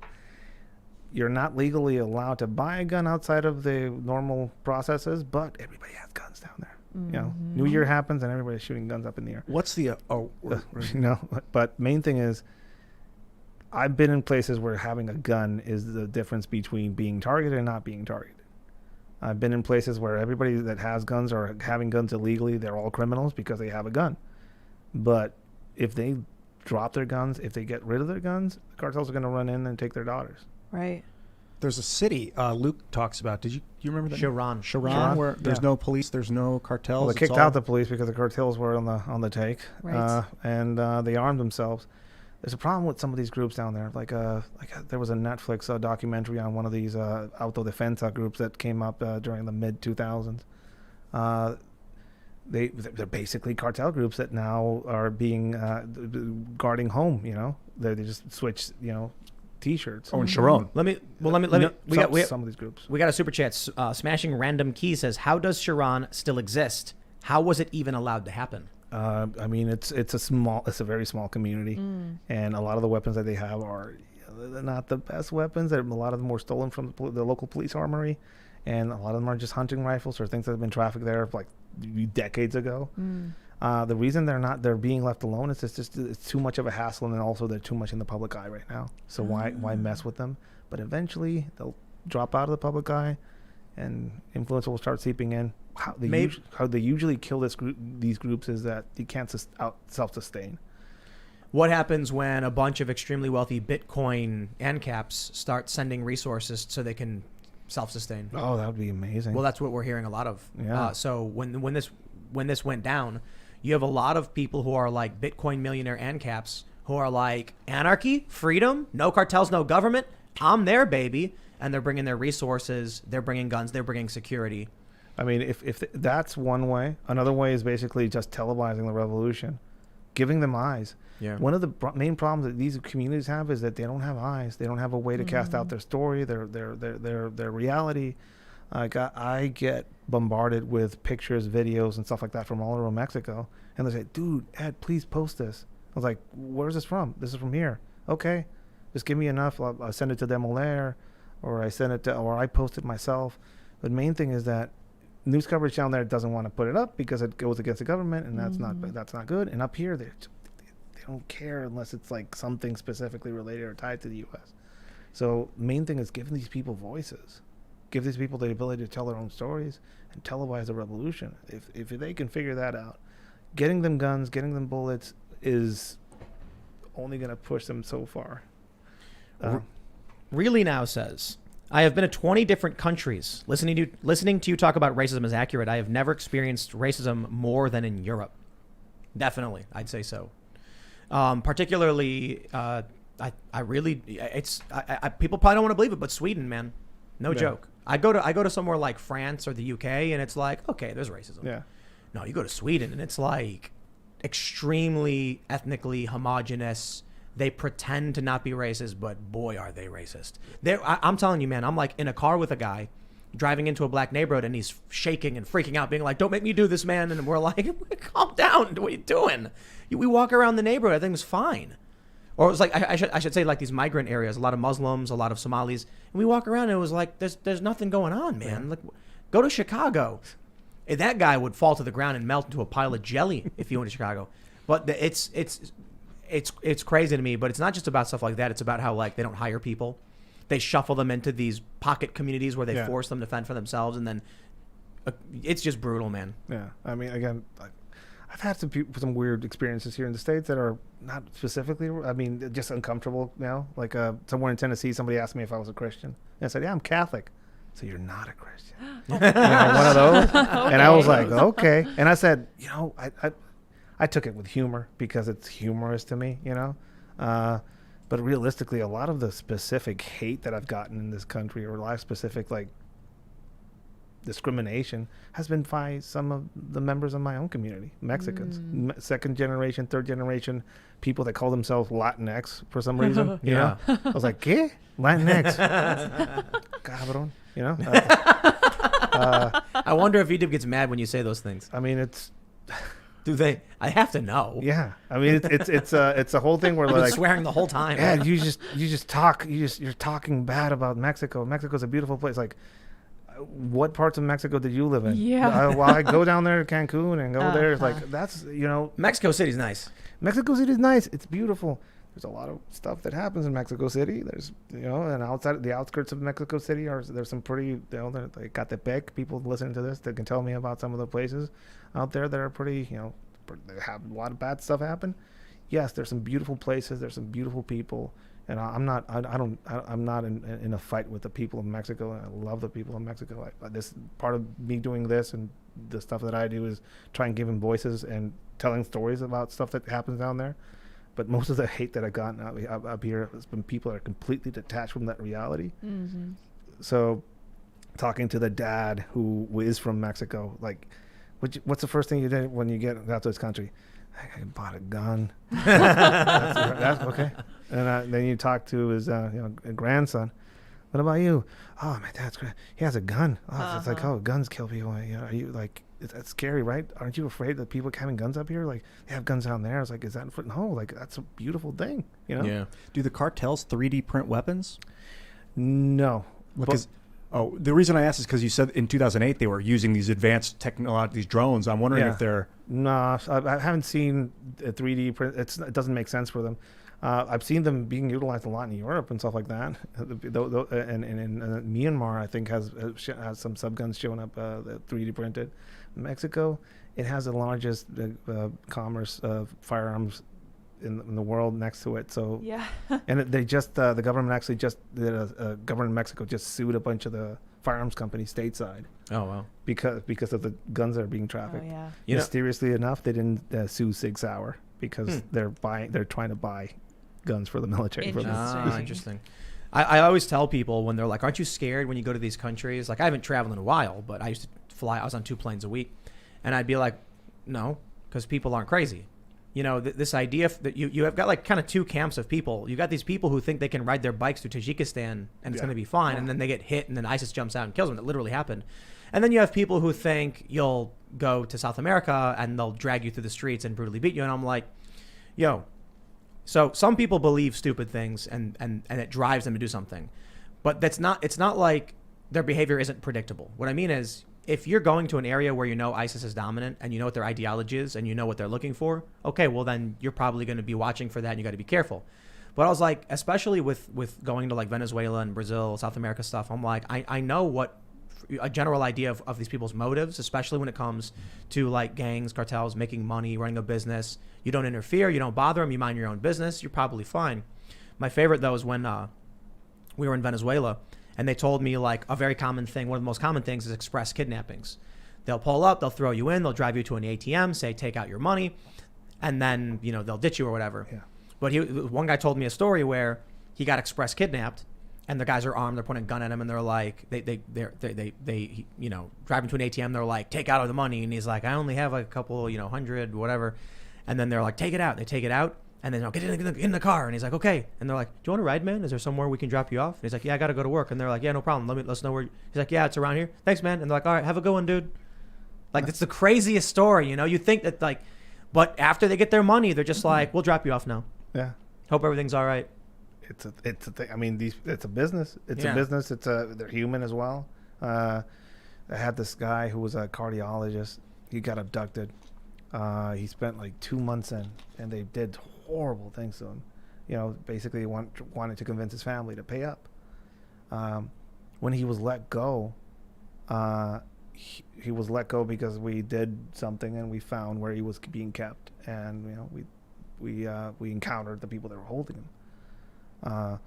You're not legally allowed to buy a gun outside of the normal processes, but everybody has guns down there. Mm-hmm. New Year happens and everybody's shooting guns up in the air. What's the but main thing is, I've been in places where having a gun is the difference between being targeted and not being targeted. I've been in places where everybody that has guns or having guns illegally, they're all criminals because they have a gun. But if they drop their guns, if they get rid of their guns, the cartels are going to run in and take their daughters. Right. There's a city Luke talks about. Do you remember that? Sharon, where there's no police, there's no cartels. Well, they kicked out the police because the cartels were on the take, right. And they armed themselves. There's a problem with some of these groups down there. There was a Netflix documentary on one of these autodefensa groups that came up during the mid 2000s. They're basically cartel groups that now are being guarding home. They just switch T-shirts. Oh, in Sharon. Let me. We got some of these groups. We got a super chat. Smashing Random Key says, "How does Sharon still exist? How was it even allowed to happen?" I mean, it's a very small community, and a lot of the weapons that they have are not the best weapons. A lot of them were stolen from the local police armory, and a lot of them are just hunting rifles or things that have been trafficked there like decades ago. The reason they're being left alone is it's too much of a hassle, and then also they're too much in the public eye right now. So why mess with them? But eventually they'll drop out of the public eye, and influence will start seeping in. How they usually kill these groups is that you can't self-sustain. What happens when a bunch of extremely wealthy Bitcoin ANCAPs start sending resources so they can self-sustain? Oh, that would be amazing. Well, that's what we're hearing a lot of. Yeah. So when this went down, you have a lot of people who are like Bitcoin millionaire ANCAPs who are like, anarchy, freedom, no cartels, no government. I'm there, baby. And they're bringing their resources. They're bringing guns. They're bringing security. I mean, if that's one way. Another way is basically just televising the revolution, giving them eyes. Yeah. One of the main problems that these communities have is that they don't have eyes. They don't have a way to cast out their story, their reality. I get bombarded with pictures, videos, and stuff like that from all over Mexico, and they say, "Dude, Ed, please post this." I was like, "Where's this from?" "This is from here." "Okay, just give me enough. I'll send it to Demolaire, or I post it myself." The main thing is that news coverage down there doesn't want to put it up because it goes against the government, and that's not good. And up here, they don't care unless it's like something specifically related or tied to the U.S. So main thing is giving these people voices. Give these people the ability to tell their own stories and televise the revolution. If they can figure that out, getting them guns, getting them bullets is only going to push them so far. Really Now says, "I have been to 20 different countries. Listening to you talk about racism is accurate. I have never experienced racism more than in Europe." Definitely, I'd say so. Particularly, people probably don't want to believe it, but Sweden, man, no joke. I go to somewhere like France or the UK, and it's like, okay, there's racism. Yeah. No, you go to Sweden, and it's like extremely ethnically homogenous. They pretend to not be racist, but boy, are they racist. I'm telling you, man, I'm like in a car with a guy driving into a black neighborhood, and he's shaking and freaking out, being like, "Don't make me do this, man." And we're like, "Calm down. What are you doing?" We walk around the neighborhood. Everything's fine. Or it was like, I should say, like these migrant areas, a lot of Muslims, a lot of Somalis. And we walk around, and it was like, there's nothing going on, man. Like, go to Chicago. And that guy would fall to the ground and melt into a pile of jelly if he went to Chicago. But it's crazy to me. But it's not just about stuff like that. It's about how, like, they don't hire people. they shuffle them into these pocket communities where they Yeah. force them to fend for themselves, and then it's just brutal, man. Yeah, I mean, again, I've had some weird experiences here in the States that are not specifically, I mean, just uncomfortable now. Like somewhere in Tennessee, somebody asked me if I was a Christian. And I said, yeah, I'm Catholic. So you're not a Christian. You know, one of those. Okay. And I was like, okay. And I said, you know, I took it with humor because it's humorous to me, you know. But realistically, a lot of the specific hate that I've gotten in this country, or a lot of specific, like, discrimination, has been by some of the members of my own community, Mexicans, second generation, third generation, people that call themselves Latinx for some reason. You know, I was like, ¿qué? Latinx, cabrón. You know, I wonder if Edip gets mad when you say those things. I mean, it's. Do they? I have to know. Yeah, I mean, it's a whole thing where I've been like swearing the whole time. yeah, you just talk, you're talking bad about Mexico. Mexico's a beautiful place. Like, what parts of Mexico did you live in? Yeah. Well, I go down there to Cancun and go there. It's like, that's, you know, Mexico City's nice. Mexico City is nice. It's beautiful. There's a lot of stuff that happens in Mexico City. There's, you know, and outside the outskirts of Mexico City there's some pretty, you know, like Catepec. People listening to this that can tell me about some of the places out there that are pretty, you know, they have a lot of bad stuff happen. Yes, there's some beautiful places. There's some beautiful people. And I'm not in a fight with the people of Mexico. I love the people of Mexico. This part of me doing this and the stuff that I do is try and give them voices and telling stories about stuff that happens down there. But most of the hate that I've gotten up here has been people that are completely detached from that reality. Mm-hmm. So, talking to the dad who is from Mexico, like, what's the first thing you did when you get out to this country? I bought a gun. that's okay. And then you talk to his grandson. What about you? Oh, my dad's great. He has a gun. Oh, it's like, oh, guns kill people. You know, are you like, that's scary, right? Aren't you afraid that people having guns up here? Like, they have guns down there. I was like, is that no? Like, that's a beautiful thing. You know? Yeah. Do the cartels 3D print weapons? No. The reason I asked is because you said in 2008 they were using these advanced technology, these drones. I'm wondering if they're... No, I haven't seen a 3D print. It doesn't make sense for them. I've seen them being utilized a lot in Europe and stuff like that. And in Myanmar, I think has some subguns showing up 3D printed. Mexico, it has the largest commerce of firearms in the world next to it. So Yeah. and they just the government actually just government of Mexico just sued a bunch of the firearms companies stateside. Oh wow. Because of the guns that are being Oh, trafficked. yeah. You know- Mysteriously enough, they didn't sue Sig Sauer because they're trying to buy guns for the military. For them. Interesting. Interesting. I always tell people when they're like, aren't you scared when you go to these countries? Like, I haven't traveled in a while, but I used to fly. I was on 2 planes a week. And I'd be like, no, because people aren't crazy. You know, this idea that you have got like kind of 2 camps of people. You got these people who think they can ride their bikes through Tajikistan and it's going to be fine. And then they get hit and then ISIS jumps out and kills them. That literally happened. And then you have people who think you'll go to South America and they'll drag you through the streets and brutally beat you. And I'm like, yo, so some people believe stupid things and it drives them to do something. But it's not like their behavior isn't predictable. What I mean is, if you're going to an area where you know ISIS is dominant and you know what their ideology is and you know what they're looking for, okay, well then you're probably going to be watching for that and you got to be careful. But I was like, especially with going to like Venezuela and Brazil, South America stuff, I'm like, I know what a general idea of these people's motives, especially when it comes to like gangs, cartels, making money, running a business. You don't interfere, you don't bother them, you mind your own business, you're probably fine. My favorite though is when we were in Venezuela. And they told me like a very common thing, one of the most common things is express kidnappings. They'll pull up, they'll throw you in, they'll drive you to an ATM, say, take out your money, and then, you know, they'll ditch you or whatever. Yeah. But one guy told me a story where he got express kidnapped and the guys are armed, they're pointing a gun at him and they're like, they you know, drive him to an ATM, they're like, take out all the money. And he's like, I only have a couple, you know, 100, whatever. And then they're like, take it out. They take it out. And then, get in the car. And he's like, okay. And they're like, do you want to ride, man? Is there somewhere we can drop you off? And he's like, yeah, I got to go to work. And they're like, yeah, no problem. Let us know where. He's like, yeah, it's around here. Thanks, man. And they're like, all right, have a good one, dude. Like, it's the craziest story, you know? You think that, like, but after they get their money, they're just like, we'll drop you off now. Yeah. Hope everything's all right. It's a thing. I mean, it's a business. It's a business. They're human as well. I had this guy who was a cardiologist. He got abducted. He spent like 2 months in, and they did horrible things to him. You know, basically wanted to convince his family to pay up. When he was let go, he was let go because we did something and we found where he was being kept, and we encountered the people that were holding him.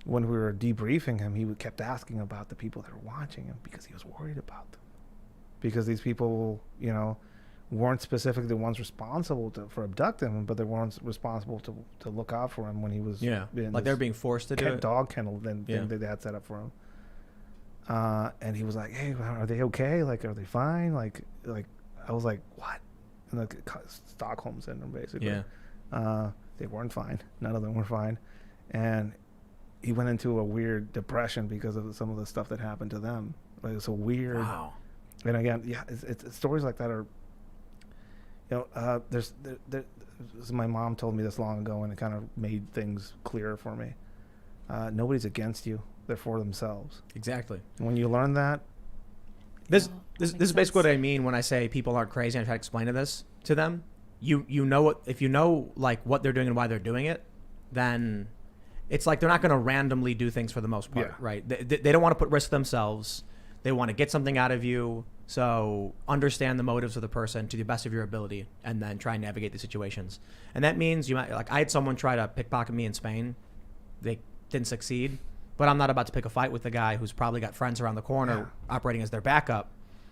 When we were debriefing him, he kept asking about the people that were watching him because he was worried about them, because these people, weren't specifically the ones responsible for abducting him, but they weren't responsible to look out for him when he was like they're being forced to do it. Dog kennel thing they had set up for him. And he was like, "Hey, are they okay? Like, are they fine?" Like I was like, "What?" And like Stockholm syndrome, basically. Yeah. They weren't fine. None of them were fine, and he went into a weird depression because of some of the stuff that happened to them. Like, it's a weird. Wow. And again, it's stories like that are. My mom told me this long ago, and it kind of made things clearer for me. Nobody's against you; they're for themselves. Exactly. When you learn that, this is basically what I mean when I say people aren't crazy. I try to explain to them. You know if you know like what they're doing and why they're doing it, then it's like they're not going to randomly do things for the most part, right? They don't want to put risk themselves. They want to get something out of you. So understand the motives of the person to the best of your ability, and then try and navigate the situations. And that means you might, like, I had someone try to pickpocket me in Spain. They didn't succeed, but I'm not about to pick a fight with the guy who's probably got friends around the corner operating as their backup.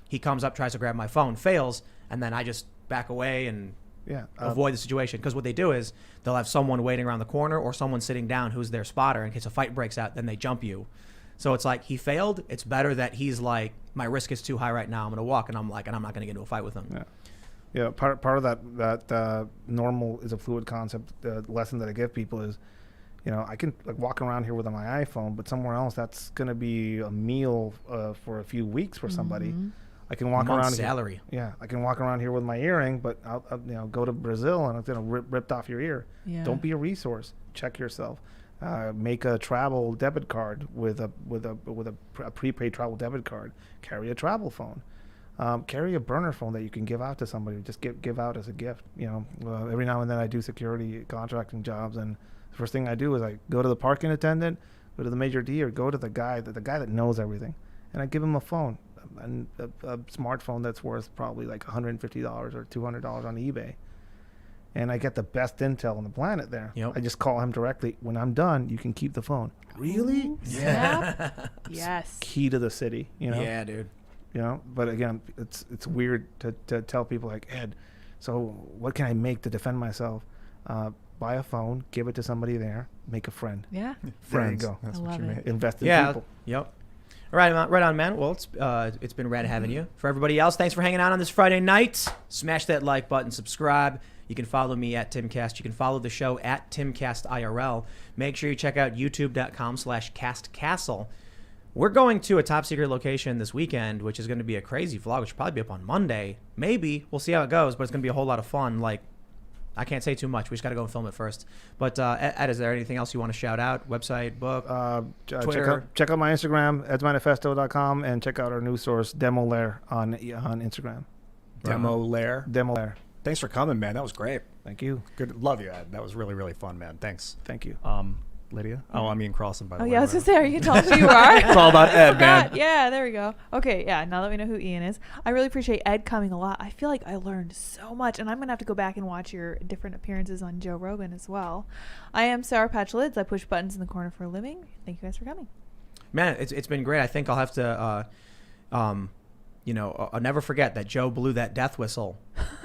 He comes up, tries to grab my phone, fails, and then I just back away and avoid the situation. Because what they do is they'll have someone waiting around the corner or someone sitting down who's their spotter in case a fight breaks out. Then they jump you. So it's like he failed. It's better that he's like, my risk is too high right now. I'm going to walk, and I'm not going to get into a fight with him. Yeah. Part of that normal is a fluid concept. The lesson that I give people is, I can like walk around here with my iPhone, but somewhere else that's going to be a meal for a few weeks for somebody. I can walk around salary. I can walk around here with my earring, but I'll go to Brazil and it's going to ripped off your ear. Yeah. Don't be a resource. Check yourself. Make a travel debit card with a prepaid travel debit card. Carry a travel phone. Carry a burner phone that you can give out to somebody. Just give out as a gift. Every now and then I do security contracting jobs, and the first thing I do is I go to the parking attendant, go to the maitre d', or go to the guy that knows everything, and I give him a phone, a smartphone that's worth probably like $150 or $200 on eBay. And I get the best intel on the planet there. Yep. I just call him directly. When I'm done, you can keep the phone. Really? Yeah. Yes. Key to the city. Yeah, dude. But again, it's weird to tell people like, Ed, so what can I make to defend myself? Buy a phone, give it to somebody there, make a friend. Yeah. There you go. That's what you mean. Invest in people. Yep. All right, right on, man. Well, it's been rad having you. For everybody else, thanks for hanging out on this Friday night. Smash that like button, subscribe. You can follow me at Timcast. You can follow the show at Timcast IRL. Make sure you check out youtube.com/castcastle. We're going to a top secret location this weekend, which is going to be a crazy vlog, which will probably be up on Monday. Maybe. We'll see how it goes, but it's going to be a whole lot of fun. Like, I can't say too much. We just got to go and film it first. But Ed, is there anything else you want to shout out? Website, book, Twitter? Check out my Instagram, edsmanifesto.com, and check out our news source, Demo Lair, on Instagram. Demo Lair. Thanks for coming, man. That was great. Thank you. Good. Love you, Ed. That was really, really fun, man. Thanks. Thank you. Lydia? Oh, I mean Carlson, by the way. Oh, yeah, I was going to say, are you telling me who you are? It's all about Ed, man. Yeah, there we go. Okay, yeah, now that we know who Ian is, I really appreciate Ed coming a lot. I feel like I learned so much, and I'm going to have to go back and watch your different appearances on Joe Rogan as well. I am Sour Patch Lids. I push buttons in the corner for a living. Thank you guys for coming. Man, it's been great. I think I'll have to... I'll never forget that Joe blew that death whistle,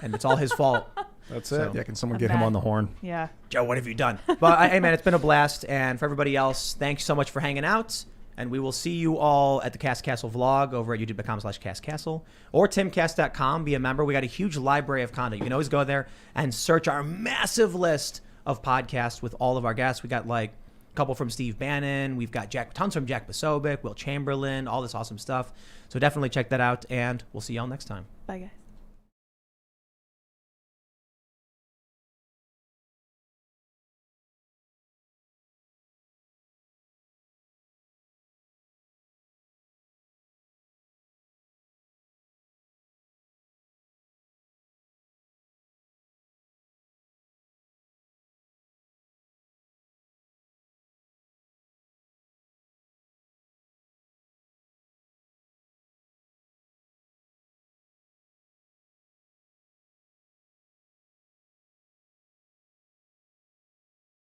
and it's all his fault. That's So, it. Yeah, can someone get him on the horn? Yeah. Joe, what have you done? But, hey, man, it's been a blast. And for everybody else, thanks so much for hanging out. And we will see you all at the Cast Castle vlog over at youtube.com/castcastle or timcast.com. Be a member. We got a huge library of content. You can always go there and search our massive list of podcasts with all of our guests. We got like a couple from Steve Bannon. We've got tons from Jack Posobiec, Will Chamberlain, all this awesome stuff. So definitely check that out. And we'll see y'all next time. Bye, guys.